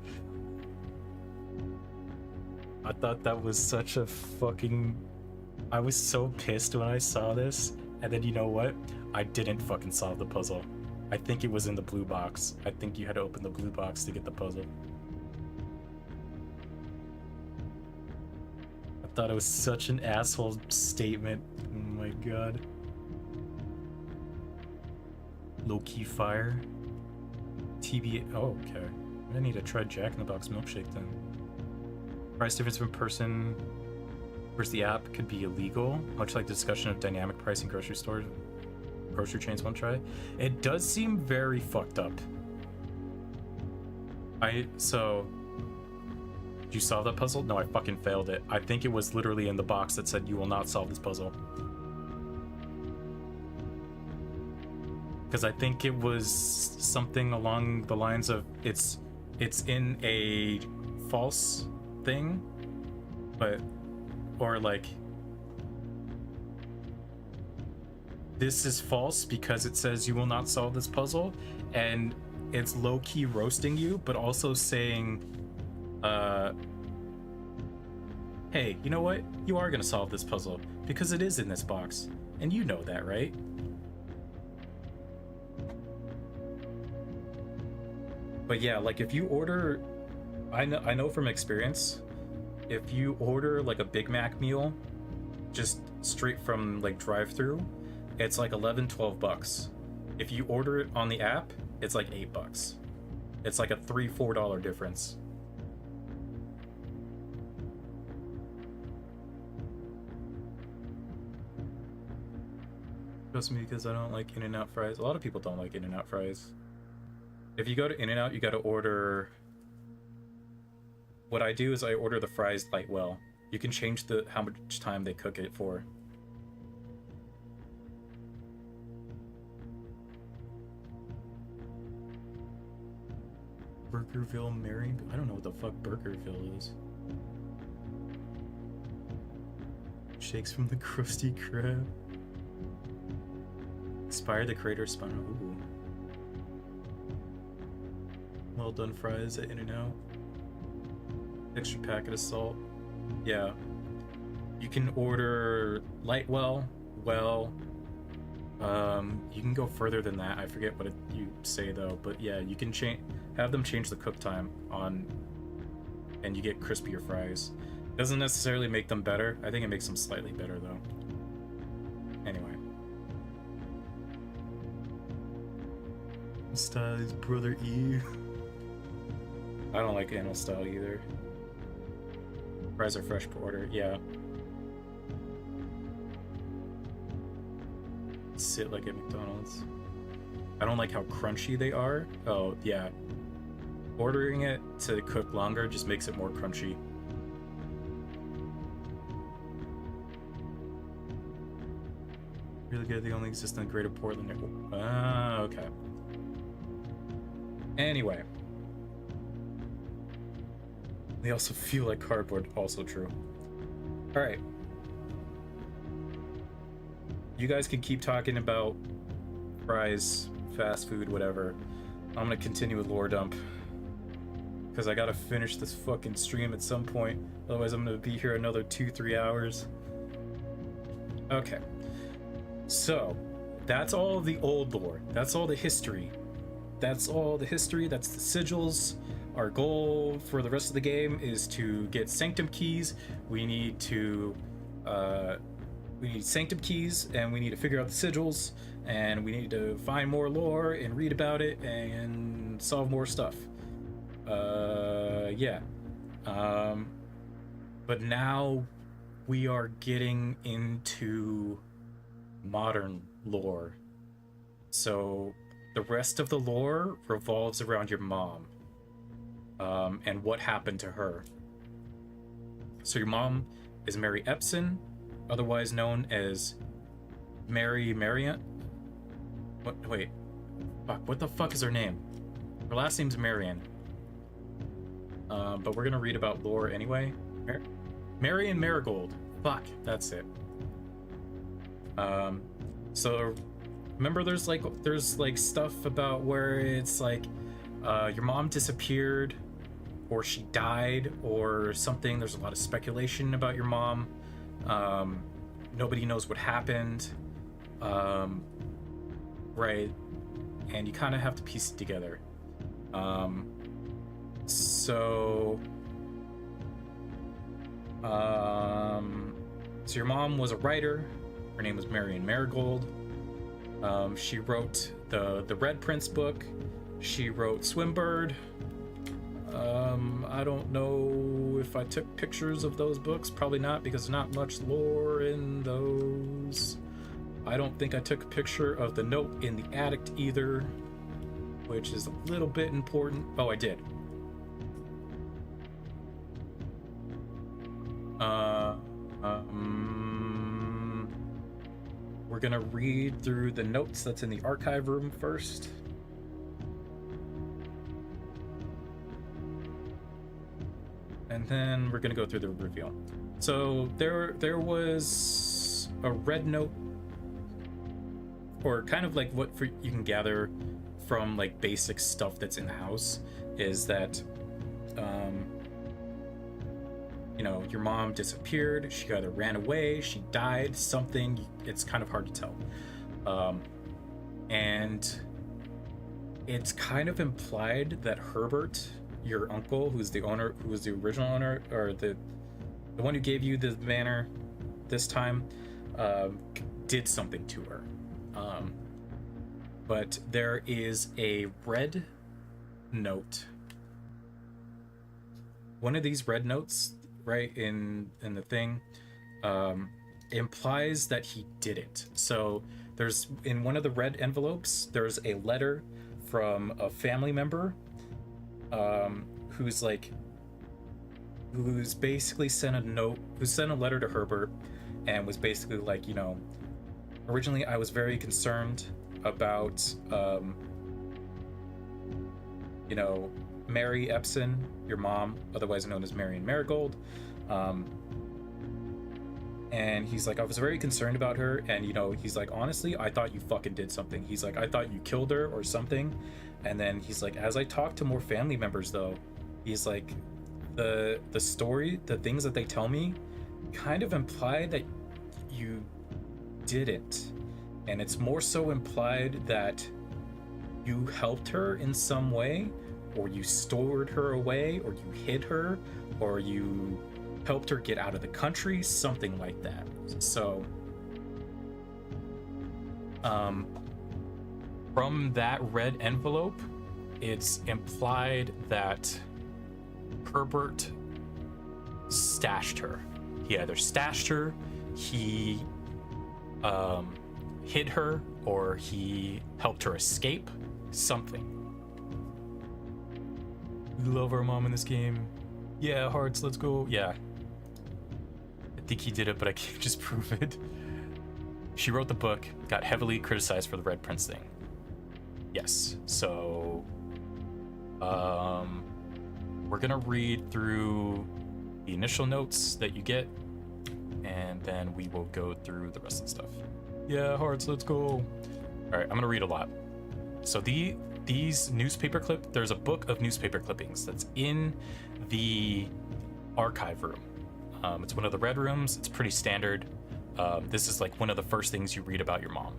I thought that was such a fucking... I was so pissed when I saw this, and then you know what? I didn't fucking solve the puzzle. I think it was in the blue box. I think you had to open the blue box to get the puzzle. I thought it was such an asshole statement. Oh my god. Low-key fire. TBA. Oh, okay. I need to try Jack in the Box milkshake then. Price difference from person versus the app could be illegal, much like the discussion of dynamic pricing grocery stores, grocery chains won't try. It does seem very fucked up. So, did you solve that puzzle? No, I fucking failed it. I think it was literally in the box that said you will not solve this puzzle. Because I think it was something along the lines of it's in a false thing, or like this is false because it says you will not solve this puzzle, and it's low-key roasting you, but also saying hey, you know what, you are gonna solve this puzzle because it is in this box, and you know that, right? But yeah, like if you order, I know from experience, if you order like a Big Mac meal just straight from like drive-through, it's like $11-12. If you order it on the app, it's like $8. It's like a $3-4 difference. Just me because I don't like In-N-Out fries. A lot of people don't like In-N-Out fries. If you go to In-N-Out, you got to order... What I do is I order the fries light well. You can change how much time they cook it for. Burgerville Mary? I don't know what the fuck Burgerville is. Shakes from the Krusty Krab. Inspired the creator Spinal. Ooh. Well done fries at In-N-Out. Extra packet of salt. Yeah. You can order light well. You can go further than that. I forget what you say though, but yeah, you can have them change the cook time on, and you get crispier fries. Doesn't necessarily make them better. I think it makes them slightly better though. Anyway. Style is brother E. I don't like animal style either. Fries are fresh per order, yeah. Sit like at McDonald's. I don't like how crunchy they are. Oh, yeah. Ordering it to cook longer just makes it more crunchy. Really good. They only exist in the greater Portland area. Okay. Anyway. They also feel like cardboard. Also true. Alright. You guys can keep talking about fries, fast food, whatever. I'm gonna continue with Lore Dump. Because I gotta finish this fucking stream at some point. Otherwise I'm gonna be here another 2-3 hours. Okay. So, that's all the old lore. That's all the history. That's all the history. That's the sigils. Our goal for the rest of the game is to get Sanctum keys. We need Sanctum keys, and we need to figure out the sigils, and we need to find more lore and read about it and solve more stuff. Yeah. But now we are getting into modern lore. So the rest of the lore revolves around your mom. And what happened to her. So your mom is Mary Epson, otherwise known as Mary Marian. What? Wait. Fuck. What the fuck is her name? Her last name's Marian. But we're gonna read about lore anyway. Marian Marigold. Fuck. That's it. So remember, there's like stuff about where it's like your mom disappeared, or she died, or something. There's a lot of speculation about your mom. Nobody knows what happened. Right. And you kind of have to piece it together. So your mom was a writer. Her name was Marian Marigold. She wrote the Red Prince book. She wrote Swimbird. I don't know if I took pictures of those books. Probably not, because there's not much lore in those. I don't think I took a picture of the note in the attic either, which is a little bit important. Oh, I did. We're gonna read through the notes that's in the archive room first. And then we're gonna go through the reveal. So there was a red note, or kind of like what you can gather from like basic stuff that's in the house, is that you know, your mom disappeared. She either ran away, she died, something. It's kind of hard to tell. And it's kind of implied that Herbert, your uncle, who's the owner, who was the original owner, or the one who gave you the manor this time, did something to her. But there is a red note. One of these red notes, right in the thing, implies that he did it. So there's, in one of the red envelopes, there's a letter from a family member who's basically sent a letter to Herbert, and was basically like, you know, originally I was very concerned about you know, Mary Epson, your mom, otherwise known as Marian Marigold. And he's like, I was very concerned about her, and you know, he's like, honestly, I thought you fucking did something. He's like, I thought you killed her or something. And then he's like, as I talked to more family members though, he's like, the story, the things that they tell me kind of imply that you didn't. And it's more so implied that you helped her in some way, or you stored her away, or you hid her, or you helped her get out of the country, something like that. So from that red envelope, it's implied that Herbert stashed her. He either stashed her, he hid her, or he helped her escape, something. We love our mom in this game. Yeah, hearts, let's go. Yeah. I think he did it, but I can't just prove it. She wrote the book, got heavily criticized for the Red Prince thing. Yes, so we're gonna read through the initial notes that you get, and then we will go through the rest of the stuff. Yeah, hearts, let's go. All right, I'm gonna read a lot. So these there's a book of newspaper clippings that's in the archive room. It's one of the red rooms. It's pretty standard. This is like one of the first things you read about your mom.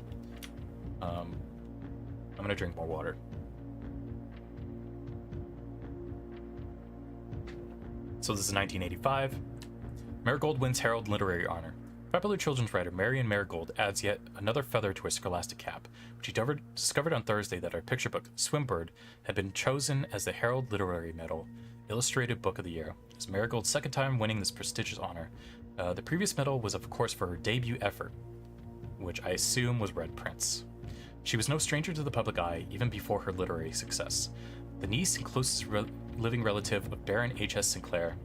I'm gonna drink more water. So this is 1985. Marigold wins Herald Literary Honor. Popular children's writer Marion Marigold adds yet another feather to her scholastic cap, which she discovered on Thursday that her picture book, Swimbird, had been chosen as the Herald Literary Medal Illustrated Book of the Year. It's Marigold's second time winning this prestigious honor. The previous medal was, of course, for her debut effort, which I assume was Red Prince. She was no stranger to the public eye, even before her literary success. The niece and closest living relative of Baron H.S. Sinclair.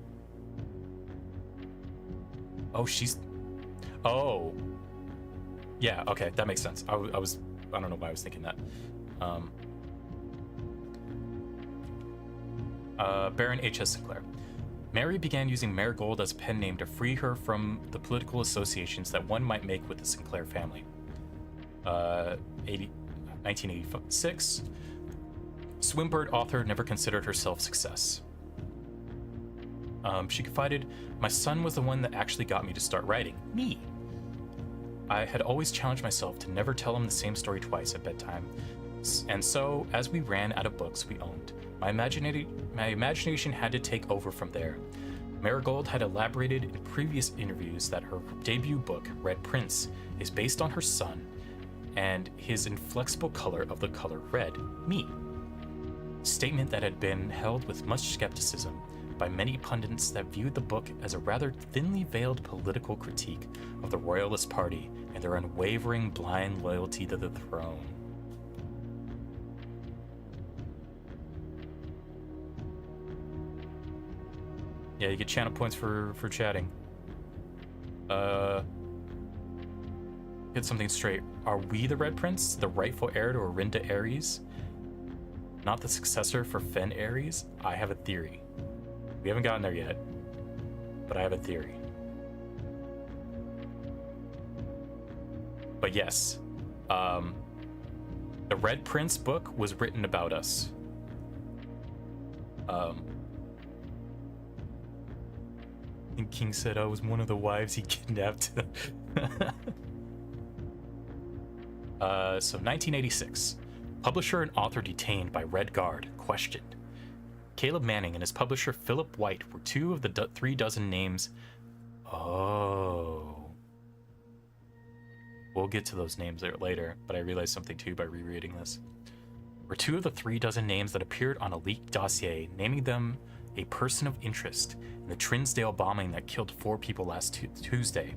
Oh, yeah, okay, that makes sense. I don't know why I was thinking that. Baron H.S. Sinclair. Mary began using Marigold as a pen name to free her from the political associations that one might make with the Sinclair family. 1986. Swimbird author never considered herself success. She confided, "My son was the one that actually got me to start writing. Me. I had always challenged myself to never tell him the same story twice at bedtime. And so, as we ran out of books we owned, my imagination had to take over from there." Marigold had elaborated in previous interviews that her debut book, Red Prince, is based on her son and his inflexible color of the color red, me. Statement that had been held with much skepticism by many pundits that viewed the book as a rather thinly veiled political critique of the Royalist Party and their unwavering blind loyalty to the throne. Yeah, you get channel points for chatting. Get something straight. Are we the Red Prince, the rightful heir to Orinda Ares? Not the successor for Fen Ares? I have a theory. We haven't gotten there yet, but I have a theory. But yes, the Red Prince book was written about us. And King said I was one of the wives he kidnapped. So 1986. Publisher and author detained by Red Guard, questioned. Caleb Manning and his publisher Philip White were two of the 3 dozen names. Oh. We'll get to those names later, but I realized something too by rereading this. Were 2 of the 3 dozen names that appeared on a leaked dossier, naming them a person of interest in the Trinsdale bombing that killed 4 people last Tuesday.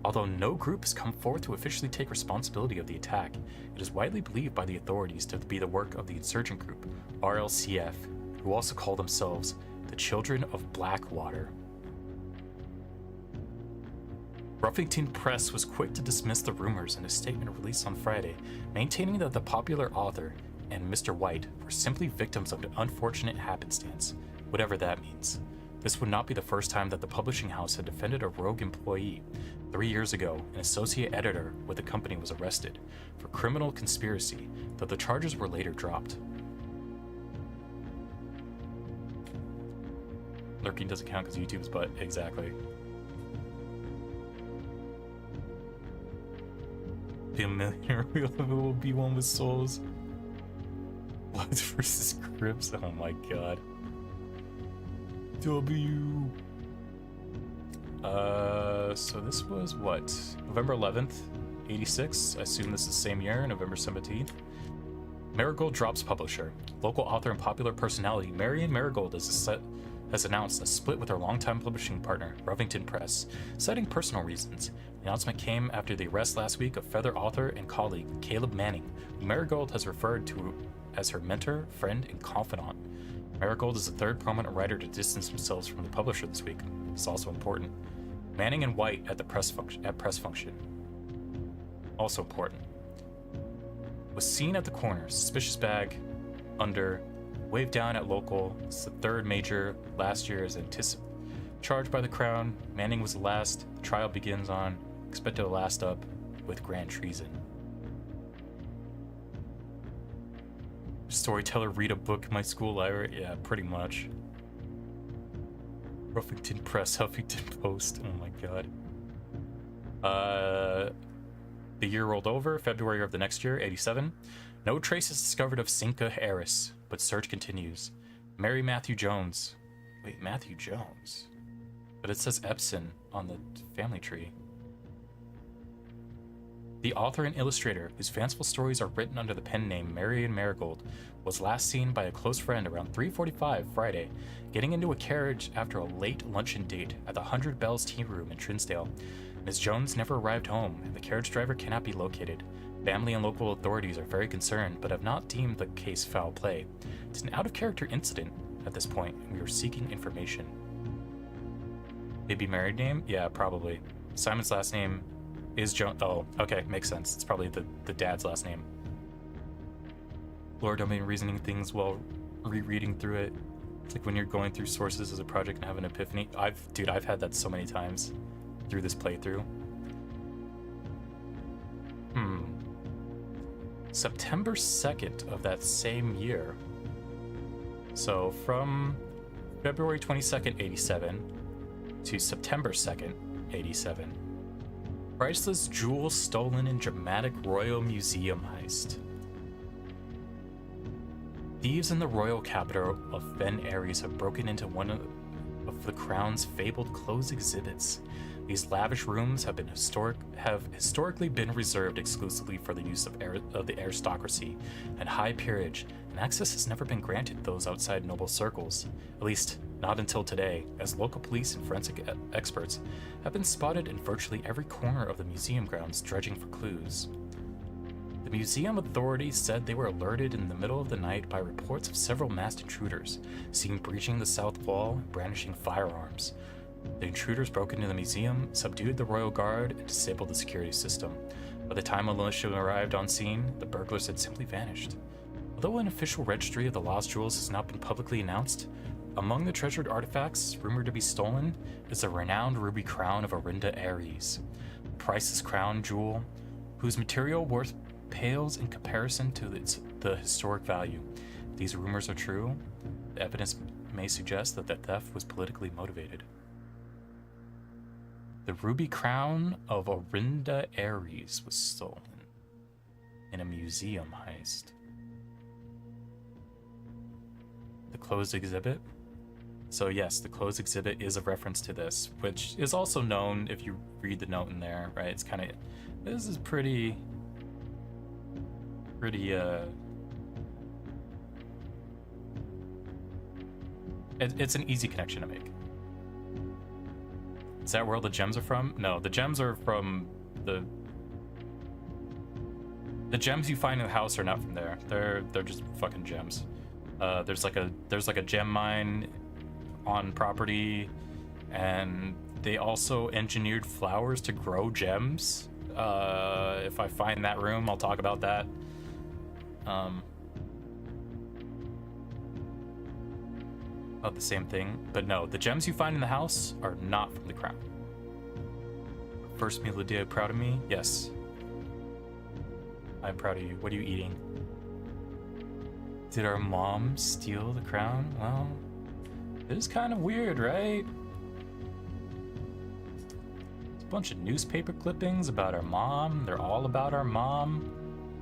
Although no group has come forth to officially take responsibility of the attack, it is widely believed by the authorities to be the work of the insurgent group, RLCF, who also call themselves the Children of Blackwater. Ruffington Press was quick to dismiss the rumors in a statement released on Friday, maintaining that the popular author and Mr. White were simply victims of an unfortunate happenstance, whatever that means. This would not be the first time that the publishing house had defended a rogue employee. 3 years ago, an associate editor with the company was arrested for criminal conspiracy, though the charges were later dropped. Lurking doesn't count because YouTube's butt. Exactly. Be a millionaire will be one with souls. Bloods versus Crips. Oh my god. W. So this was what? November 11th, 86. I assume this is the same year, November 17th. Marigold drops publisher. Local author and popular personality Marion Marigold has announced a split with her longtime publishing partner, Ruffington Press, citing personal reasons. The announcement came after the arrest last week of Feather author and colleague Caleb Manning, who Marigold has referred to as her mentor, friend, and confidant. Marigold is the 3rd prominent writer to distance themselves from the publisher this week. It's also important. Manning and White at the press function. Also important. Was seen at the corner. Suspicious bag under. Waved down at local. It's the third major. Last year is charged by the Crown. Manning was the last. The trial begins on. Expected to last up with grand treason. Storyteller read a book in my school library? Yeah, pretty much. Ruffington Press, Huffington Post. Oh my god. The year rolled over, February of the next year, 87. No traces discovered of Cinca heiress, but search continues. Mary Matthew Jones. Wait, Matthew Jones? But it says Epson on the family tree. The author and illustrator, whose fanciful stories are written under the pen name Marion Marigold, was last seen by a close friend around 3:45 Friday, getting into a carriage after a late luncheon date at the 100 Bells Tea Room in Trinsdale. Ms. Jones never arrived home, and the carriage driver cannot be located. Family and local authorities are very concerned, but have not deemed the case foul play. It's an out-of-character incident at this point, and we are seeking information. Baby married name? Yeah, probably. Simon's last name is Jones. Oh, okay, makes sense. It's probably the dad's last name. Lord, I've been reasoning things while rereading through it. It's like when you're going through sources as a project and have an epiphany. I've had that so many times through this playthrough. September 2nd of that same year. So from February 22nd, 87 to September 2nd, 87. Priceless jewels stolen in dramatic Royal Museum heist. Thieves in the royal capital of Ben Aries have broken into one of the Crown's fabled closed exhibits. These lavish rooms have historically been reserved exclusively for the use of the aristocracy and high peerage, and access has never been granted those outside noble circles, at least not until today, as local police and forensic experts have been spotted in virtually every corner of the museum grounds dredging for clues. The museum authorities said they were alerted in the middle of the night by reports of several masked intruders seen breaching the south wall, brandishing firearms. The intruders broke into the museum, subdued the royal guard, and disabled the security system. By the time a militia arrived on scene, the burglars had simply vanished. Although an official registry of the lost jewels has not been publicly announced, among the treasured artifacts rumored to be stolen is the renowned ruby crown of Orinda Aries, a priceless crown jewel whose material worth pales in comparison to the historic value. If these rumors are true, the evidence may suggest that the theft was politically motivated. The ruby crown of Orinda Aries was stolen in a museum heist. The closed exhibit? So yes, the closed exhibit is a reference to this, which is also known if you read the note in there, right? It's kind of, this is pretty, it's an easy connection to make. Is that where all the gems are from? No, the gems are from the gems you find in the house are not from there. They're just fucking gems. There's like a gem mine on property, and they also engineered flowers to grow gems. If I find that room, I'll talk about that. About the same thing, but no, the gems you find in the house are not from the crown. First meal of the day, proud of me? Yes. I'm proud of you. What are you eating? Did our mom steal the crown? Well, it is kind of weird, right? There's a bunch of newspaper clippings about our mom. They're all about our mom.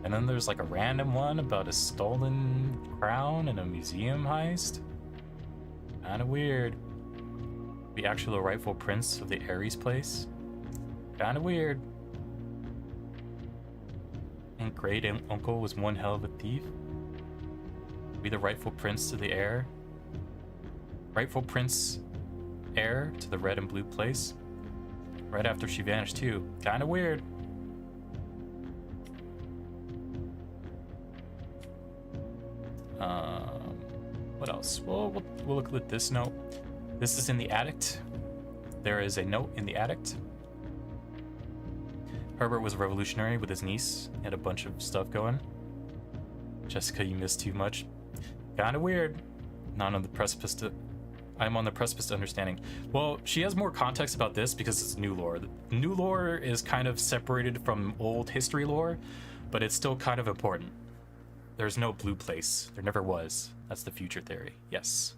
And then there's like a random one about a stolen crown in a museum heist. Kinda weird. The actual rightful prince of the Aries place. Kinda weird. And great uncle was one hell of a thief. Be the rightful prince to the heir. Rightful prince heir to the red and blue place. Right after she vanished too. Kinda weird. What else? Well, we'll look at this note. This is in the attic. There is a note in the attic. Herbert was revolutionary with his niece. He had a bunch of stuff going. Jessica, you missed too much. Kinda weird. Not on the precipice to... I'm on the precipice to understanding. Well, she has more context about this because it's new lore. The new lore is kind of separated from old history lore, but it's still kind of important. There's no blue place. There never was. That's the future theory. Yes.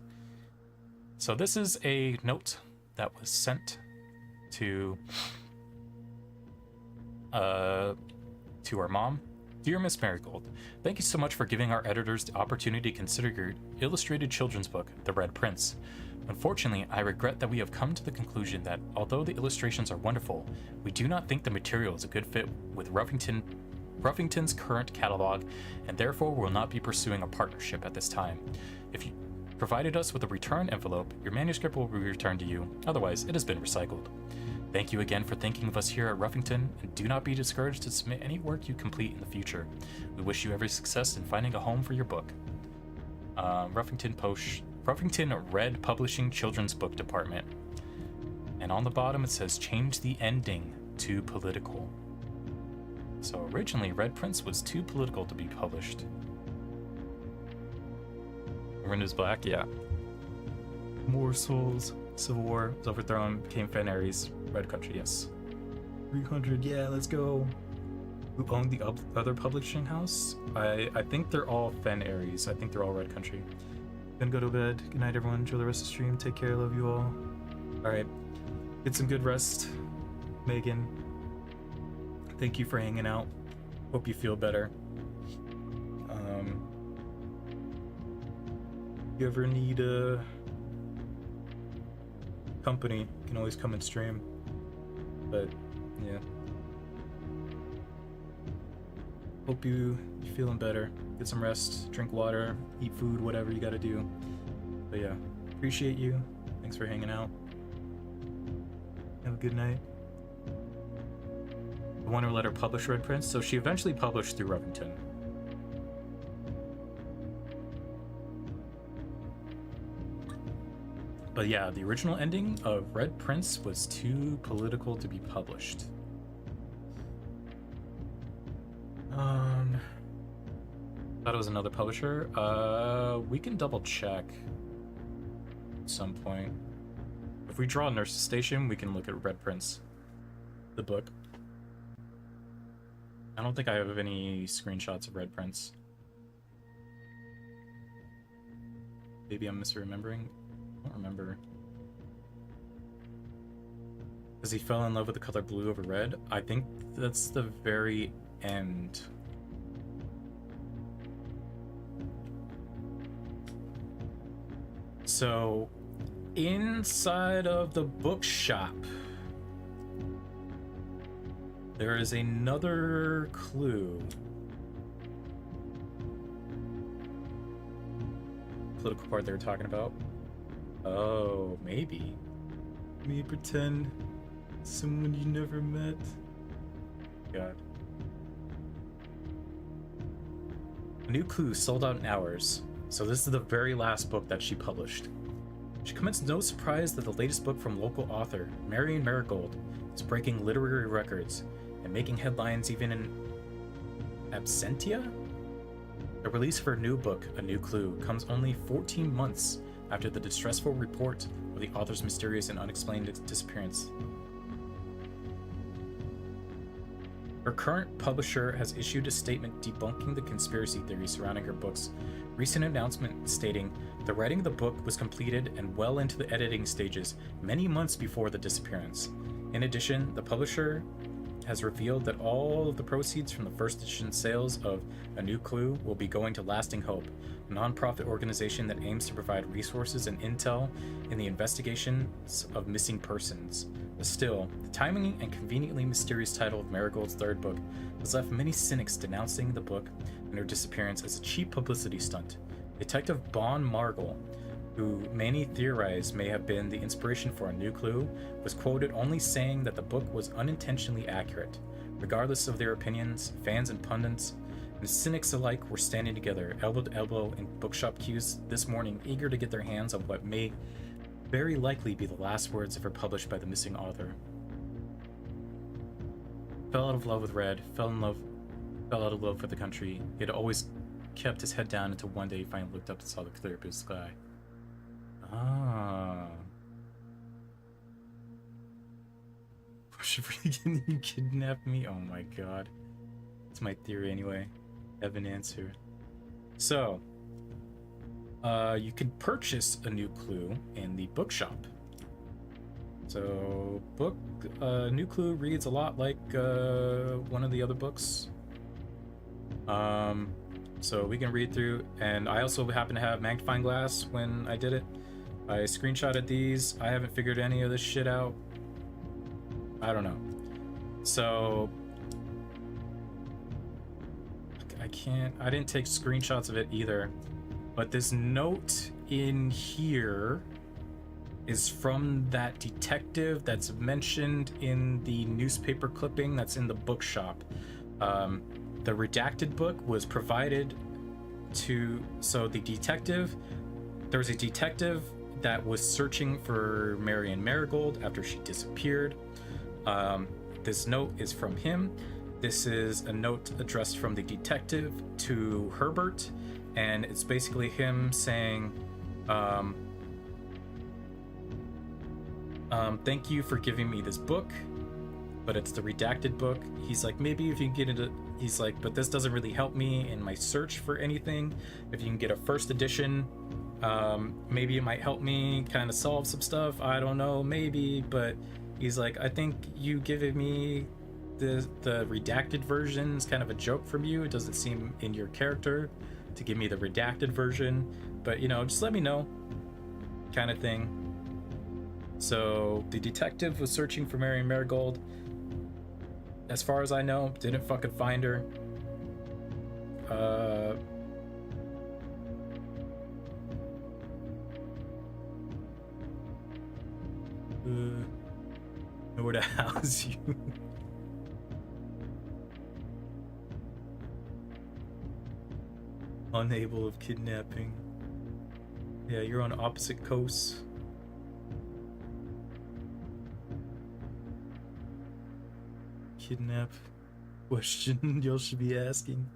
So this is a note that was sent to our mom. Dear Miss Marigold, thank you so much for giving our editors the opportunity to consider your illustrated children's book, The Red Prince. Unfortunately, I regret that we have come to the conclusion that although the illustrations are wonderful, we do not think the material is a good fit with Ruffington's current catalog, and therefore will not be pursuing a partnership at this time. If you provided us with a return envelope, your manuscript will be returned to you. Otherwise, it has been recycled. Thank you again for thinking of us here at Ruffington, and do not be discouraged to submit any work you complete in the future. We wish you every success in finding a home for your book. Ruffington Red Publishing Children's Book Department. And on the bottom it says, change the ending to political. So originally, Red Prince was too political to be published. Wind is Black, yeah. More Souls. Civil War was overthrown, became Fen Ares. Red Country, yes. 300, yeah, let's go. Who owned the other publishing house? I think they're all Fen Ares. I think they're all Red Country. Gonna go to bed. Good night, everyone. Enjoy the rest of the stream. Take care. Love you all. Alright. Get some good rest. Megan, thank you for hanging out. Hope you feel better. You ever need company, you can always come and stream. But yeah, hope you're feeling better. Get some rest, drink water, eat food, whatever you gotta do. But yeah, appreciate you. Thanks for hanging out. Have a good night. I want to let her publish Red Prince, so she eventually published through Ruffington. But yeah, the original ending of Red Prince was too political to be published. Thought it was another publisher. We can double check at some point. If we draw Nurse's Station, we can look at Red Prince, the book. I don't think I have any screenshots of Red Prince. Maybe I'm misremembering. I don't remember. Because he fell in love with the color blue over red. I think that's the very end. So, inside of the bookshop, there is another clue. Political part they were talking about. Oh, maybe. Me pretend someone you never met. God. A new clue sold out in hours. So this is the very last book that she published. She commits no surprise that the latest book from local author Marion Marigold is breaking literary records and making headlines even in absentia. The release of her new book, A New Clue, comes only 14 months after the distressful report of the author's mysterious and unexplained disappearance. Her current publisher has issued a statement debunking the conspiracy theories surrounding her book's recent announcement stating the writing of the book was completed and well into the editing stages many months before the disappearance. In addition, the publisher has revealed that all of the proceeds from the first edition sales of A New Clue will be going to Lasting Hope, a non-profit organization that aims to provide resources and intel in the investigations of missing persons. But still, the timing and conveniently mysterious title of Marigold's third book has left many cynics denouncing the book and her disappearance as a cheap publicity stunt. Detective Bon Margol, who many theorize may have been the inspiration for A New Clue, was quoted only saying that the book was unintentionally accurate. Regardless of their opinions, fans and pundits and cynics alike were standing together, elbow to elbow in bookshop queues this morning, eager to get their hands on what may very likely be the last words ever published by the missing author. Fell out of love with Red. Fell out of love with the country. He had always kept his head down until one day he finally looked up and saw the clear blue sky. Ah. Can you kidnap me? Oh my god. That's my theory anyway. I have an answer. So, you can purchase a new clue in the bookshop. So, New Clue reads a lot like one of the other books. So we can read through, and I also happen to have magnifying glass when I did it. I screenshotted these. I haven't figured any of this shit out. I don't know. So I didn't take screenshots of it either, but this note in here is from that detective that's mentioned in the newspaper clipping that's in the bookshop. The redacted book was provided to, so the detective, there was a detective that was searching for Marion Marigold after she disappeared. This note is from him. This is a note addressed from the detective to Herbert, and it's basically him saying, thank you for giving me this book, but it's the redacted book. He's like, maybe if you can get into, he's like, but this doesn't really help me in my search for anything. If you can get a first edition, maybe it might help me kind of solve some stuff. I don't know, maybe, but he's like, I think you giving me the redacted version is kind of a joke from you. It doesn't seem in your character to give me the redacted version, but you know, just let me know, kind of thing. So the detective was searching for Marion Marigold. As far as I know, didn't fucking find her. Nowhere to house you. Unable of kidnapping. Yeah, you're on opposite coasts. Kidnap question y'all should be asking.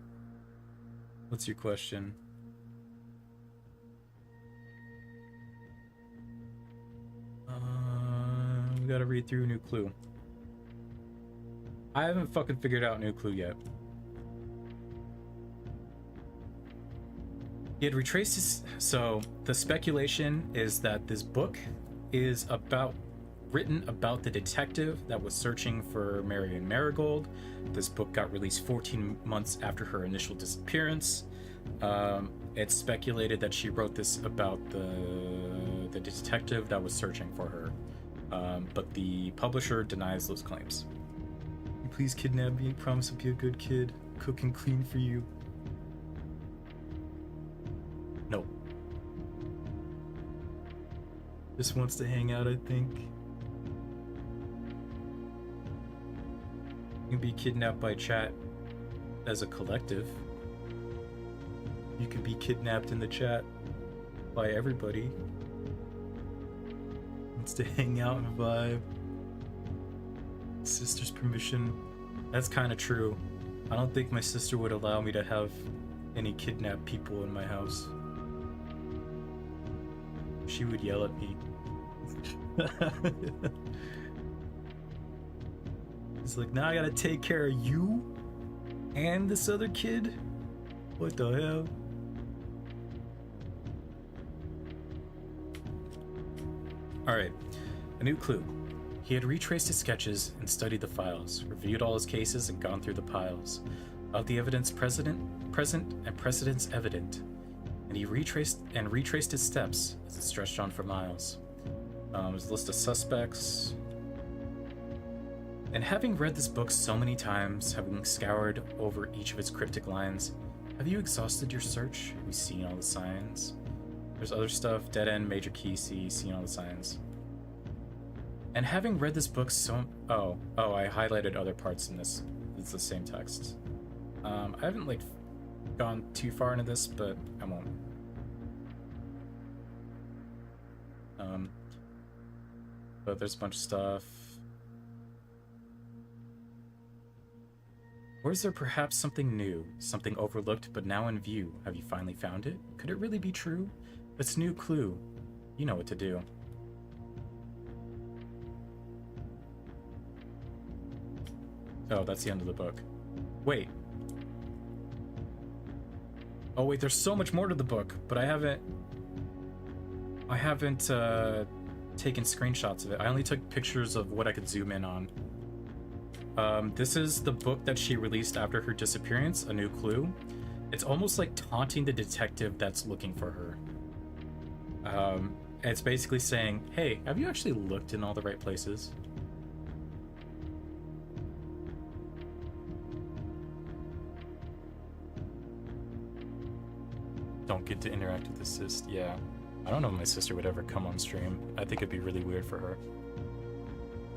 What's your question? We gotta read through New Clue. I haven't fucking figured out New Clue yet. He had retraced his... So, the speculation is that this book is written about the detective that was searching for Marion Marigold. This book got released 14 months after her initial disappearance. It's speculated that she wrote this about the detective that was searching for her. But the publisher denies those claims. Please kidnap me. Promise to be a good kid. Cook and clean for you. No. Just wants to hang out, I think. You can be kidnapped by chat as a collective. You could be kidnapped in the chat by everybody. Wants to hang out and vibe. Sister's permission. That's kind of true. I don't think my sister would allow me to have any kidnapped people in my house. She would yell at me. It's like, now I gotta take care of you and this other kid? What the hell? Alright, a new clue. He had retraced his sketches and studied the files, reviewed all his cases, and gone through the piles. Of the evidence present and precedents evident, and he retraced his steps as it stretched on for miles. There's a list of suspects. And having read this book so many times, having scoured over each of its cryptic lines, have you exhausted your search? Have you seen all the signs? There's other stuff, dead end, major key C, seen all the signs. And having read this book so... Oh, I highlighted other parts in this. It's the same text. I haven't, like, gone too far into this, but I won't. But there's a bunch of stuff. Or is there perhaps something new, something overlooked but now in view? Have you finally found it? Could it really be true? It's new clue. You know what to do. Oh, that's the end of the book. Wait. Oh wait, there's so much more to the book, but I haven't taken screenshots of it. I only took pictures of what I could zoom in on. This is the book that she released after her disappearance, A New Clue. It's almost like taunting the detective that's looking for her. It's basically saying, hey, have you actually looked in all the right places? Don't get to interact with the sis. Yeah. I don't know if my sister would ever come on stream. I think it'd be really weird for her.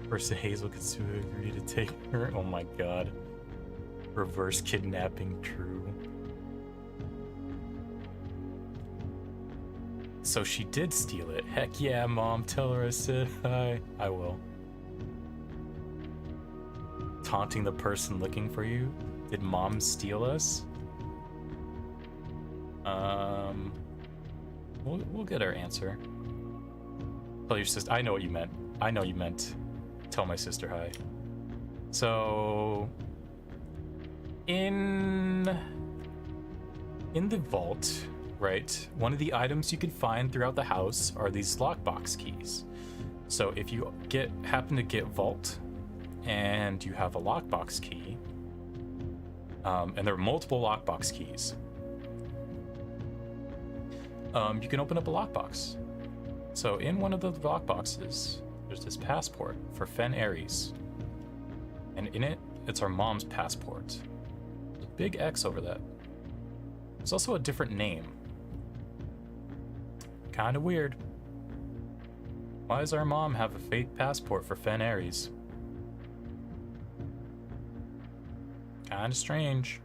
First, Hazel could agree to take her. Oh my god. Reverse kidnapping, true. So she did steal it. Heck yeah, Mom. Tell her I said hi. I will. Taunting the person looking for you. Did Mom steal us? We'll get our answer. Tell your sister. I know what you meant. I know you meant. Tell my sister hi. So, in the vault, right? One of the items you can find throughout the house are these lockbox keys. So if you happen to get vault, and you have a lockbox key, and there are multiple lockbox keys. You can open up a lockbox. So in one of the lockboxes, there's this passport for Fen Ares. And in it, it's our mom's passport. There's a big X over that. There's also a different name. Kinda weird. Why does our mom have a fake passport for Fen Ares? Kinda strange.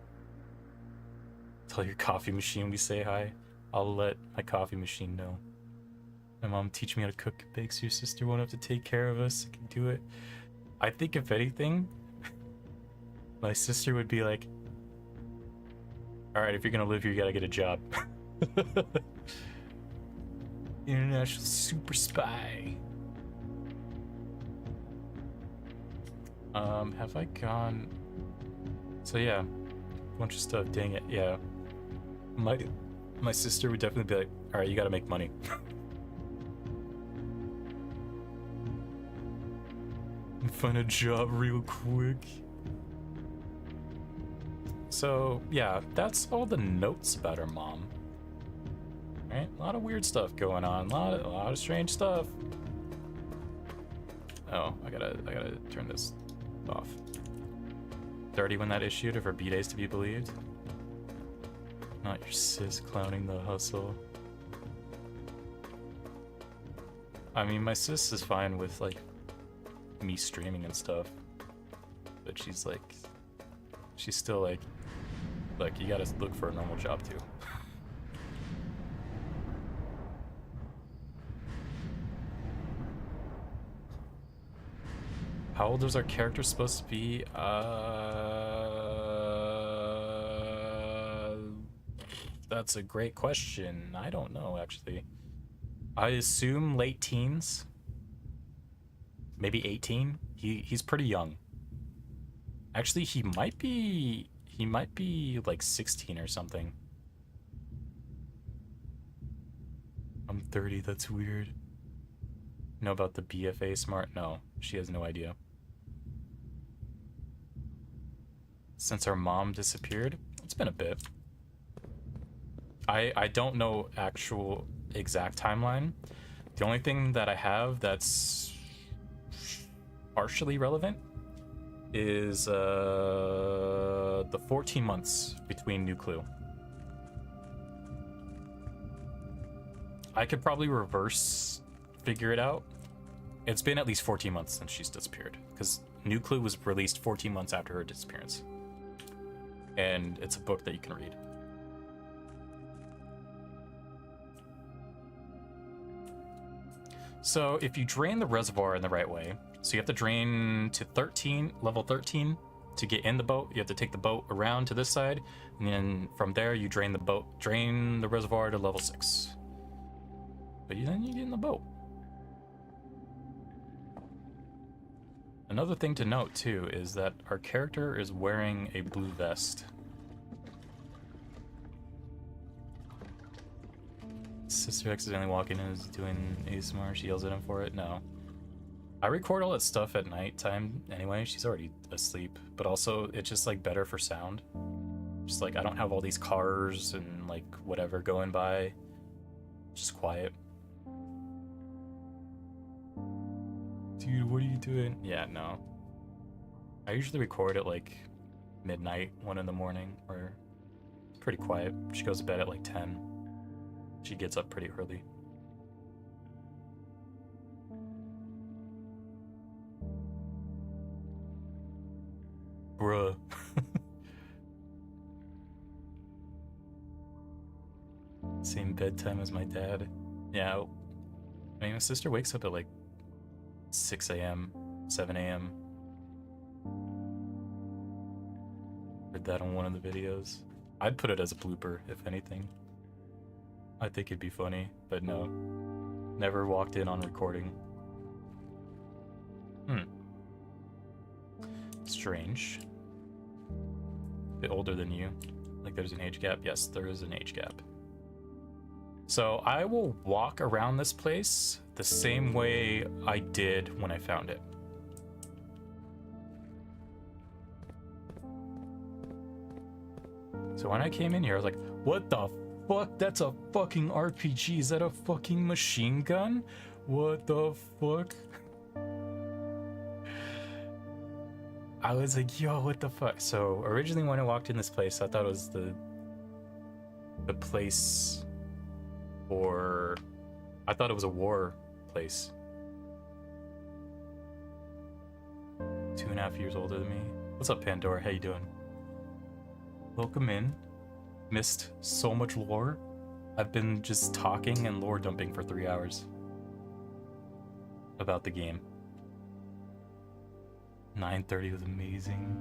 Tell your coffee machine we say hi. I'll let my coffee machine know. My mom teach me how to cook and bake so your sister won't have to take care of us. I can do it. I think if anything, my sister would be like, alright, if you're gonna live here, you gotta get a job. International super spy. Have I gone? So yeah, a bunch of stuff, dang it, yeah. My sister would definitely be like, alright, you gotta make money. And find a job real quick. So, yeah, that's all the notes about her mom. Right? A lot of weird stuff going on. A lot of strange stuff. Oh, I gotta turn this off. 30 when that issued, if her B-Day's to be believed. Not your sis clowning the hustle. I mean, my sis is fine with, like, me streaming and stuff. But she's still like, you gotta look for a normal job too. How old was our character supposed to be? That's a great question. I don't know, actually. I assume late teens. Maybe 18. He's pretty young. Actually, he might be like 16 or something. I'm 30, that's weird. Know about the BFA smart? No, she has no idea. Since our mom disappeared, it's been a bit. I don't know actual exact timeline. The only thing that I have that's partially relevant is the 14 months between New Clue. I could probably reverse figure it out. It's been at least 14 months since she's disappeared, because New Clue was released 14 months after her disappearance. And it's a book that you can read. So if you drain the reservoir in the right way, so you have to drain to 13, level 13 to get in the boat, you have to take the boat around to this side, and then from there you drain the reservoir to level 6. But then you get in the boat. Another thing to note too is that our character is wearing a blue vest. Sister accidentally walking in and is doing ASMR. She yells at him for it. No. I record all that stuff at night time anyway. She's already asleep. But also, it's just like better for sound. Just like I don't have all these cars and like whatever going by. Just quiet. Dude, what are you doing? Yeah, no. I usually record at like midnight, 1 in the morning, or it's pretty quiet. She goes to bed at like 10. She gets up pretty early. Bruh. Same bedtime as my dad. Yeah. I mean, my sister wakes up at like 6 a.m., 7 a.m. Heard that on one of the videos. I'd put it as a blooper, if anything. I think it'd be funny, but no. Never walked in on recording. Strange. Bit older than you. Like there's an age gap? Yes, there is an age gap. So I will walk around this place the same way I did when I found it. So when I came in here, I was like, what the fuck? That's a fucking RPG. Is that a fucking machine gun? What the fuck? I was like, yo, what the fuck? So originally when I walked in this place, I thought it was the place for... I thought it was a war place. 2.5 years older than me. What's up, Pandora? How you doing? Welcome in. Missed so much lore. I've been just talking and lore dumping for 3 hours about the game. 9:30 was amazing.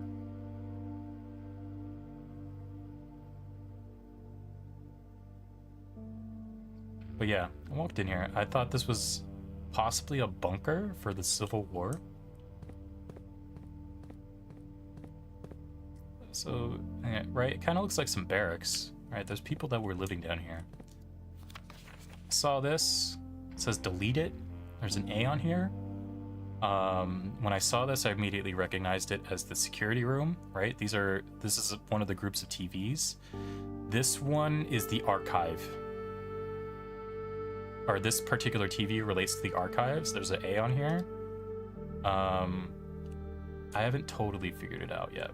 But yeah, I walked in here. I thought this was possibly a bunker for the Civil War. So, yeah, right, it kind of looks like some barracks. Right, there's people that were living down here. I saw this. It says delete it. There's an A on here. When I saw this, I immediately recognized it as the security room, right? This is one of the groups of TVs. This one is the archive. Or this particular TV relates to the archives. There's an A on here. I haven't totally figured it out yet.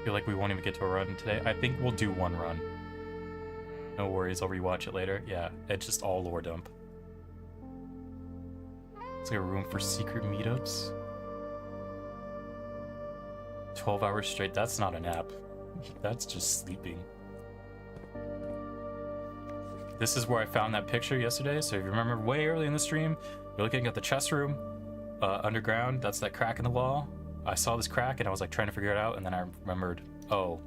Feel like we won't even get to a run today. I think we'll do one run. No worries, I'll rewatch it later. Yeah, it's just all lore dump. It's like a room for secret meetups. 12 hours straight, that's not a nap. That's just sleeping. This is where I found that picture yesterday. So if you remember way early in the stream, you're looking at the chest room underground. That's that crack in the wall. I saw this crack and I was like trying to figure it out. And then I remembered, oh,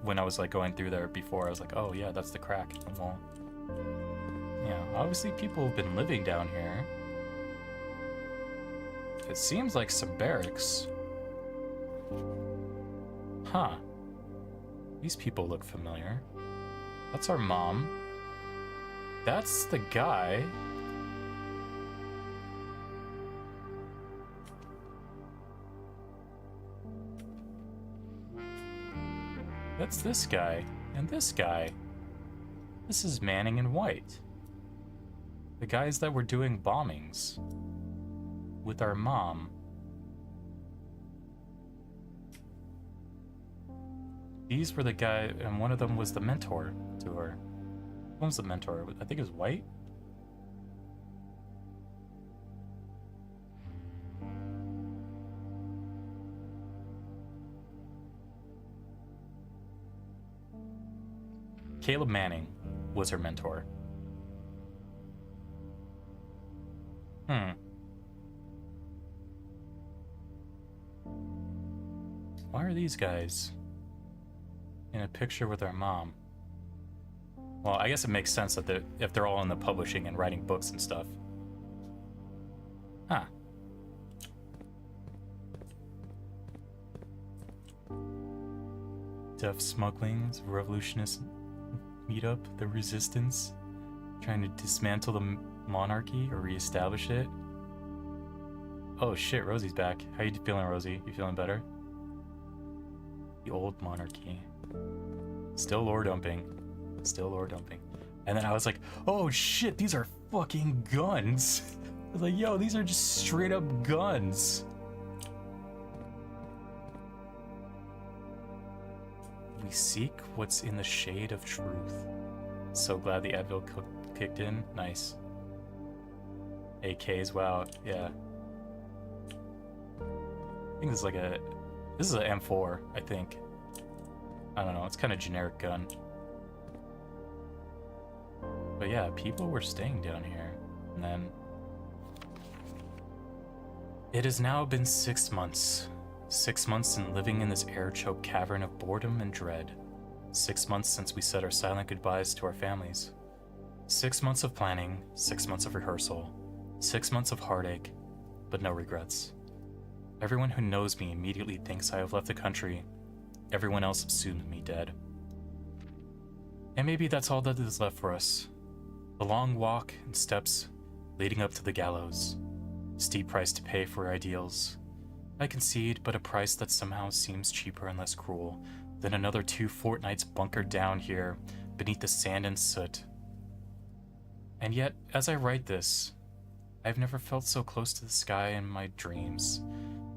when I was like going through there before, I was like, oh yeah, that's the crack in the wall. Yeah, obviously people have been living down here. It seems like some barracks. Huh. These people look familiar. That's our mom. That's the guy. That's this guy. And this guy. This is Manning and White. The guys that were doing bombings with our mom. These were the guy, and one of them was the mentor to her. One was the mentor. I think it was White. Caleb Manning was her mentor. Why are these guys in a picture with our mom? Well, I guess it makes sense that if they're all in the publishing and writing books and stuff. Huh. Deaf smugglings, revolutionist meetup, the resistance, trying to dismantle the monarchy or reestablish it. Oh shit, Rosie's back. How you feeling, Rosie? You feeling better? The old monarchy. Still lore dumping. Still lore dumping. And then I was like, oh shit, these are fucking guns. I was like, yo, these are just straight up guns. We seek what's in the shade of truth. So glad the Advil kicked in. Nice. AKs, wow, yeah. I think this is an M4, I think. I don't know, it's kind of generic gun. But yeah, people were staying down here. And then... It has now been 6 months. 6 months in living in this air-choked cavern of boredom and dread. 6 months since we said our silent goodbyes to our families. 6 months of planning, 6 months of rehearsal, 6 months of heartache, but no regrets. Everyone who knows me immediately thinks I have left the country. Everyone else assumes me dead. And maybe that's all that is left for us. The long walk and steps leading up to the gallows. Steep price to pay for ideals. I concede, but a price that somehow seems cheaper and less cruel than another 2 fortnights bunkered down here beneath the sand and soot. And yet, as I write this, I've never felt so close to the sky in my dreams.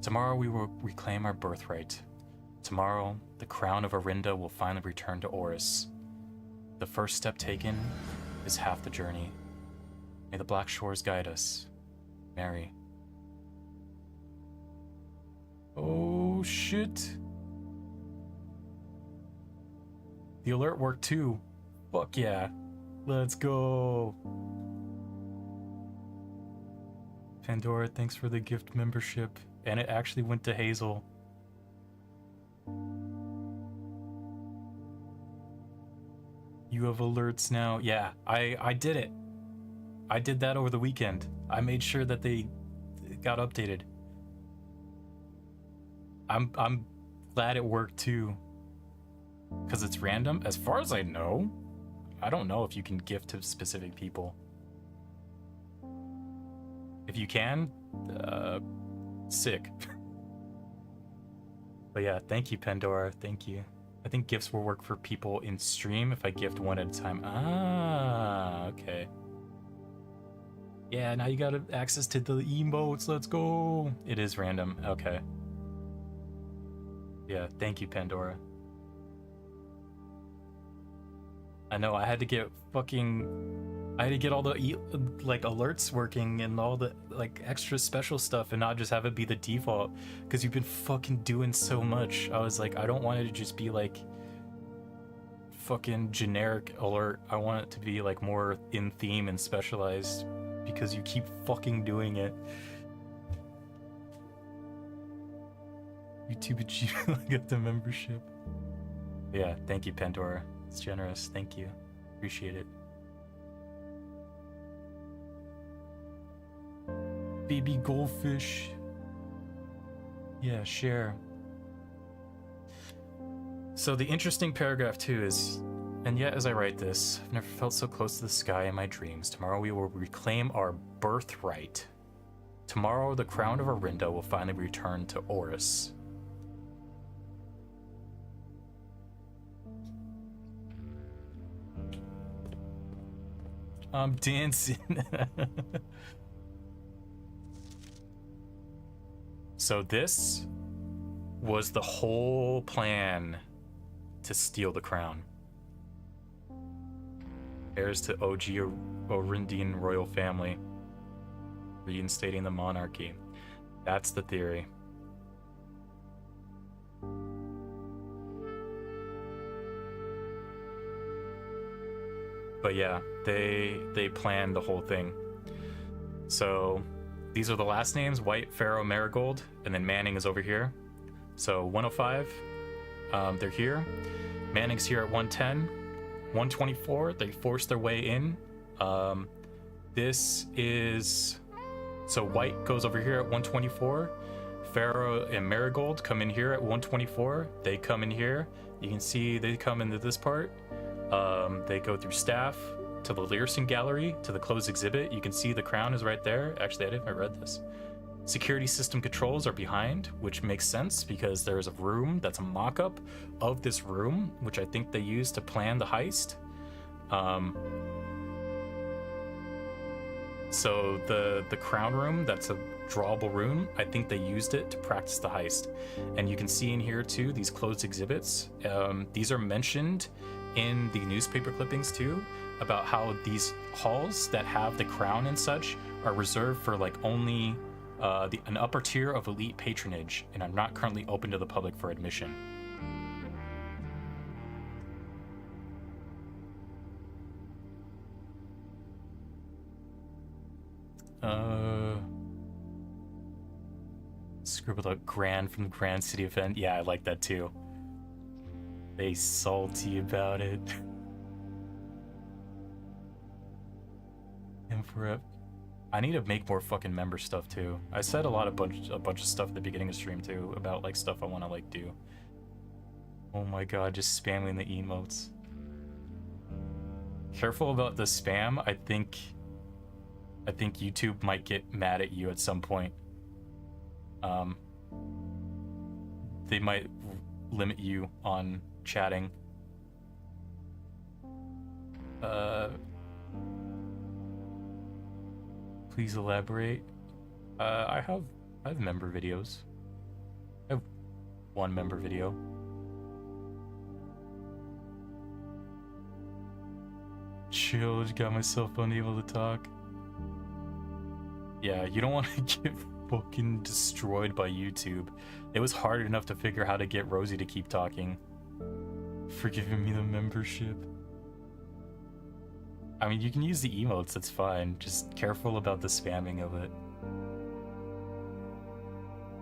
Tomorrow we will reclaim our birthright. Tomorrow, the crown of Orinda will finally return to Oris. The first step taken is half the journey. May the Black Shores guide us. Mary. Oh shit. The alert worked too. Fuck yeah. Let's go. Pandora, thanks for the gift membership. And it actually went to Hazel. You have alerts now. Yeah, I did it. I did that over the weekend. I made sure that they got updated. I'm glad it worked too. Because it's random. As far as I know, I don't know if you can gift to specific people. If you can, sick. But yeah, thank you, Pandora. Thank you. I think gifts will work for people in stream if I gift one at a time. Ah, okay. Yeah, now you got access to the emotes. Let's go. It is random. Okay. Yeah, thank you, Pandora. I know, I had to get all the like alerts working and all the like extra special stuff and not just have it be the default because you've been fucking doing so much. I was like, I don't want it to just be like fucking generic alert. I want it to be like more in theme and specialized because you keep fucking doing it. YouTube achievement, I got the membership. Yeah, thank you, Pandora. It's generous. Thank you. Appreciate it. Baby goldfish. Yeah, share. So the interesting paragraph too is, and yet as I write this, I've never felt so close to the sky in my dreams. Tomorrow we will reclaim our birthright. Tomorrow the crown of Orinda will finally return to Oris. I'm dancing. So this was the whole plan to steal the crown. Heirs to OG Orindian royal family, reinstating the monarchy. That's the theory. But yeah, they planned the whole thing. So these are the last names: White, Pharaoh, Marigold, and then Manning is over here. So 105, they're here. Manning's here at 110. 124, they force their way in. This is... So White goes over here at 124. Pharaoh and Marigold come in here at 124. They come in here. You can see they come into this part. They go through staff to the Learson Gallery to the closed exhibit. You can see the crown is right there. Actually, I didn't read this. Security system controls are behind, which makes sense because there's a room that's a mock-up of this room, which I think they used to plan the heist. So the crown room, that's a drawable room. I think they used it to practice the heist. And you can see in here too, these closed exhibits. These are mentioned in the newspaper clippings too, about how these halls that have the crown and such are reserved for like only an upper tier of elite patronage, and are not currently open to the public for admission. Scribbled out grand from the Grand City event. Yeah, I like that too. They salty about it. And forever. I need to make more fucking member stuff too. I said a bunch of stuff at the beginning of stream too about like stuff I want to like do. Oh my god, just spamming the emotes. Careful about the spam. I think YouTube might get mad at you at some point. They might limit you on chatting. Please elaborate. I have member videos. I have one member video. Chill, just got myself unable to talk. Yeah, you don't want to get fucking destroyed by YouTube. It was hard enough to figure how to get Rosie to keep talking. For giving me the membership. I mean, you can use the emotes, that's fine. Just careful about the spamming of it.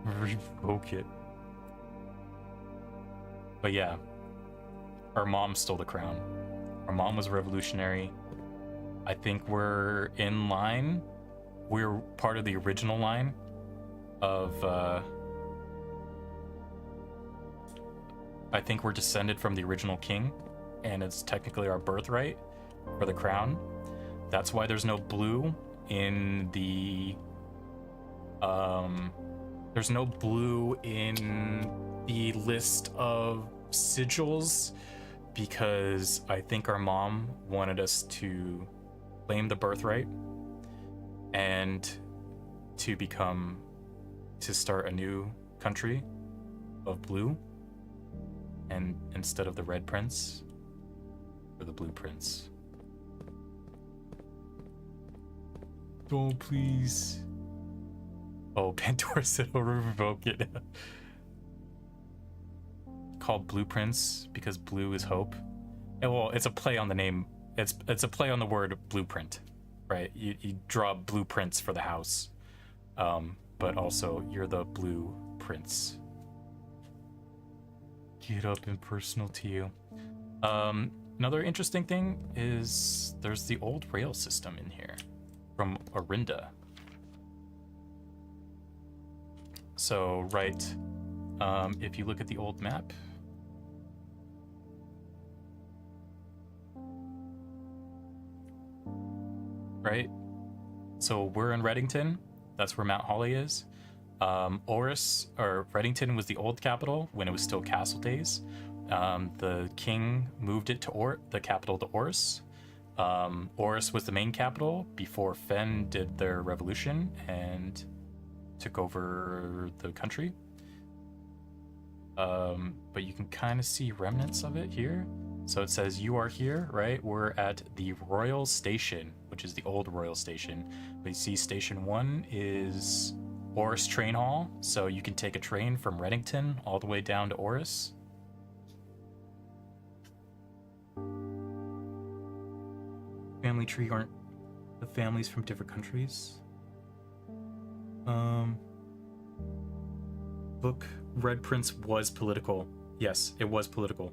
Revoke it. But yeah, our mom stole the crown. Our mom was a revolutionary. I think we're in line. We're part of the original line of, I think we're descended from the original king, and it's technically our birthright for the crown. That's why there's no blue in the, there's no blue in the list of sigils, because I think our mom wanted us to claim the birthright and to start a new country of blue, and instead of the red prince, or the blue prince. Don't please. Oh, Pandora said he'll revoke it. Called Blueprints because blue is hope. And, well, it's a play on the name. It's a play on the word blueprint, right? You draw blueprints for the house, but also you're the blue prince. Get up and personal to you. Another interesting thing is there's the old rail system in here from Orinda. So, right, if you look at the old map, right? So we're in Reddington. That's where Mount Holly is. Oris, or Reddington, was the old capital when it was still castle days. The king moved it to the capital to Oris. Oris was the main capital before Fen did their revolution and took over the country. But you can kind of see remnants of it here. So it says you are here, right? We're at the Royal Station, which is the old Royal Station. But you see Station 1 is Oris Train Hall. So you can take a train from Reddington all the way down to Oris. Family tree aren't the families from different countries. book Red Prince was political. Yes, it was political.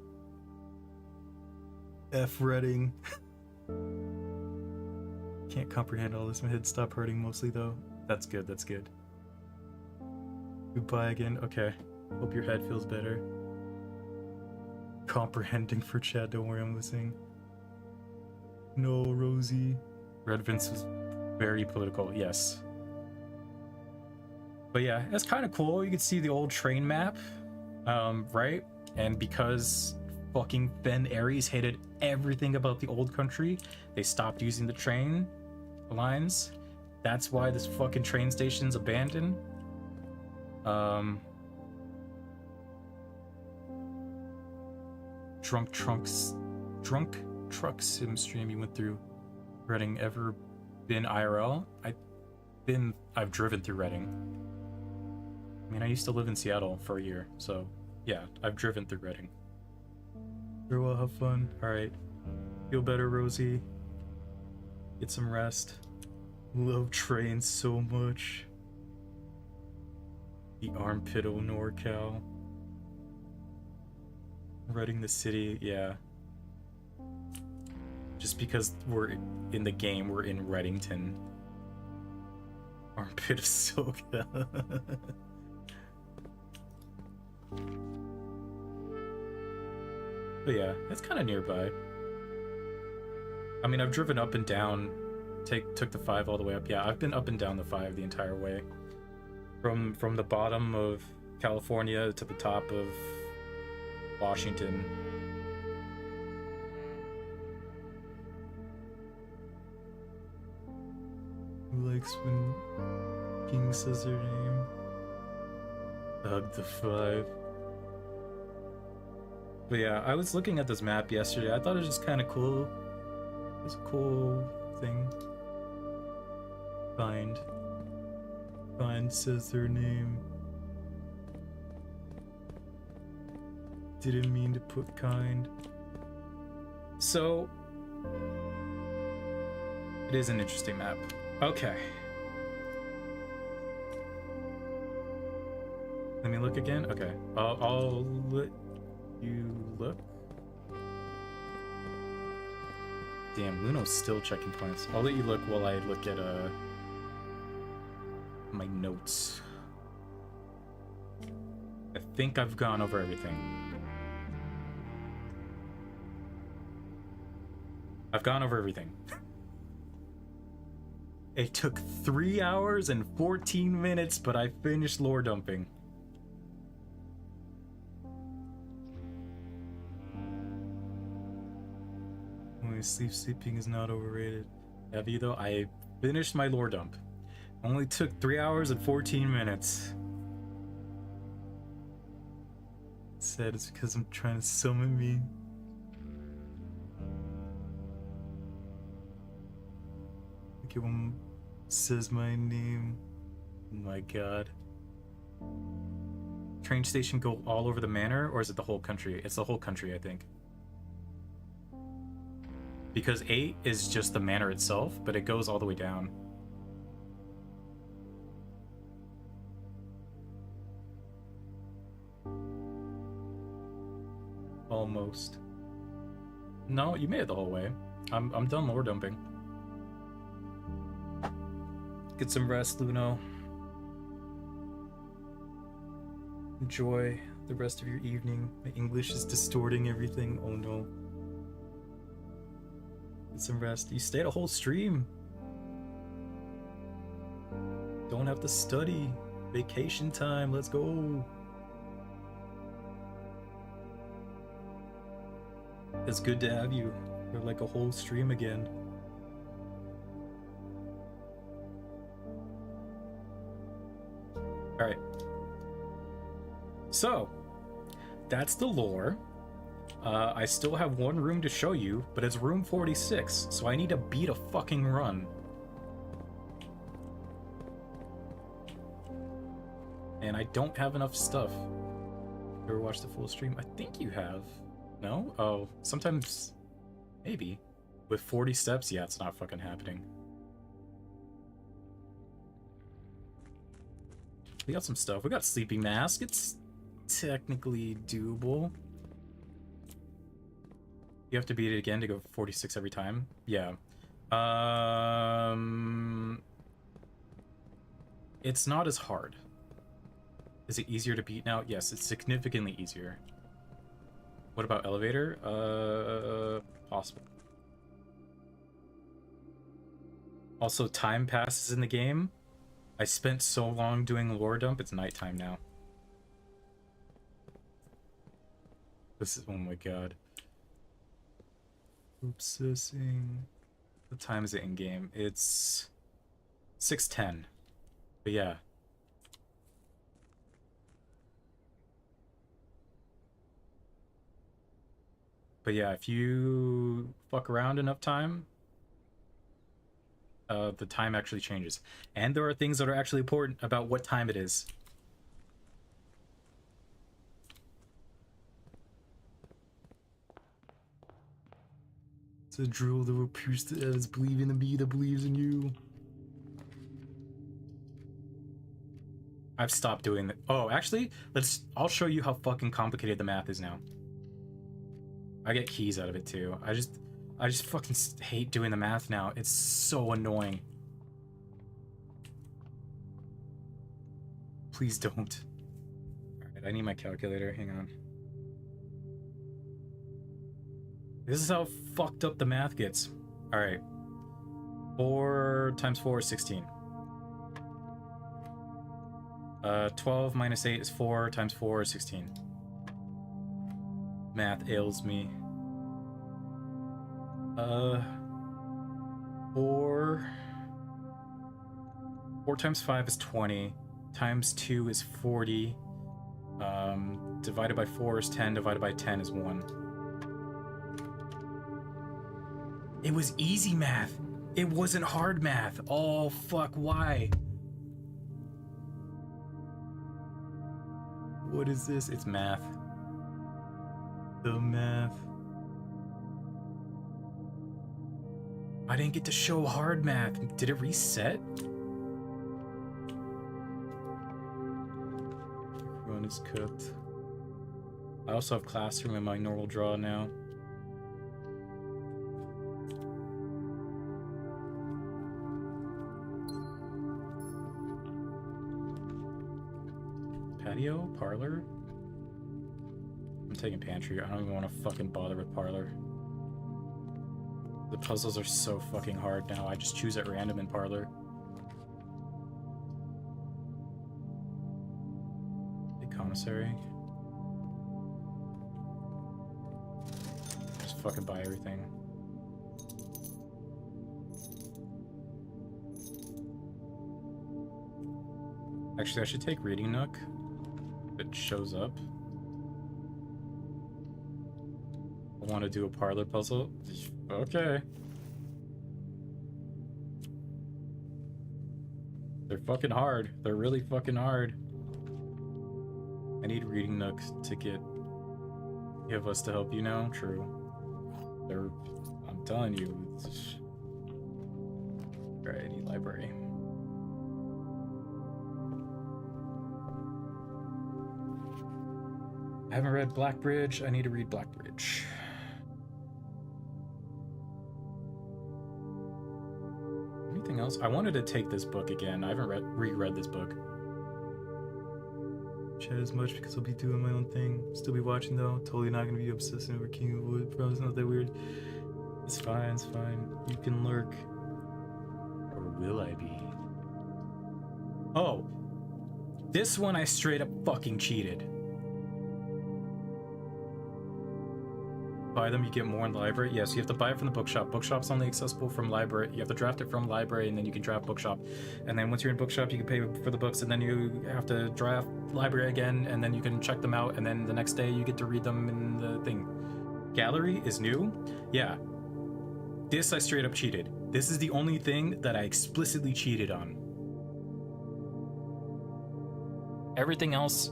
F Reading. Can't comprehend all this. My head stopped hurting mostly though. That's good, that's good. Goodbye again. Okay. Hope your head feels better. Comprehending for chat, don't worry, I'm listening. No, Rosie. Red Vince was very political, yes. But yeah, it's kind of cool. You can see the old train map, right? And because fucking Fen Ares hated everything about the old country, they stopped using the train lines. That's why this fucking train station's abandoned. Drunk Truck Sim stream you went through Reading. Ever been IRL? I've driven through Reading. I mean, I used to live in Seattle for a year, so yeah, I've driven through Reading. Very well, have fun. Alright. Feel better, Rosie. Get some rest. Love trains so much. The armpit of NorCal. Reading the city, yeah. Just because we're in the game, we're in Reddington. Armpit of Soka. But yeah, it's kind of nearby. I mean, I've driven up and down, took the 5 all the way up. Yeah, I've been up and down the 5 the entire way. From the bottom of California to the top of Washington. Who likes when King says her name? Hug the 5. But yeah, I was looking at this map yesterday. I thought it was just kind of cool. It was a cool thing. Find says their name. Didn't mean to put kind. So it is an interesting map. Okay. Let me look again. Okay. I'll let you look. Damn, Luno's still checking points. I'll let you look while I look at my notes. I think I've gone over everything. I've gone over everything. It took 3 hours and 14 minutes, but I finished lore dumping. Sleeping is not overrated. Heavy though, I finished my lore dump. Only took 3 hours and 14 minutes. Said it's because I'm trying to summon me. Okay, one says my name. Oh my god. Train station go all over the manor, or is it the whole country? It's the whole country, I think. Because 8 is just the manor itself, but it goes all the way down. Almost. No, you made it the whole way. I'm done lore dumping. Get some rest, Luno. Enjoy the rest of your evening. My English is distorting everything. Oh no. Get some rest. You stayed a whole stream. Don't have to study. Vacation time. Let's go. It's good to have you for like a whole stream again. Alright. So, that's the lore. I still have one room to show you, but it's room 46, so I need to beat a fucking run. And I don't have enough stuff. Ever watched the full stream? I think you have. No? Oh, sometimes... maybe. With 40 steps? Yeah, it's not fucking happening. We got some stuff. We got Sleeping Mask. It's technically doable. You have to beat it again to go 46 every time. Yeah. It's not as hard. Is it easier to beat now? Yes, it's significantly easier. What about Elevator? Possible. Also, time passes in the game. I spent so long doing lore dump, it's nighttime now. This is, oh my god. Obsessing. What time is it in game? It's 6:10. But yeah. But yeah, if you fuck around enough time, the time actually changes. And there are things that are actually important about what time it is. It's a drill that will pierce the heavens, believe in the me that believes in you. I've stopped doing that. Oh, actually, I'll show you how fucking complicated the math is now. I get keys out of it too. I just fucking hate doing the math now. It's so annoying. Please don't. Alright, I need my calculator. Hang on. This is how fucked up the math gets. Alright. 4 times 4 is 16. 12 minus 8 is 4 times 4 is 16. Math ails me. 4 times 5 is 20. Times 2 is 40. Divided by 4 is 10. Divided by 10 is 1. It was easy math. It wasn't hard math. Oh, fuck, why? What is this? It's math. The math. I didn't get to show hard math. Did it reset? Run is cooked. I also have Classroom in my normal draw now. Patio? Parlor? I'm taking Pantry. I don't even want to fucking bother with Parlor. The puzzles are so fucking hard now. I just choose at random in Parlor. The commissary. Just fucking buy everything. Actually, I should take Reading Nook. If it shows up. I want to do a Parlor puzzle. Okay. They're fucking hard. They're really fucking hard. I need Reading Nook to give us to help you now. True. I'm telling you. Alright, I need library. I haven't read Blackbridge. I need to read Blackbridge. Anything else? I wanted to take this book again. I haven't reread this book. Chat as much because I'll be doing my own thing. Still be watching though. Totally not gonna be obsessing over King of Wood. Probably not that weird. It's fine, it's fine. You can lurk. Or will I be? Oh! This one I straight up fucking cheated. Buy them, you get more in the library. Yes, you have to buy it from the bookshop. Bookshop's only accessible from library. You have to draft it from library, and then you can draft bookshop. And then once you're in bookshop, you can pay for the books, and then you have to draft library again, and then you can check them out, and then the next day you get to read them in the thing. Gallery is new? Yeah. This I straight up cheated. This is the only thing that I explicitly cheated on. Everything else,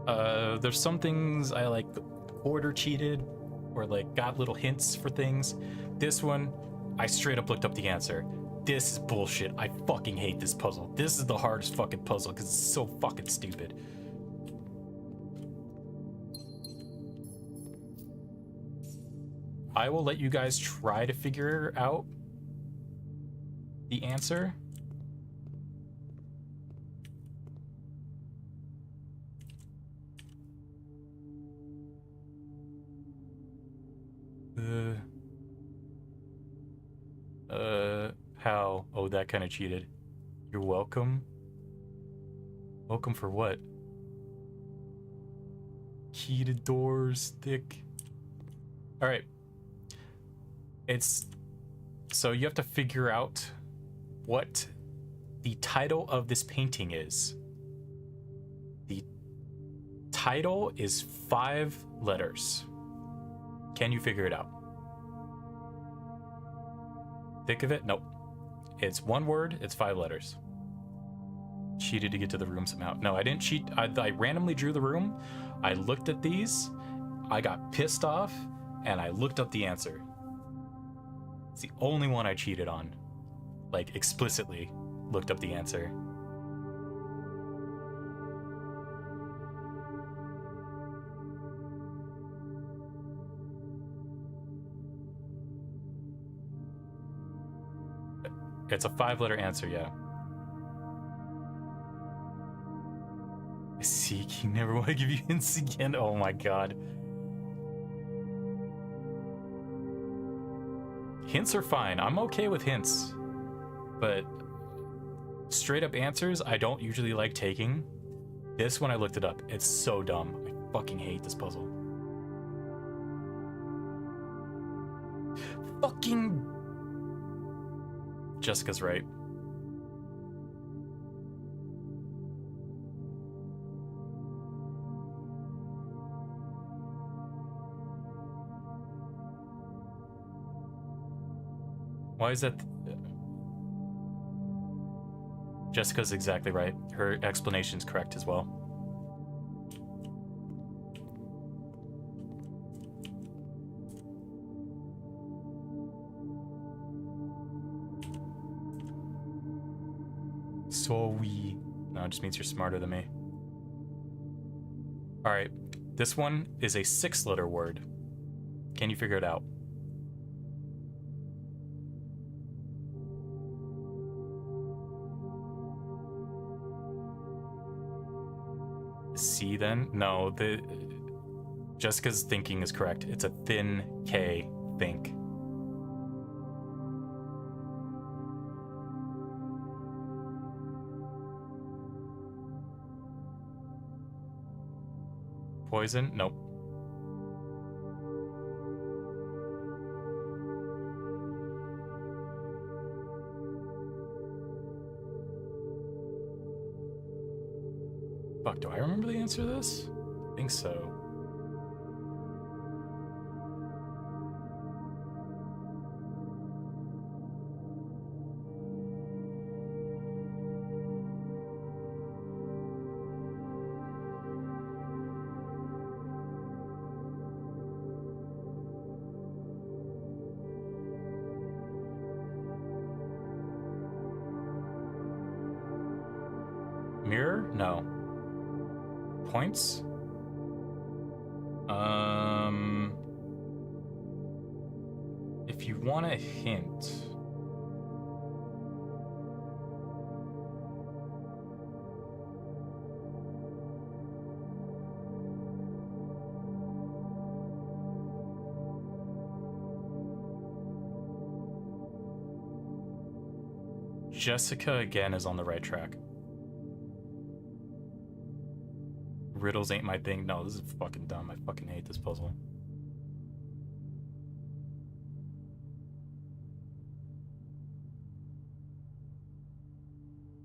there's some things I like order cheated, or like got little hints for things. This one, I straight up looked up the answer. This is bullshit. I fucking hate this puzzle. This is the hardest fucking puzzle because it's so fucking stupid. I will let you guys try to figure out the answer. How? Oh, that kind of cheated. You're welcome. Welcome for what? Key to doors, thick. All right. So you have to figure out what the title of this painting is. The title is 5 letters. Can you figure it out? Think of it? Nope. It's one word, it's 5 letters. Cheated to get to the room somehow. No, I didn't cheat. I randomly drew the room. I looked at these, I got pissed off, and I looked up the answer. It's the only one I cheated on. Like, explicitly looked up the answer. It's a 5-letter answer, yeah. Seek, you never want to give you hints again. Oh my god. Hints are fine. I'm okay with hints. But straight up answers, I don't usually like taking. This one I looked it up. It's so dumb. I fucking hate this puzzle. Fucking... Jessica's right. Why is that? Jessica's exactly right. Her explanation's correct as well. So we... No, it just means you're smarter than me. Alright, this one is a 6-letter word. Can you figure it out? C then? No, Jessica's thinking is correct. It's a thin K, think. Poison? Nope. Fuck, do I remember the answer to this? I think so. Mirror? No. Points? If you want a hint... Jessica again is on the right track. Riddles ain't my thing. No, this is fucking dumb. I fucking hate this puzzle.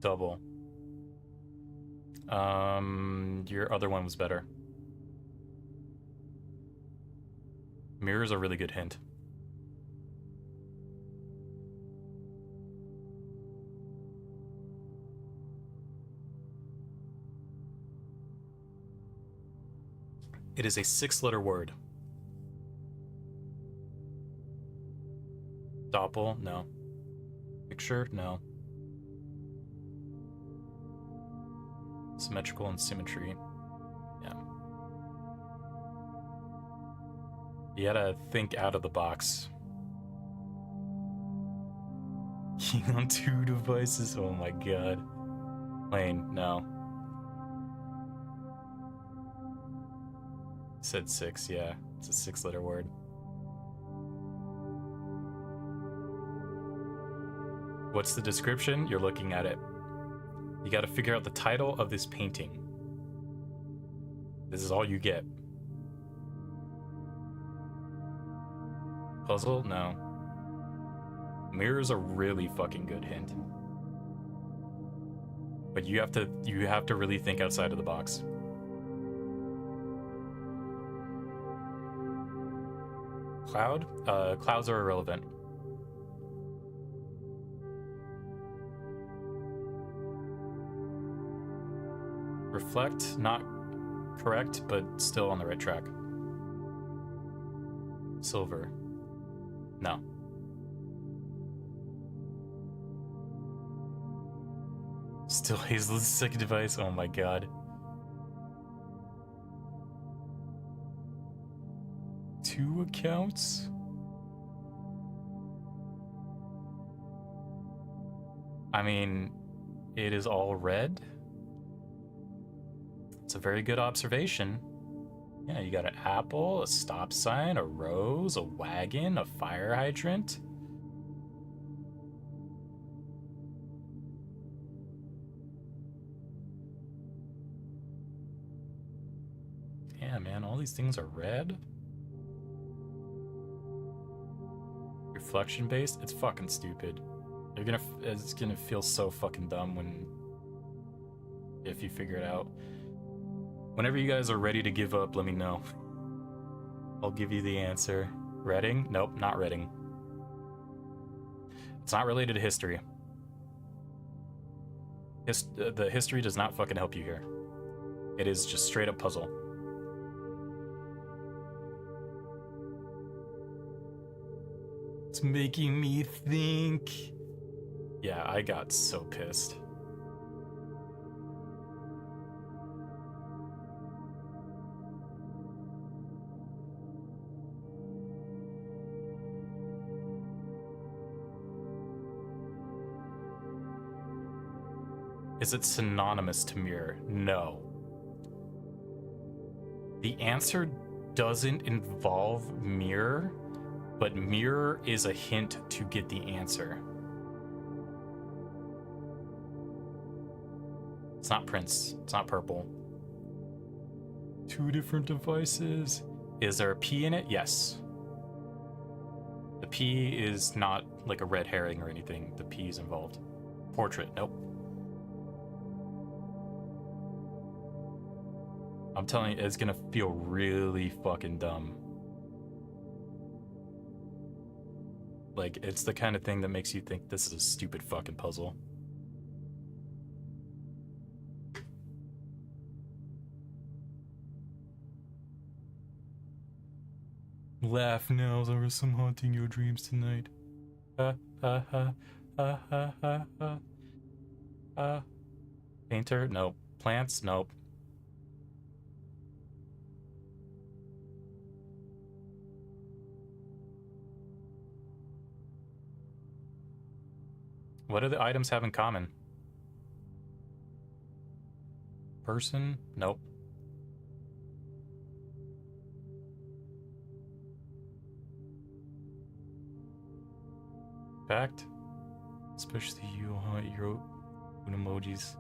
Double. Your other one was better. Mirror's a really good hint. It is a 6-letter word. Doppel? No. picture? No. Symmetrical and symmetry. Yeah. You gotta think out of the box. Keying on 2 devices? Oh my god. Plane, no. Said 6, yeah. It's a 6-letter word. What's the description? You're looking at it. You gotta figure out the title of this painting. This is all you get. Puzzle? No. Mirror's a really fucking good hint. But you have to really think outside of the box. Cloud? Clouds are irrelevant. Reflect, not correct, but still on the right track. Silver. No. Still Hazel's second device? Oh my god. Two accounts? I mean, it is all red. It's a very good observation. Yeah, you got an apple, a stop sign, a rose, a wagon, a fire hydrant. Yeah, man, all these things are red. Reflection based? It's fucking stupid. It's gonna feel so fucking dumb if you figure it out. Whenever you guys are ready to give up, let me know. I'll give you the answer. Reading? Nope, not Reading. It's not related to history. The history does not fucking help you here. It is just straight up puzzle. It's making me think. Yeah, I got so pissed. Is it synonymous to mirror? No. The answer doesn't involve mirror, but mirror is a hint to get the answer. It's not Prince. It's not purple. 2 different devices. Is there a P in it? Yes. The P is not like a red herring or anything. The P is involved. Portrait. Nope. I'm telling you, it's gonna feel really fucking dumb. Like, it's the kind of thing that makes you think this is a stupid fucking puzzle. Laugh now, there is some haunting your dreams tonight. Ha ha ha ha ha ha ha. Painter? Nope. Plants? Nope. What do the items have in common? Person? Nope. Fact? Especially you, you wrote emojis.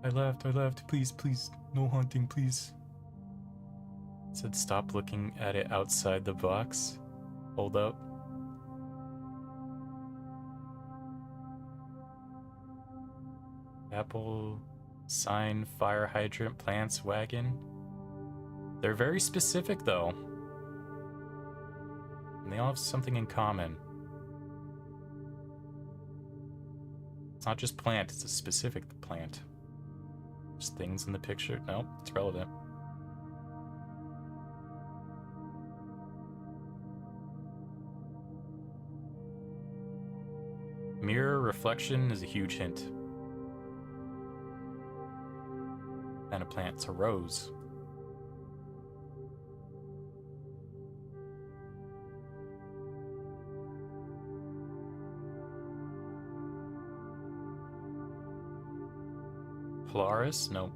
I laughed, please, please, no haunting, please. It said stop looking at it outside the box. Hold up. Apple, sign, fire hydrant, plants, wagon. They're very specific though. And they all have something in common. It's not just plant, it's a specific plant. There's things in the picture. No, it's relevant. Mirror reflection is a huge hint. And a plant's a rose. Polaris? Nope.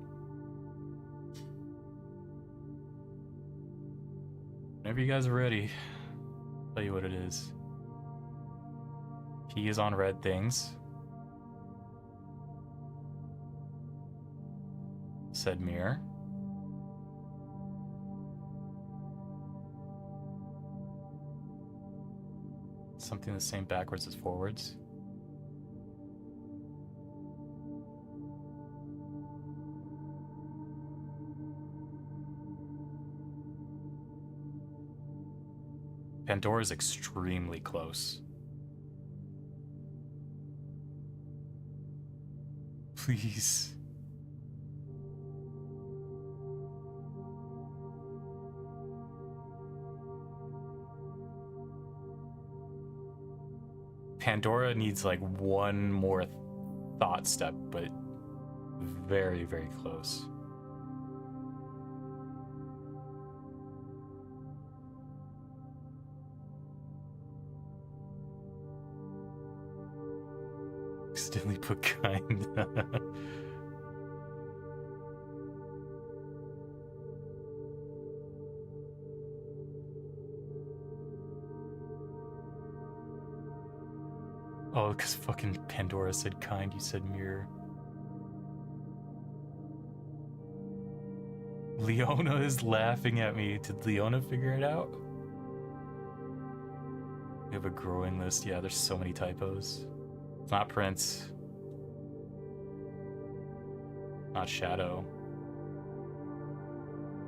Whenever you guys are ready, I'll tell you what it is. He is on red things. Said mirror. Something the same backwards as forwards. Pandora is extremely close. Please. Pandora needs like one more thought step, but very, very close. Accidentally put kind. Oh, because fucking Pandora said kind, you said mirror. Leona is laughing at me. Did Leona figure it out? We have a growing list. Yeah, there's so many typos. It's not Prince. Not Shadow.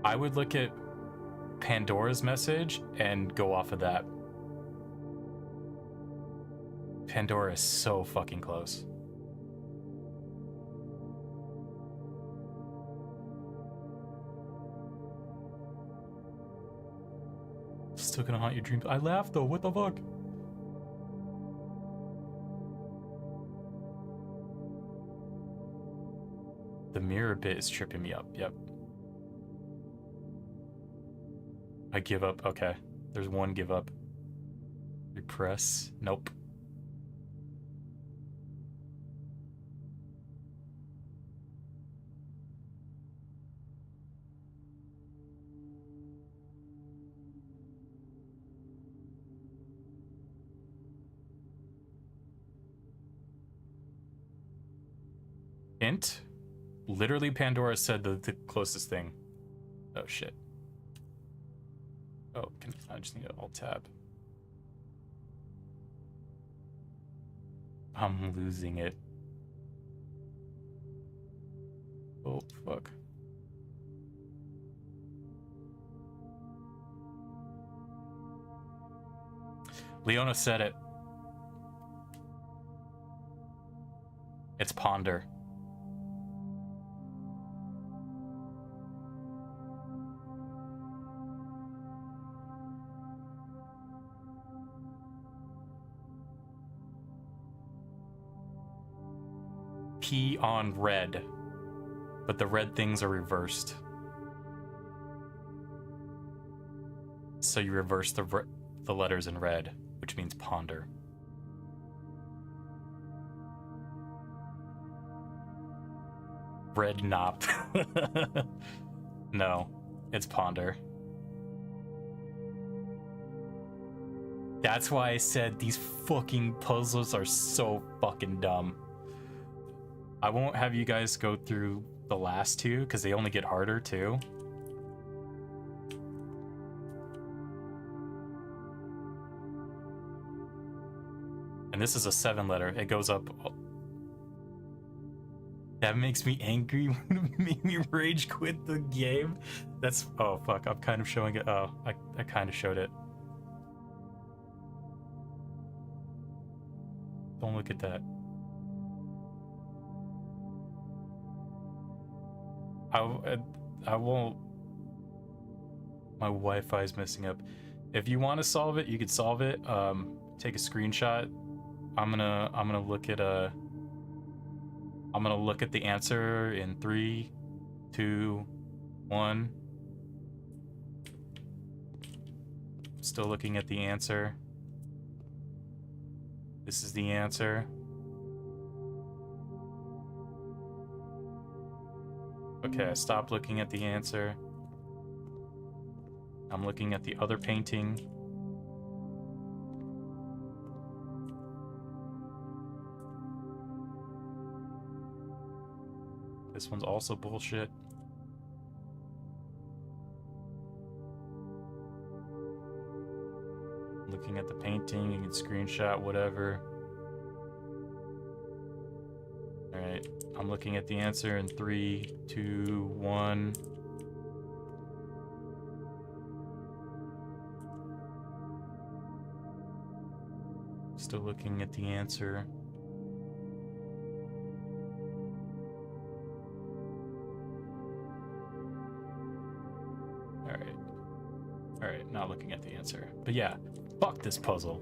I would look at Pandora's message and go off of that. Pandora is so fucking close. Still gonna haunt your dreams. I laughed though, what the fuck? The mirror bit is tripping me up, yep. I give up, okay. There's one give up. Repress, nope. Hint? Literally, Pandora said the closest thing. Oh, shit. Oh, I just need to Alt-Tab. I'm losing it. Oh, fuck. Leona said it. It's ponder. P on red, but the red things are reversed. So you reverse the letters in red, which means ponder. Red nop. No, it's ponder. That's why I said these fucking puzzles are so fucking dumb. I won't have you guys go through the last two because they only get harder too. And this is a 7-letter. It goes up. That makes me angry. It made me rage quit the game. That's, oh fuck, I'm kind of showing it. Oh, I kind of showed it. Don't look at that. I won't. My Wi-Fi is messing up. If you want to solve it, you could solve it. Take a screenshot I'm gonna look at the answer in 3, 2, 1. Still looking at the answer. This is the answer. Okay, I stopped looking at the answer. I'm looking at the other painting. This one's also bullshit. Looking at the painting, you can screenshot whatever. Alright, I'm looking at the answer in 3, 2, 1. Still looking at the answer. Alright, not looking at the answer. But yeah, fuck this puzzle.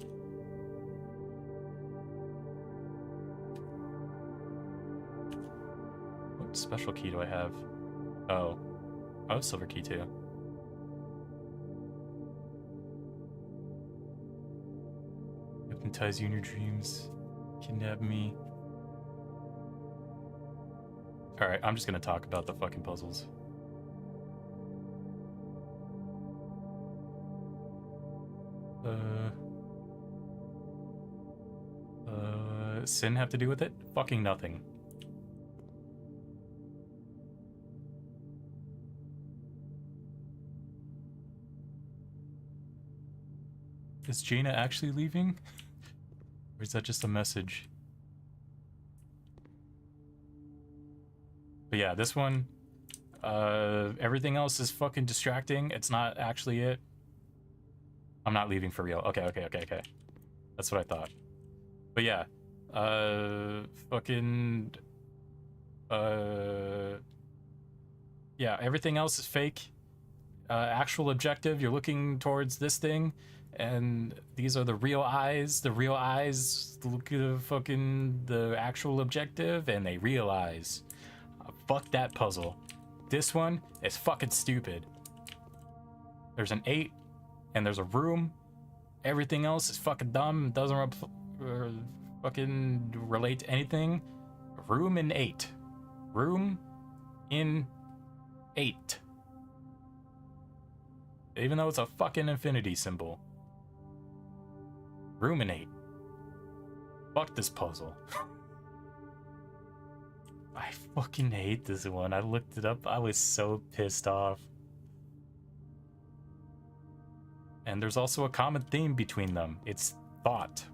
What special key do I have? Oh, I have silver key too. Hypnotize you in your dreams. Kidnap me. Alright, I'm just gonna talk about the fucking puzzles. Sin have to do with it? Fucking nothing. Is Jaina actually leaving? Or is that just a message? But yeah, this one, everything else is fucking distracting. It's not actually it. I'm not leaving for real. Okay. That's what I thought. But yeah, yeah, everything else is fake. Actual objective, you're looking towards this thing, and these are the real eyes. The real eyes look at the actual objective, and they realize. Fuck that puzzle. This one is fucking stupid. There's an 8, and there's a room. Everything else is fucking dumb. Doesn't fucking relate to anything. Room in 8. Room in 8. Even though it's a fucking infinity symbol. Room in 8. Fuck this puzzle. I fucking hate this one. I looked it up. I was so pissed off. And there's also a common theme between them. It's thought,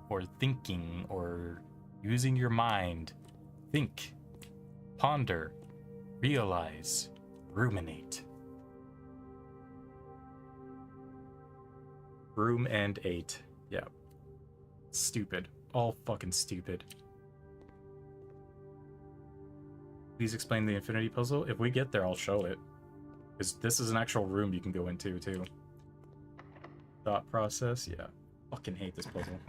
or thinking, or using your mind. Think, ponder, realize, ruminate. Room and 8. Yeah. Stupid. All fucking stupid. Please explain the infinity puzzle. If we get there, I'll show it. Because this is an actual room you can go into, too. Thought process, yeah. Fucking hate this puzzle.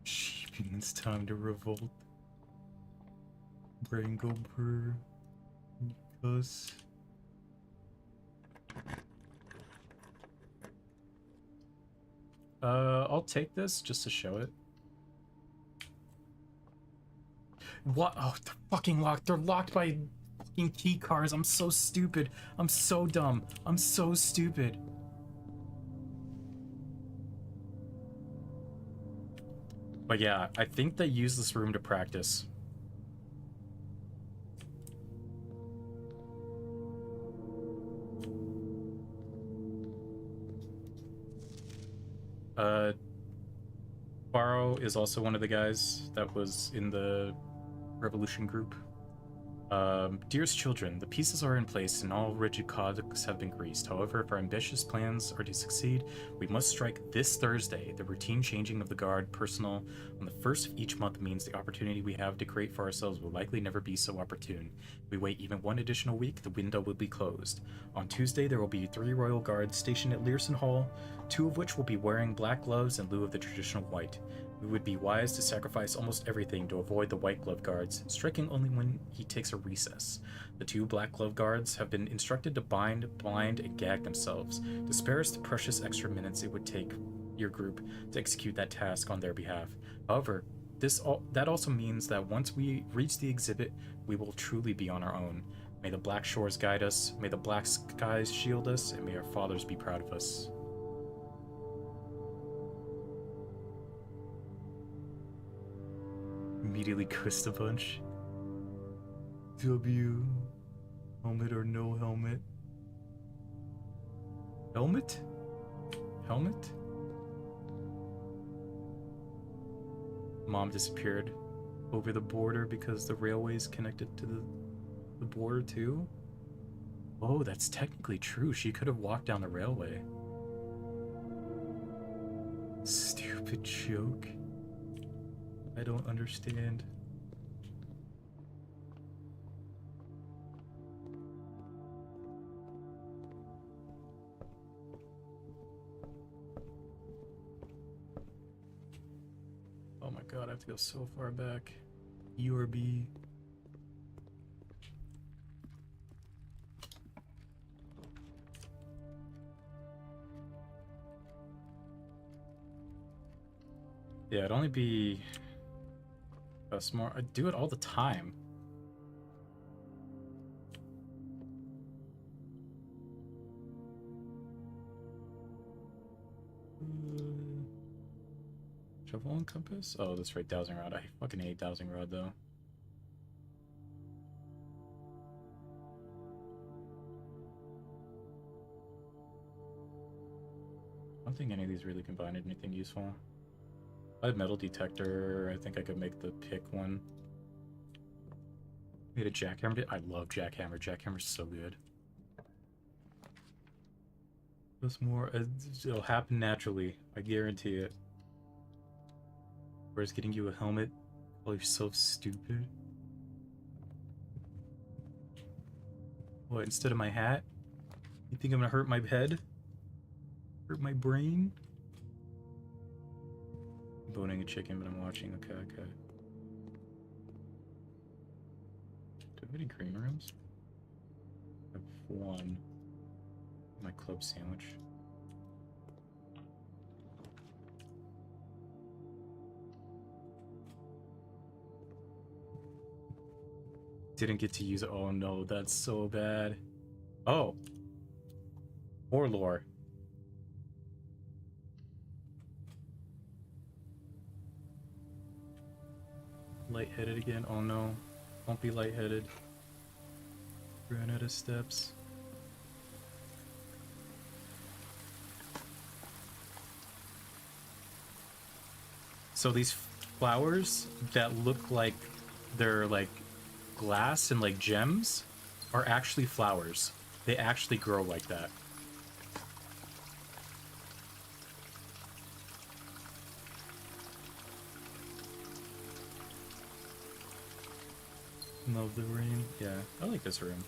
Sheeping, it's time to revolt. Brain go purr. Cuss. I'll take this just to show it. What? Oh, they're fucking locked. They're locked by fucking key cards. I'm so stupid. I'm so dumb. I'm so stupid. But yeah, I think they use this room to practice. Baro is also one of the guys that was in the Revolution group. Dearest children, the pieces are in place and all rigid cogs have been greased. However, if our ambitious plans are to succeed, we must strike this Thursday. The routine changing of the guard personnel on the first of each month means the opportunity we have to create for ourselves will likely never be so opportune. If we wait even one additional week, the window will be closed. On Tuesday, there will be 3 royal guards stationed at Learson Hall, 2 of which will be wearing black gloves in lieu of the traditional white. We would be wise to sacrifice almost everything to avoid the white glove guards, striking only when he takes a recess. The 2 black glove guards have been instructed to bind, blind, and gag themselves, to spare us the precious extra minutes it would take your group to execute that task on their behalf. However, that also means that once we reach the exhibit, we will truly be on our own. May the black shores guide us, may the black skies shield us, and may our fathers be proud of us. Immediately cussed a bunch. W. Helmet or no helmet? Helmet? Helmet? Mom disappeared over the border because the railway is connected to the border too? Oh, that's technically true. She could have walked down the railway. Stupid joke. I don't understand. Oh my god, I have to go so far back. URB. Yeah, it'd only be more. I do it all the time. Shovel and compass? Oh, that's right, dowsing rod. I fucking hate dowsing rod though. I don't think any of these really combine into anything useful. I have metal detector. I think I could make the pick one. Made a jackhammer. I love jackhammer. Jackhammer's so good. What's more? It'll happen naturally. I guarantee it. Whereas getting you a helmet? Oh, you're so stupid. What, instead of my hat? You think I'm gonna hurt my head? Hurt my brain? I'm boning a chicken, but I'm watching. Okay, okay. Do I have any green rooms? I have 1. My club sandwich. Didn't get to use it. Oh no, that's so bad. Oh. More lore. Lightheaded again. Oh no. Don't be lightheaded. Ran out of steps. So these flowers that look like they're like glass and like gems are actually flowers. They actually grow like that. Love the rain. Yeah, I like this room.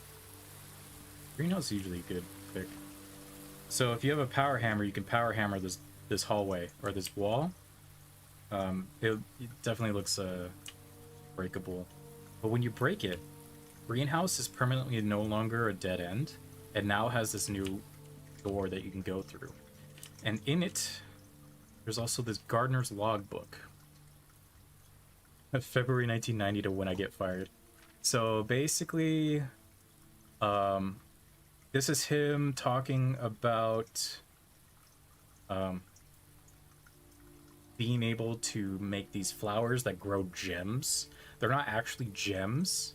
Greenhouse is usually a good pick. So if you have a power hammer, you can power hammer this hallway or this wall. It definitely looks breakable. But when you break it, greenhouse is permanently no longer a dead end. It now has this new door that you can go through. And in it, there's also this gardener's logbook. February 1990 to when I get fired. So basically, this is him talking about being able to make these flowers that grow gems. They're not actually gems.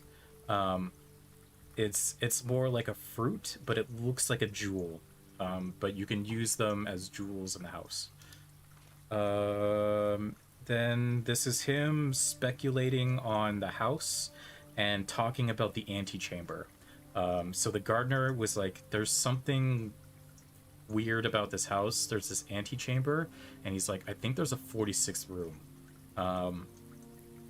It's more like a fruit, but it looks like a jewel. But you can use them as jewels in the house. Then this is him speculating on the house and talking about the antechamber. So the gardener was like, there's something weird about this house. There's this antechamber, and he's like, I think there's a 46th room.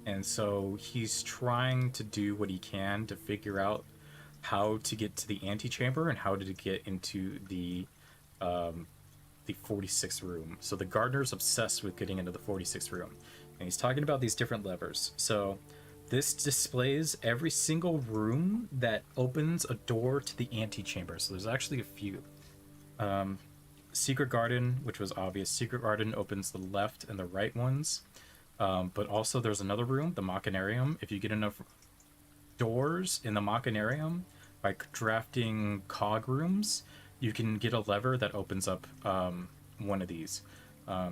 And so he's trying to do what he can to figure out how to get to the antechamber and how to get into the 46th room. So the gardener's obsessed with getting into the 46th room, and he's talking about these different levers. So this displays every single room that opens a door to the antechamber. So there's actually a few. Secret Garden, which was obvious. Secret Garden opens the left and the right ones. But also there's another room, the Machinarium. If you get enough doors in the Machinarium by drafting cog rooms, you can get a lever that opens up one of these.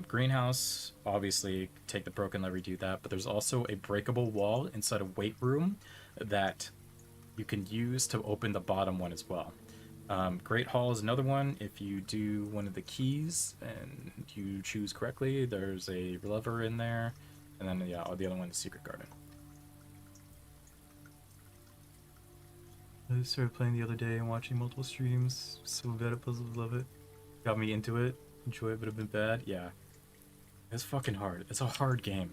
Greenhouse, obviously, take the broken lever, do that. But there's also a breakable wall inside a weight room that you can use to open the bottom one as well. Great Hall is another one. If you do one of the keys and you choose correctly, there's a lever in there. And then, yeah, the other one is Secret Garden. I started playing the other day and watching multiple streams. So bad at puzzles, love it. Got me into it. Enjoy it, but have been bad. Yeah. It's fucking hard. It's a hard game.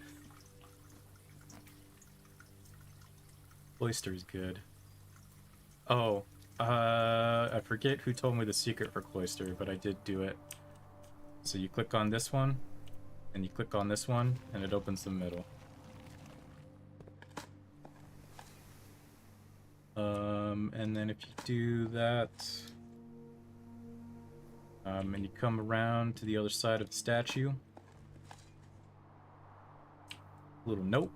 Cloister's good. Oh, I forget who told me the secret for Cloister, but I did do it. So you click on this one, and you click on this one, and it opens the middle. And then if you do that, and you come around to the other side of the statue, little note.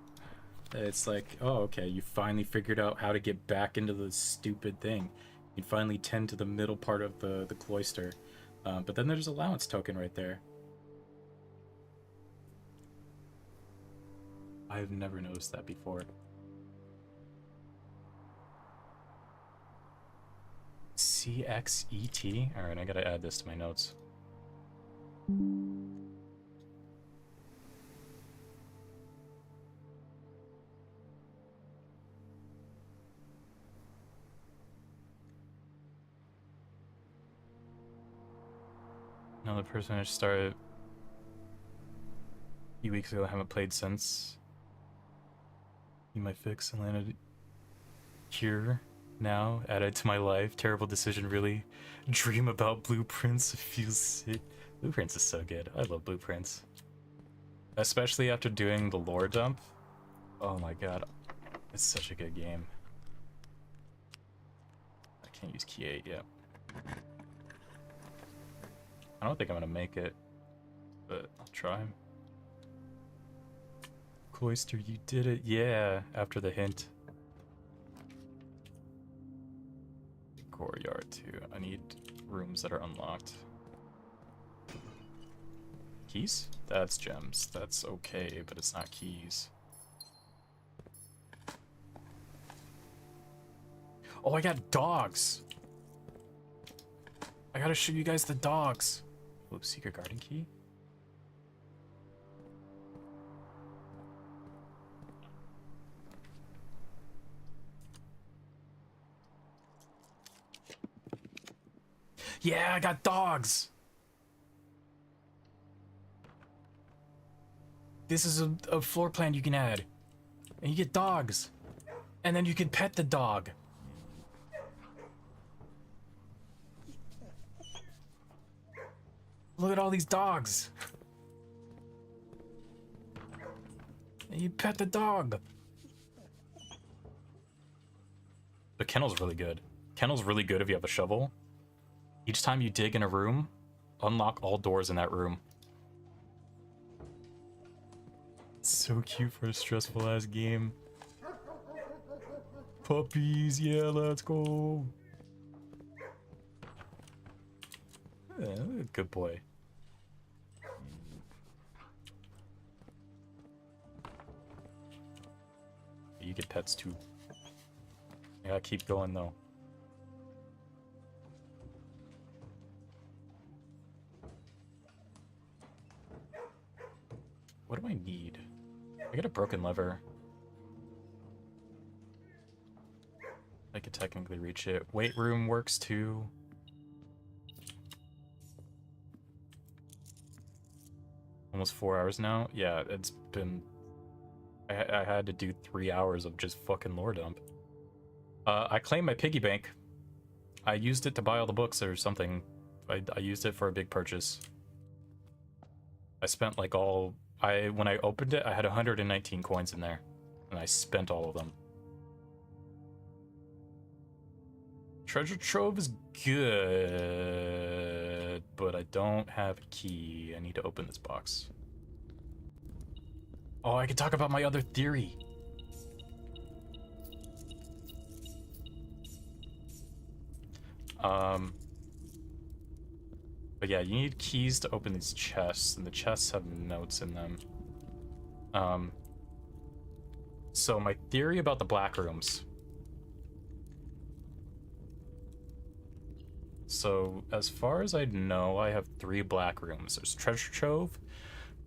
It's like, oh, okay, you finally figured out how to get back into the stupid thing. You can finally tend to the middle part of the cloister. But then there's allowance token right there. I've never noticed that before. CXET? Alright, I gotta add this to my notes. Another person I started a few weeks ago, I haven't played since. Need my fix and landed here now, added to my life. Terrible decision, really. Dream about Blueprints, feels sick. Blueprints is so good. I love Blueprints. Especially after doing the lore dump. Oh my god. It's such a good game. I can't use key 8 yet. I don't think I'm gonna make it, but I'll try. Cloister, you did it. Yeah, after the hint. Courtyard too. I need rooms that are unlocked. Keys? That's gems. That's okay, but it's not keys. Oh, I got dogs! I gotta show you guys the dogs. Oh, secret garden key? Yeah, I got dogs! This is a floor plan you can add. And you get dogs. And then you can pet the dog. Look at all these dogs. And you pet the dog. The kennel's really good. Kennel's really good if you have a shovel. Each time you dig in a room, unlock all doors in that room. It's so cute for a stressful ass game. Puppies, yeah, let's go. Yeah, good boy. You get pets too. I gotta keep going though. What do I need? I got a broken lever. I could technically reach it. Weight room works too. Almost 4 hours now. Yeah, it's been... I had to do 3 hours of just fucking lore dump. I claimed my piggy bank. I used it to buy all the books or something. I used it for a big purchase. I spent like all... When I opened it, I had 119 coins in there. And I spent all of them. Treasure trove is good, but I don't have a key. I need to open this box. Oh, I could talk about my other theory. But yeah, you need keys to open these chests, and the chests have notes in them. So my theory about the black rooms. So, as far as I know, I have 3 black rooms. There's Treasure Trove,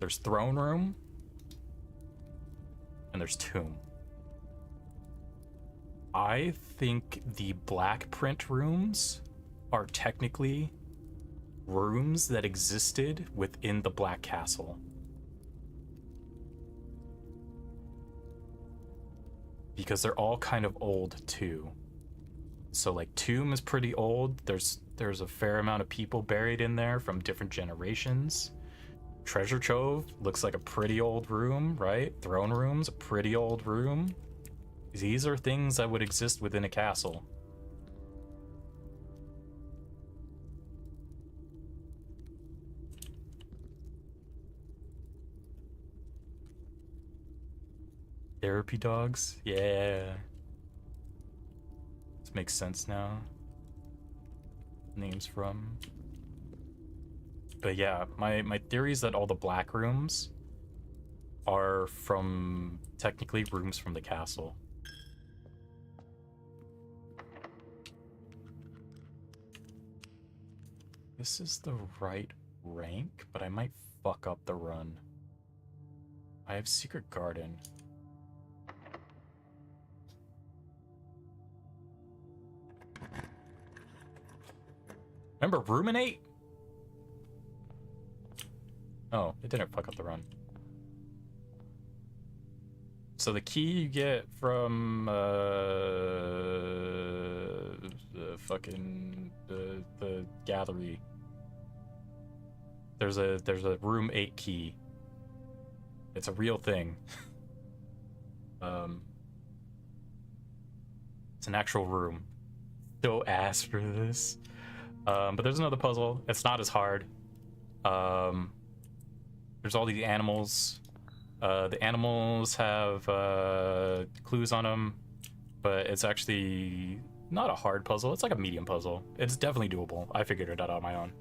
there's Throne Room, and there's Tomb. I think the black print rooms are technically rooms that existed within the Black Castle. Because they're all kind of old, too. So, like, Tomb is pretty old. There's a fair amount of people buried in there from different generations. Treasure Trove looks like a pretty old room, right? Throne Room's a pretty old room. These are things that would exist within a castle. Therapy dogs? Yeah. This makes sense now. Names from. But yeah, my theory is that all the black rooms are from technically rooms from the castle. This is the right rank, but I might fuck up the run. I have Secret Garden. Remember Ruminate? Oh, it didn't fuck up the run. So the key you get from the gallery. There's a room 8 key. It's a real thing. It's an actual room. So ass for this. But there's another puzzle. It's not as hard. There's all these animals. The animals have clues on them, but it's actually not a hard puzzle. It's like a medium puzzle. It's definitely doable. I figured it out on my own.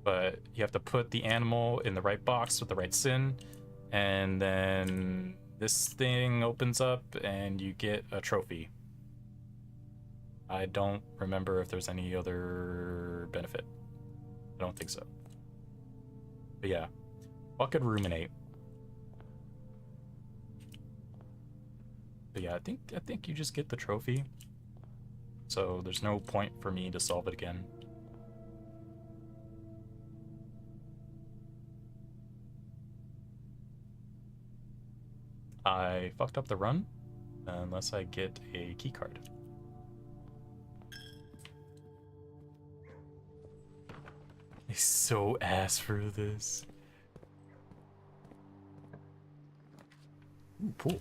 But you have to put the animal in the right box with the right sin, and then this thing opens up and you get a trophy. I don't remember if there's any other benefit. I don't think so. But yeah, fucking Ruminate. But yeah, I think you just get the trophy. So there's no point for me to solve it again. I fucked up the run unless I get a key card. I so ass for this. Ooh, pool.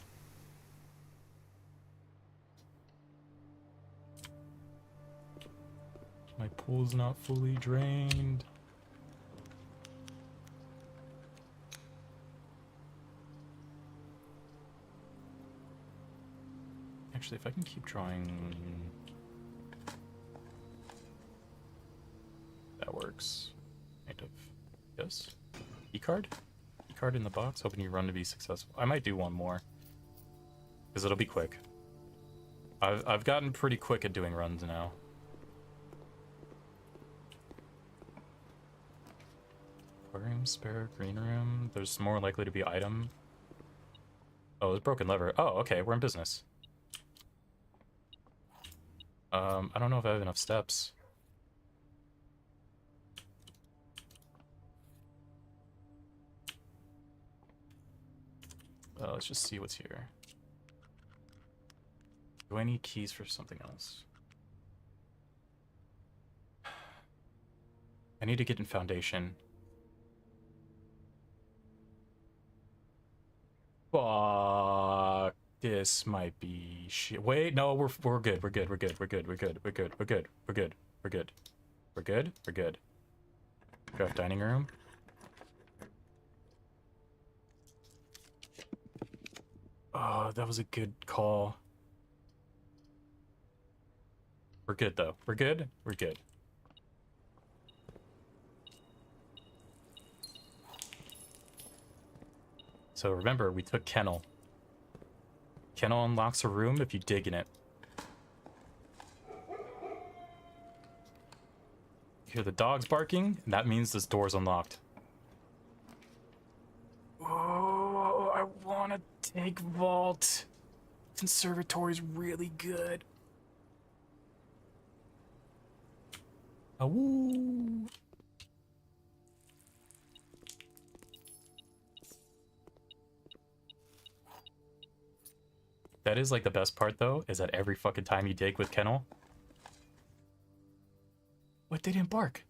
My pool's not fully drained. Actually, if I can keep drawing... That works. Kind of. Yes. E-card? E-card in the box, hoping you run to be successful. I might do one more. Because it'll be quick. I've gotten pretty quick at doing runs now. Aquarium, spare, green room. There's more likely to be item. Oh, there's broken lever. Oh, okay, we're in business. I don't know if I have enough steps. Let's just see what's here. Do I need keys for something else? I need to get in foundation. Fuck. This might be shit. Wait, no, we're good. We're good. We're good. We're good. We're good. We're good. We're good. We're good. We're good. We're good. We're good. Draft dining room. Oh, that was a good call. We're good though. We're good. We're good. So remember, we took Kennel. Kennel unlocks a room if you dig in it. You hear the dogs barking, and that means this door's unlocked. Oh, I want to take Vault. Conservatory's really good. Awoo. That is like the best part though, is that every fucking time you dig with Kennel. What, they didn't bark?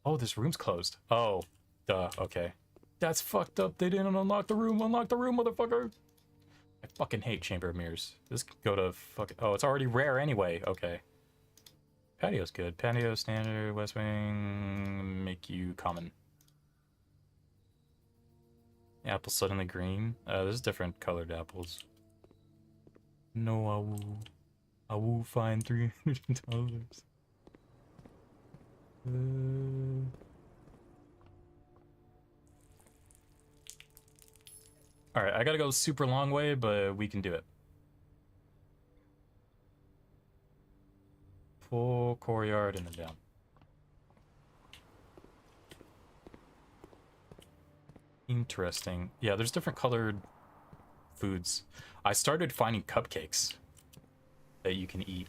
Oh, this room's closed. Oh, duh, okay. That's fucked up. They didn't unlock the room. Unlock the room, motherfucker. I fucking hate Chamber of Mirrors. This could go to fucking... Oh, it's already rare anyway. Okay. Patio's good. Patio, standard, West Wing, make you common. Apple suddenly green. There's different colored apples. No, I will find $300. Alright, I gotta go super long way, but we can do it. Full courtyard and then down. Interesting. Yeah, there's different colored foods. I started finding cupcakes that you can eat.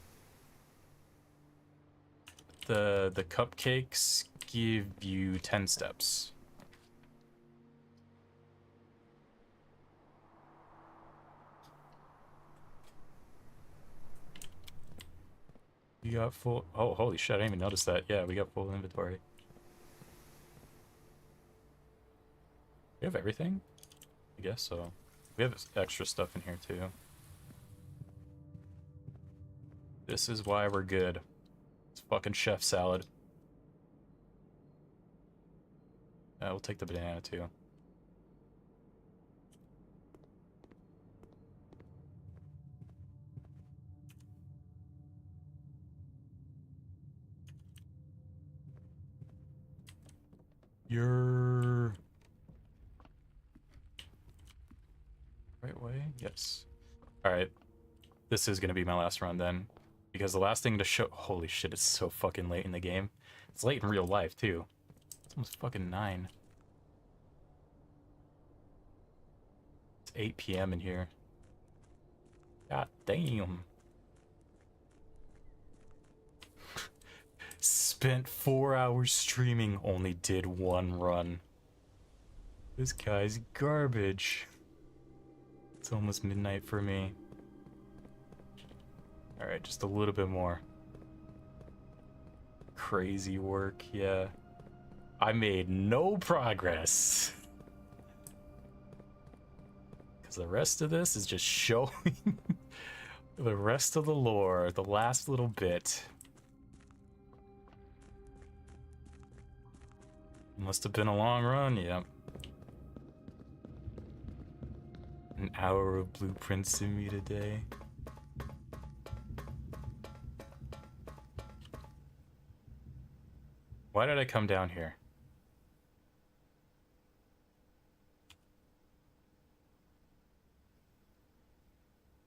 The cupcakes give you 10 steps. You got full... Oh, holy shit, I didn't even notice that. Yeah, we got full inventory. We have everything? I guess so. We have extra stuff in here, too. This is why we're good. It's fucking chef salad. We'll take the banana, too. You're... right way? Yes. Alright. This is gonna be my last run then. Because the last thing to show... Holy shit, it's so fucking late in the game. It's late in real life, too. It's almost fucking 9. It's 8 p.m. in here. God damn. Spent 4 hours streaming, only did 1 run. This guy's garbage. It's almost midnight for me. Alright, just a little bit more. Crazy work, yeah. I made no progress. Because the rest of this is just showing the rest of the lore, the last little bit. Must have been a long run, yeah. An hour of blueprints in me today. Why did I come down here?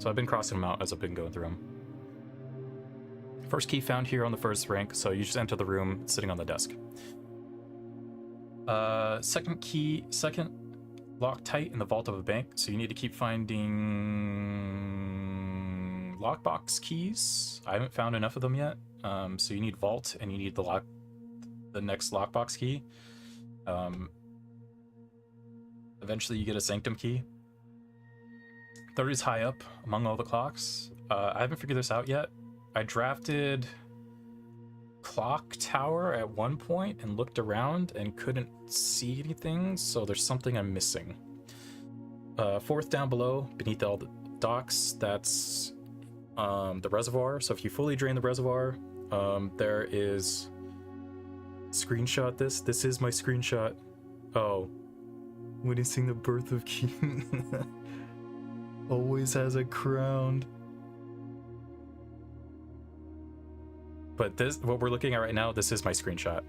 So I've been crossing them out as I've been going through them. First key found here on the first rank, so you just enter the room, it's sitting on the desk. Second locked tight in the vault of a bank, so you need to keep finding lockbox keys. I haven't found enough of them yet, so you need vault and you need the next lockbox key. Eventually you get a sanctum key. Third is high up among all the clocks. I haven't figured this out yet. I drafted clock tower at one point and looked around and couldn't see anything, so there's something I'm missing. Fourth down below, beneath all the docks, that's the reservoir. So if you fully drain the reservoir, there is screenshot this. This is my screenshot. Oh, witnessing the birth of King. Always has a crown. But this, what we're looking at right now, this is my screenshot.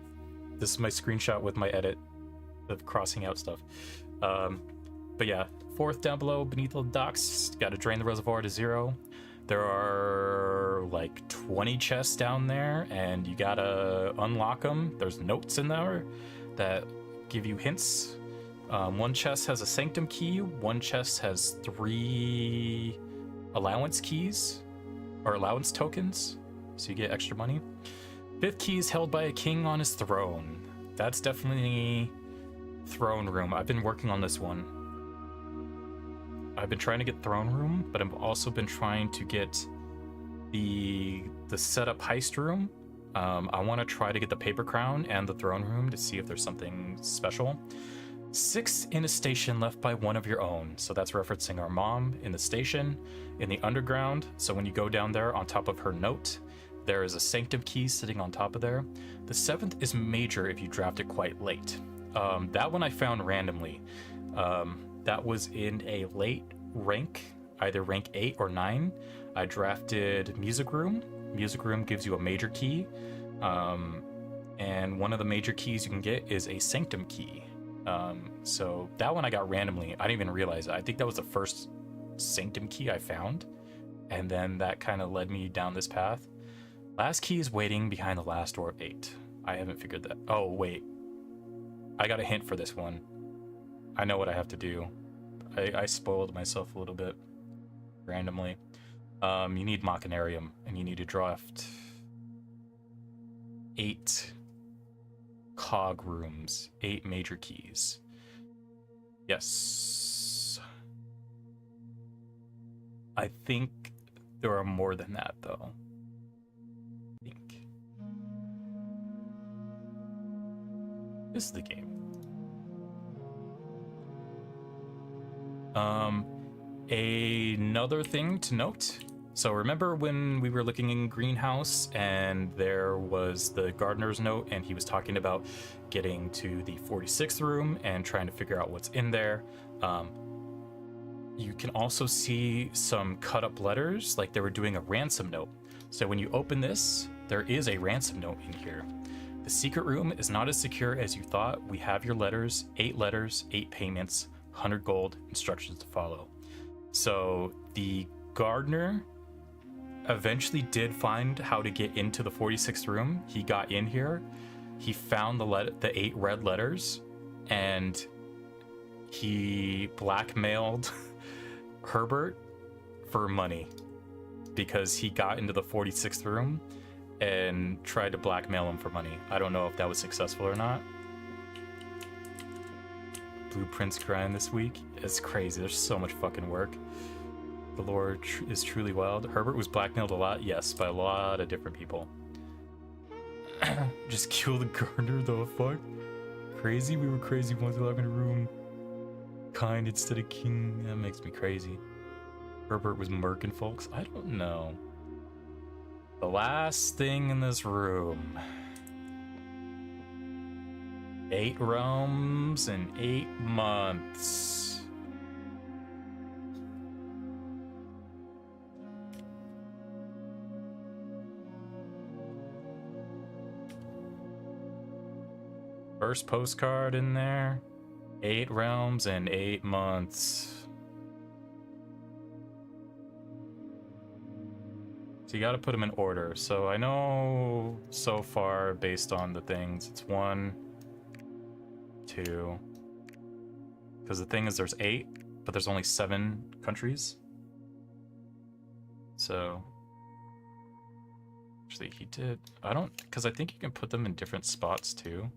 This is my screenshot with my edit of crossing out stuff. But yeah, fourth down below, beneath the docks, got to drain the reservoir to 0. There are like 20 chests down there, and you gotta unlock them. There's notes in there that give you hints. One chest has a sanctum key, one chest has 3 allowance keys, or allowance tokens, so you get extra money. 5th key is held by a king on his throne. That's definitely throne room. I've been working on this one. I've been trying to get throne room, but I've also been trying to get the setup heist room. I want to try to get the paper crown and the throne room to see if there's something special. 6th in a station left by one of your own. So that's referencing our mom in the station, in the underground. So when you go down there, on top of her note, there is a sanctum key sitting on top of there. The 7th is major if you draft it quite late. That one I found randomly. That was in a late rank, either rank 8 or 9. I drafted music room. Music room gives you a major key. And one of the major keys you can get is a sanctum key. So that one I got randomly. I didn't even realize it. I think that was the first sanctum key I found, and then that kind of led me down this path. Last key is waiting behind the last door of 8. I haven't figured that. Oh wait, I got a hint for this one. I know what I have to do. I spoiled myself a little bit randomly. You need Machinarium, and you need to draft 8 cog rooms, 8 major keys. Yes. I think there are more than that, though. I think. This is the game. Another thing to note. So remember when we were looking in greenhouse and there was the gardener's note and he was talking about getting to the 46th room and trying to figure out what's in there. You can also see some cut up letters like they were doing a ransom note. So when you open this, there is a ransom note in here. The secret room is not as secure as you thought. We have your letters, 8 payments, 100 gold, instructions to follow. So the gardener eventually did find how to get into the 46th room. He got in here, he found the 8 red letters, and he blackmailed Herbert for money because he got into the 46th room and tried to blackmail him for money. I don't know if that was successful or not. Blueprints grind this week. It's crazy. There's so much fucking work. The lore is truly wild. Herbert was blackmailed a lot, yes, by a lot of different people. Just kill the gardener, the fuck? Crazy? We were crazy once allowed in a room. Kind instead of king. That makes me crazy. Herbert was murking folks. I don't know. The last thing in this room. 8 realms in 8 months. First postcard in there. 8 realms in 8 months. So you got to put them in order. So I know so far, based on the things, it's 1, 2. Because the thing is, there's 8, but there's only 7 countries. So actually, he did. I don't, because I think you can put them in different spots too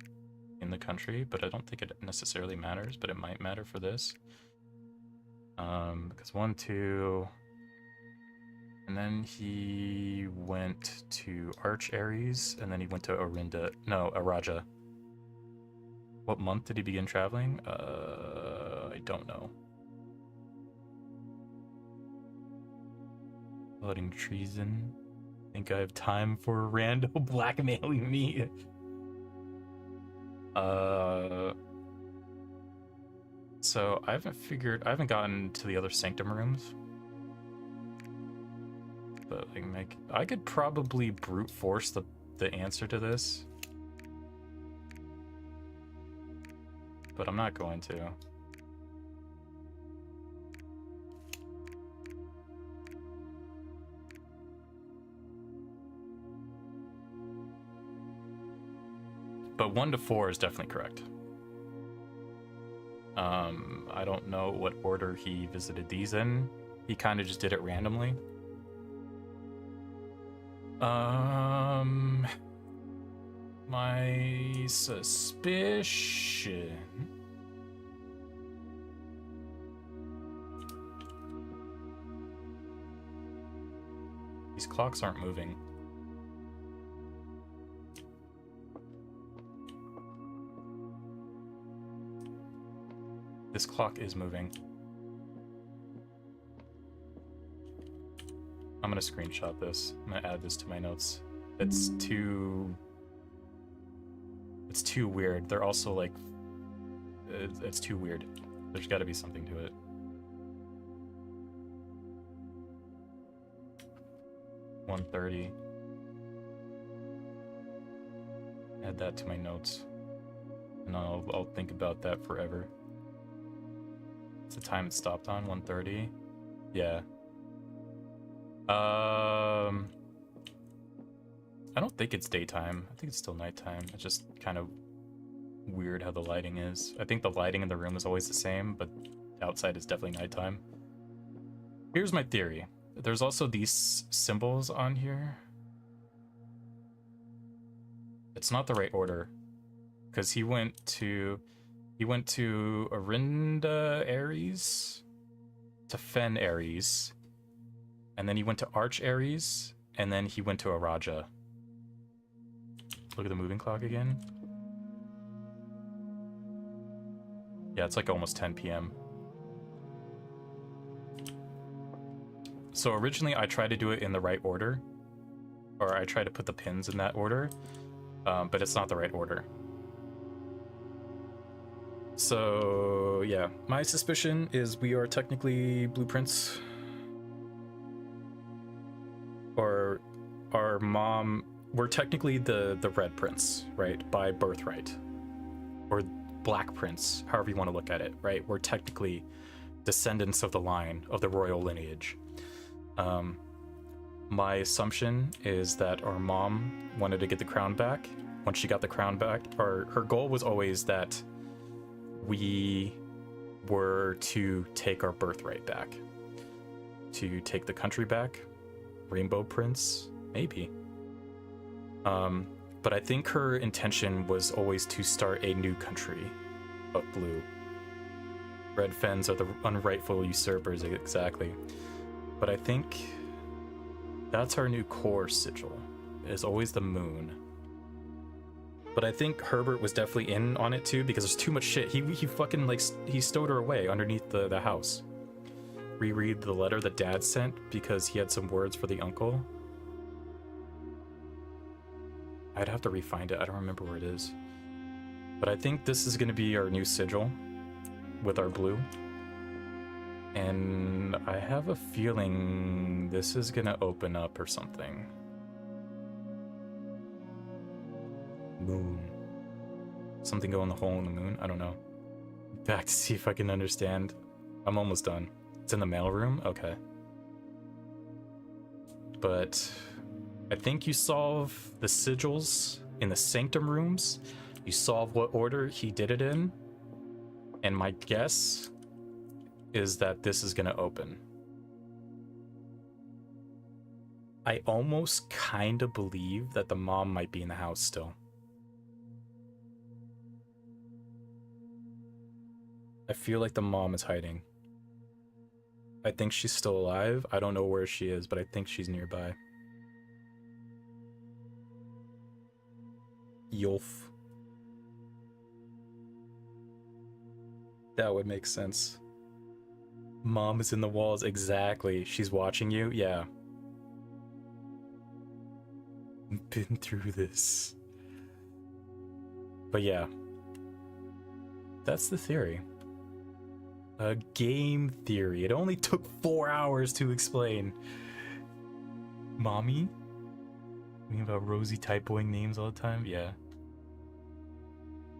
in the country, but I don't think it necessarily matters. But it might matter for this. Because 1, 2. And then he went to Arch Aries, and then he went to Araja. What month did he begin traveling? I don't know. Plotting treason. Think I have time for rando blackmailing me? So I haven't gotten to the other sanctum rooms. But like, I could probably brute force the answer to this, but I'm not going to. But 1 to 4 is definitely correct. I don't know what order he visited these in. He kind of just did it randomly. My suspicion. These clocks aren't moving. This clock is moving. I'm gonna screenshot this. I'm gonna add this to my notes. It's too weird. They're also like, it's too weird. There's got to be something to it. $1:30. Add that to my notes, and I'll think about that forever. It's the time it stopped on, 1:30. Yeah. I don't think it's daytime. I think it's still nighttime. It's just kind of weird how the lighting is. I think the lighting in the room is always the same, but outside is definitely nighttime. Here's my theory. There's also these symbols on here. It's not the right order, because he went to Arinda Aries, to Fen Aries, and then he went to Arch Aries, and then he went to Araja. Look at the moving clock again. Yeah, it's like almost 10 p.m. So originally I tried to do it in the right order, or I tried to put the pins in that order, but it's not the right order. So yeah, my suspicion is we are technically blueprints, or our mom, we're technically the red prince, right, by birthright, or black prince, however you want to look at it, right? We're technically descendants of the line of the royal lineage. My assumption is that our mom wanted to get the crown back. Once she got the crown back, or her goal was always that we were to take our birthright back, to take the country back. Rainbow Prince, maybe. But I think her intention was always to start a new country of blue. Red Fens are the unrightful usurpers, exactly. But I think that's our new core sigil. It is always the moon. But I think Herbert was definitely in on it too, because there's too much shit. He fucking, like, he stowed her away underneath the house. Reread the letter that Dad sent because he had some words for the uncle. I'd have to re-find it. I don't remember where it is. But I think this is going to be our new sigil with our blue. And I have a feeling this is going to open up or something. Moon. Something go in the hole in the moon? I don't know. Back to see if I can understand. I'm almost done. It's in the mailroom? Okay. but I think you solve the sigils in the sanctum rooms. You solve what order he did it in, and my guess is that this is gonna open. I almost kind of believe that the mom might be in the house still. I feel like the mom is hiding. I think she's still alive. I don't know where she is, but I think she's nearby. Yolf. That would make sense. Mom is in the walls. Exactly. She's watching you. Yeah. Been through this. But yeah. That's the theory. A game theory. It only took 4 hours to explain. Mommy? You mean about Rosie typoing names all the time? Yeah.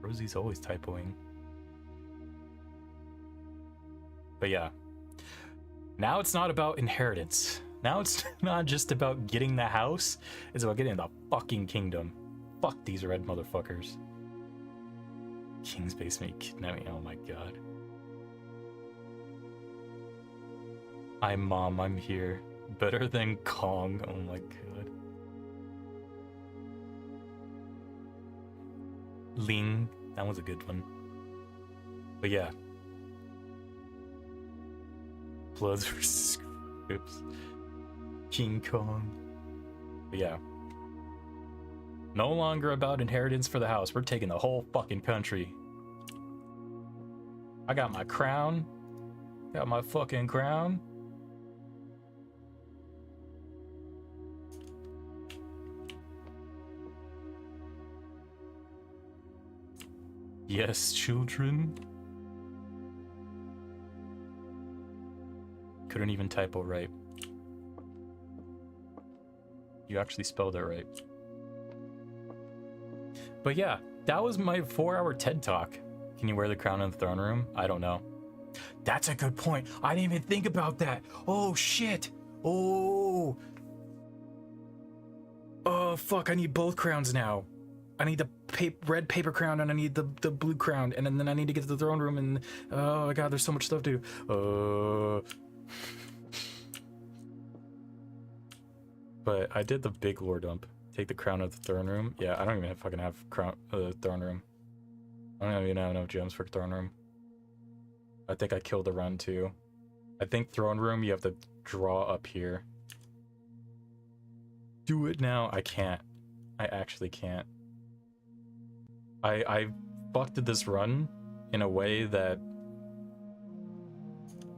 Rosie's always typoing. But yeah. Now it's not about inheritance. Now it's not just about getting the house. It's about getting the fucking kingdom. Fuck these red motherfuckers. King's basement kidnapping. Oh my god. Hi mom, I'm here. Better than Kong. Oh my god. Ling. That was a good one. But yeah. Bloods versus Scripps. King Kong. But yeah. No longer about inheritance for the house. We're taking the whole fucking country. I got my crown. Got my fucking crown. Yes, children. Couldn't even typo right. You actually spelled it right. But yeah, that was my 4-hour TED Talk. Can you wear the crown in the throne room? I don't know. That's a good point. I didn't even think about that. Oh, shit. Oh. Oh, fuck. I need both crowns now. I need the red paper crown and I need the blue crown. And then I need to get to the throne room and... Oh, my God. There's so much stuff to do. But I did the big lore dump. Take the crown of the throne room. Yeah, I don't even fucking have crown throne room. I don't even have enough gems for throne room. I think I killed the run too. I think throne room you have to draw up here. Do it now. I can't. I actually can't. I fucked this run in a way that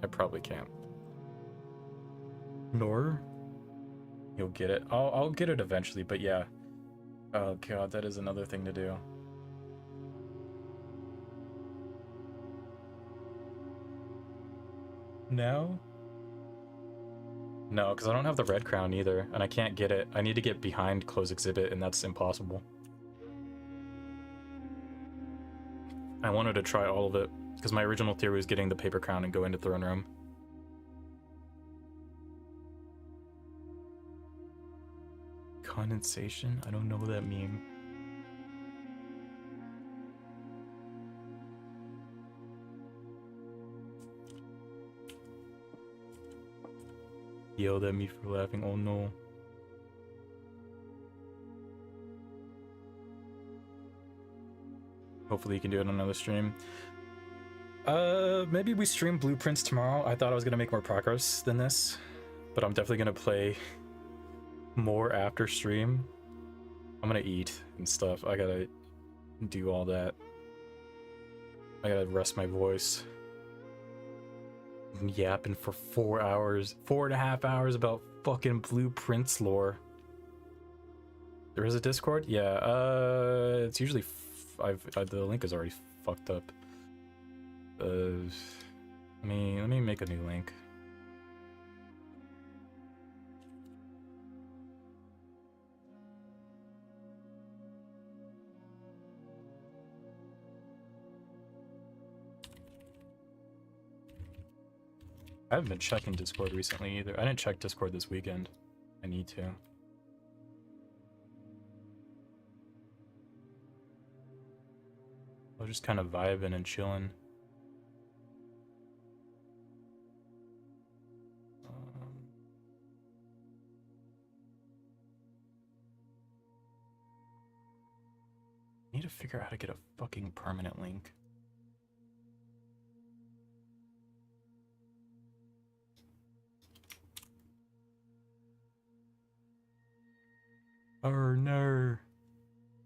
I probably can't. Nor you'll get it. I'll get it eventually, but yeah. Oh god, that is another thing to do. No? No, because I don't have the red crown either, and I can't get it. I need to get behind close exhibit, and that's impossible. I wanted to try all of it, because my original theory was getting the paper crown and go into throne room. Condensation? I don't know that meme. Yelled at me for laughing. Oh no. Hopefully you can do it on another stream. Maybe we stream Blueprints tomorrow. I thought I was gonna make more progress than this, but I'm definitely gonna play more after stream. I'm gonna eat and stuff. I gotta do all that. I gotta rest my voice. I'm yapping for 4 hours, 4.5 hours about fucking Blueprints lore. There is a Discord? Yeah, it's usually the link is already fucked up. Let me make a new link. I haven't been checking Discord recently either. I didn't check Discord this weekend. I need to. I was just kind of vibing and chilling. I need to figure out how to get a fucking permanent link. Oh no.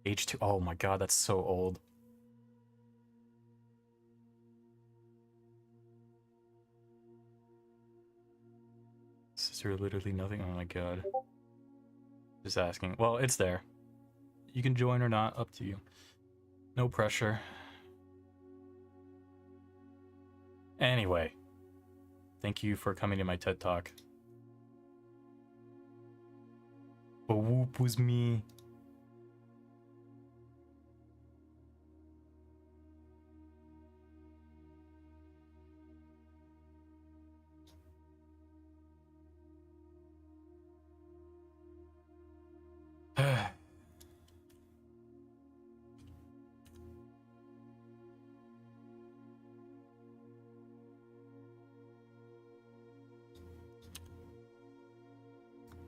H2. Oh my god, that's so old. Is there literally nothing? Oh my god. Just asking. Well, it's there. You can join or not, up to you. No pressure. Anyway, thank you for coming to my TED Talk. A whoop was me.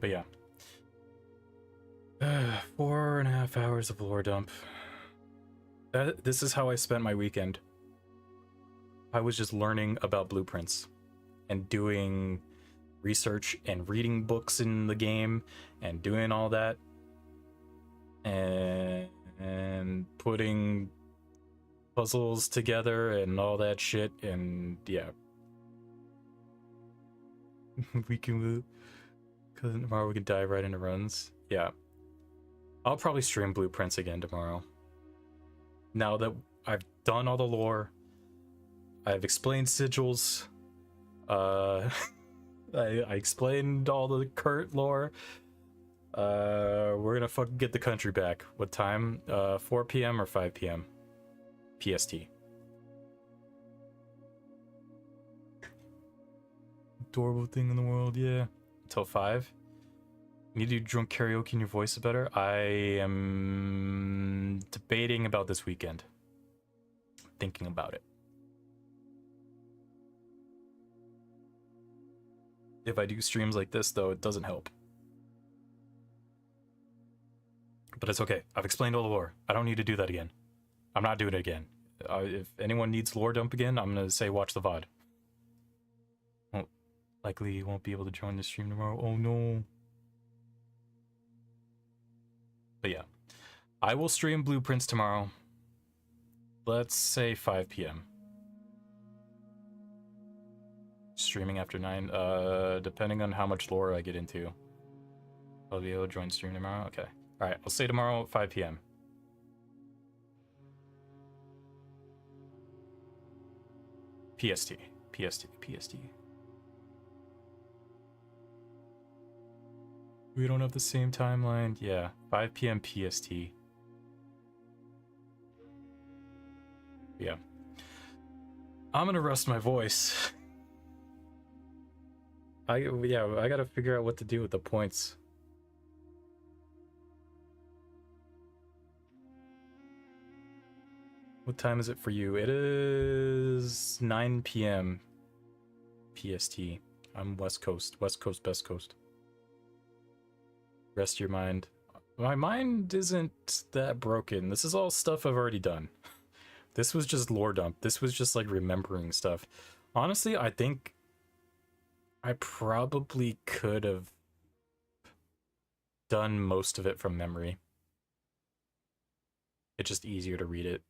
But yeah. 4.5 hours of lore dump. This is how I spent my weekend. I was just learning about blueprints and doing research and reading books in the game and doing all that and putting puzzles together and all that shit. And yeah, we can, because tomorrow we can dive right into runs. Yeah, I'll probably stream blueprints again tomorrow. Now that I've done all the lore, I've explained sigils, I explained all the current lore. We're gonna fucking get the country back. What time? 4 p.m. or 5 p.m. PST. Adorable thing in the world, yeah. Until 5. Need to do drunk karaoke in your voice better? I am debating about this weekend. Thinking about it. If I do streams like this, though, it doesn't help. But it's okay. I've explained all the lore. I don't need to do that again. I'm not doing it again. If anyone needs lore dump again, I'm going to say watch the VOD. Well, likely you won't be able to join the stream tomorrow. Oh, no. But yeah. I will stream blueprints tomorrow. Let's say 5 p.m. Streaming after 9, depending on how much lore I get into. I'll be able to join stream tomorrow? Okay. Alright, I'll say tomorrow at 5 p.m. PST. We don't have the same timeline. Yeah, 5 p.m. PST. Yeah. I'm gonna rest my voice. I gotta figure out what to do with the points. What time is it for you? It is 9 p.m. PST. I'm West Coast, best coast. Rest your mind. My mind isn't that broken. This is all stuff I've already done. This was just lore dump. This was just like remembering stuff. Honestly, I think I probably could have done most of it from memory. It's just easier to read it.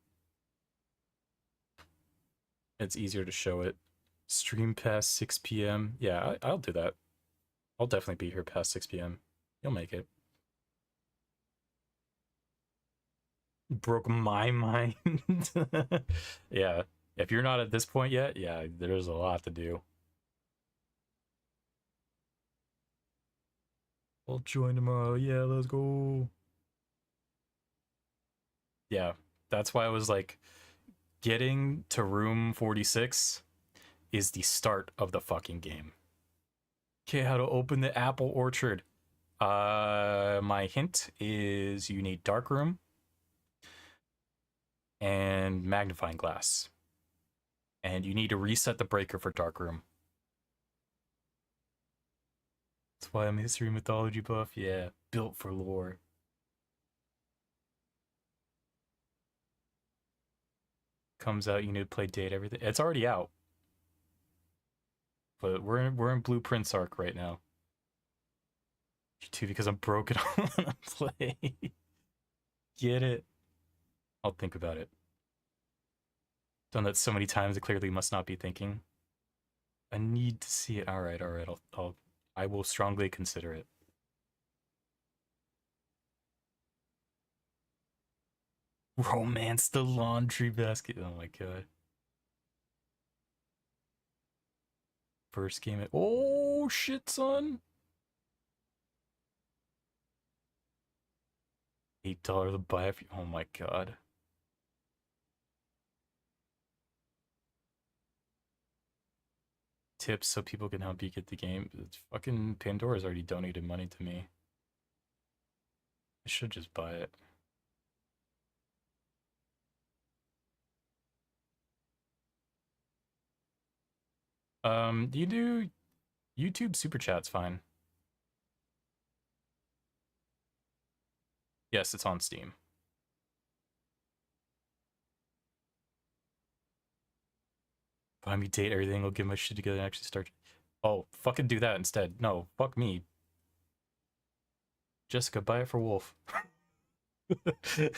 It's easier to show it. Stream past 6 p.m. Yeah, I'll do that. I'll definitely be here past 6 p.m. You'll make it. Broke my mind. Yeah. If you're not at this point yet, yeah, there's a lot to do. I'll join tomorrow. Yeah, let's go. Yeah, that's why I was like, getting to room 46 is the start of the fucking game. Okay, how to open the apple orchard. My hint is you need darkroom and magnifying glass. And you need to reset the breaker for darkroom. That's why I'm a history mythology buff. Yeah, built for lore. Comes out, you need to play date, everything. It's already out. But we're in Blueprints arc right now. Too, because I'm broken on to play. Get it? I'll think about it. Done that so many times, it clearly must not be thinking. I need to see it. All right. I will strongly consider it. Romance the laundry basket. Oh my god. First game. Oh shit, son. $8 to buy it. Oh my god. Tips so people can help you get the game. It's fucking Pandora's already donated money to me. I should just buy it. You do YouTube Super Chat's fine. Yes, it's on Steam. Buy me date, everything. I'll get my shit together and actually start. Oh, fucking do that instead. No, fuck me. Jessica, buy it for Wolf. There's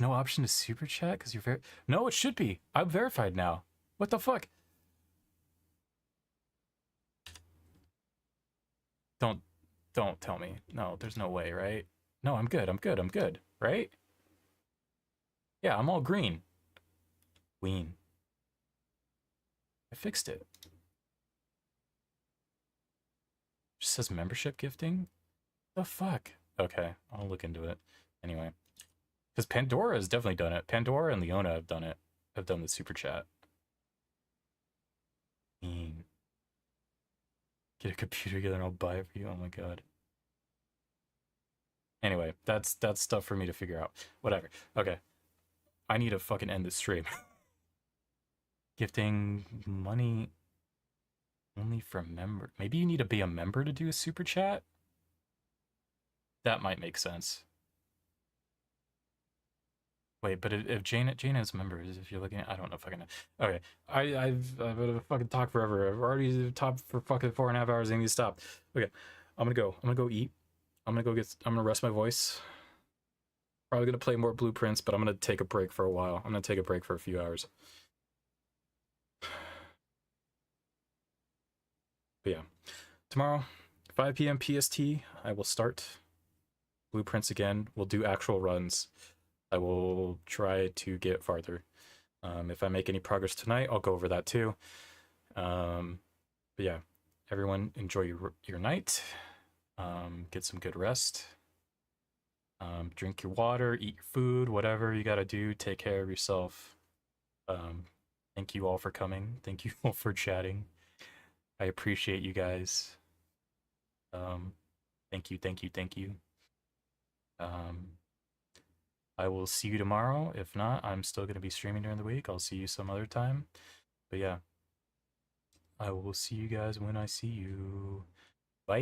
no option to Super Chat because you're No, it should be. I'm verified now. What the fuck? Don't tell me. No, there's no way, right? No, I'm good, right? Yeah, I'm all green. Queen. I fixed it. Just says membership gifting? The fuck? Okay, I'll look into it. Anyway. Because Pandora has definitely done it. Pandora and Leona have done it. Have done the Super Chat. Get a computer together and I'll buy it for you. Oh my god. Anyway, that's stuff for me to figure out. Whatever. Okay. I need to fucking end this stream. Gifting money only for member. Maybe you need to be a member to do a Super Chat? That might make sense. Wait, but if Jaina is a member, if you're looking at, I don't know if I can. Okay, I've been fucking talk forever. I've already talked for fucking 4.5 hours. I need to stop. Okay, I'm gonna go eat. I'm gonna rest my voice. Probably gonna play more Blueprints, but I'm gonna take a break for a while. I'm gonna take a break for a few hours. But yeah, tomorrow, 5 p.m. PST, I will start Blueprints again. We'll do actual runs. I will try to get farther. If I make any progress tonight, I'll go over that too. But yeah, everyone enjoy your night. Get some good rest. Drink your water, eat your food, whatever you gotta do. Take care of yourself. Thank you all for coming. Thank you all for chatting. I appreciate you guys. Thank you. I will see you tomorrow. If not, I'm still going to be streaming during the week. I'll see you some other time. But yeah, I will see you guys when I see you. Bye.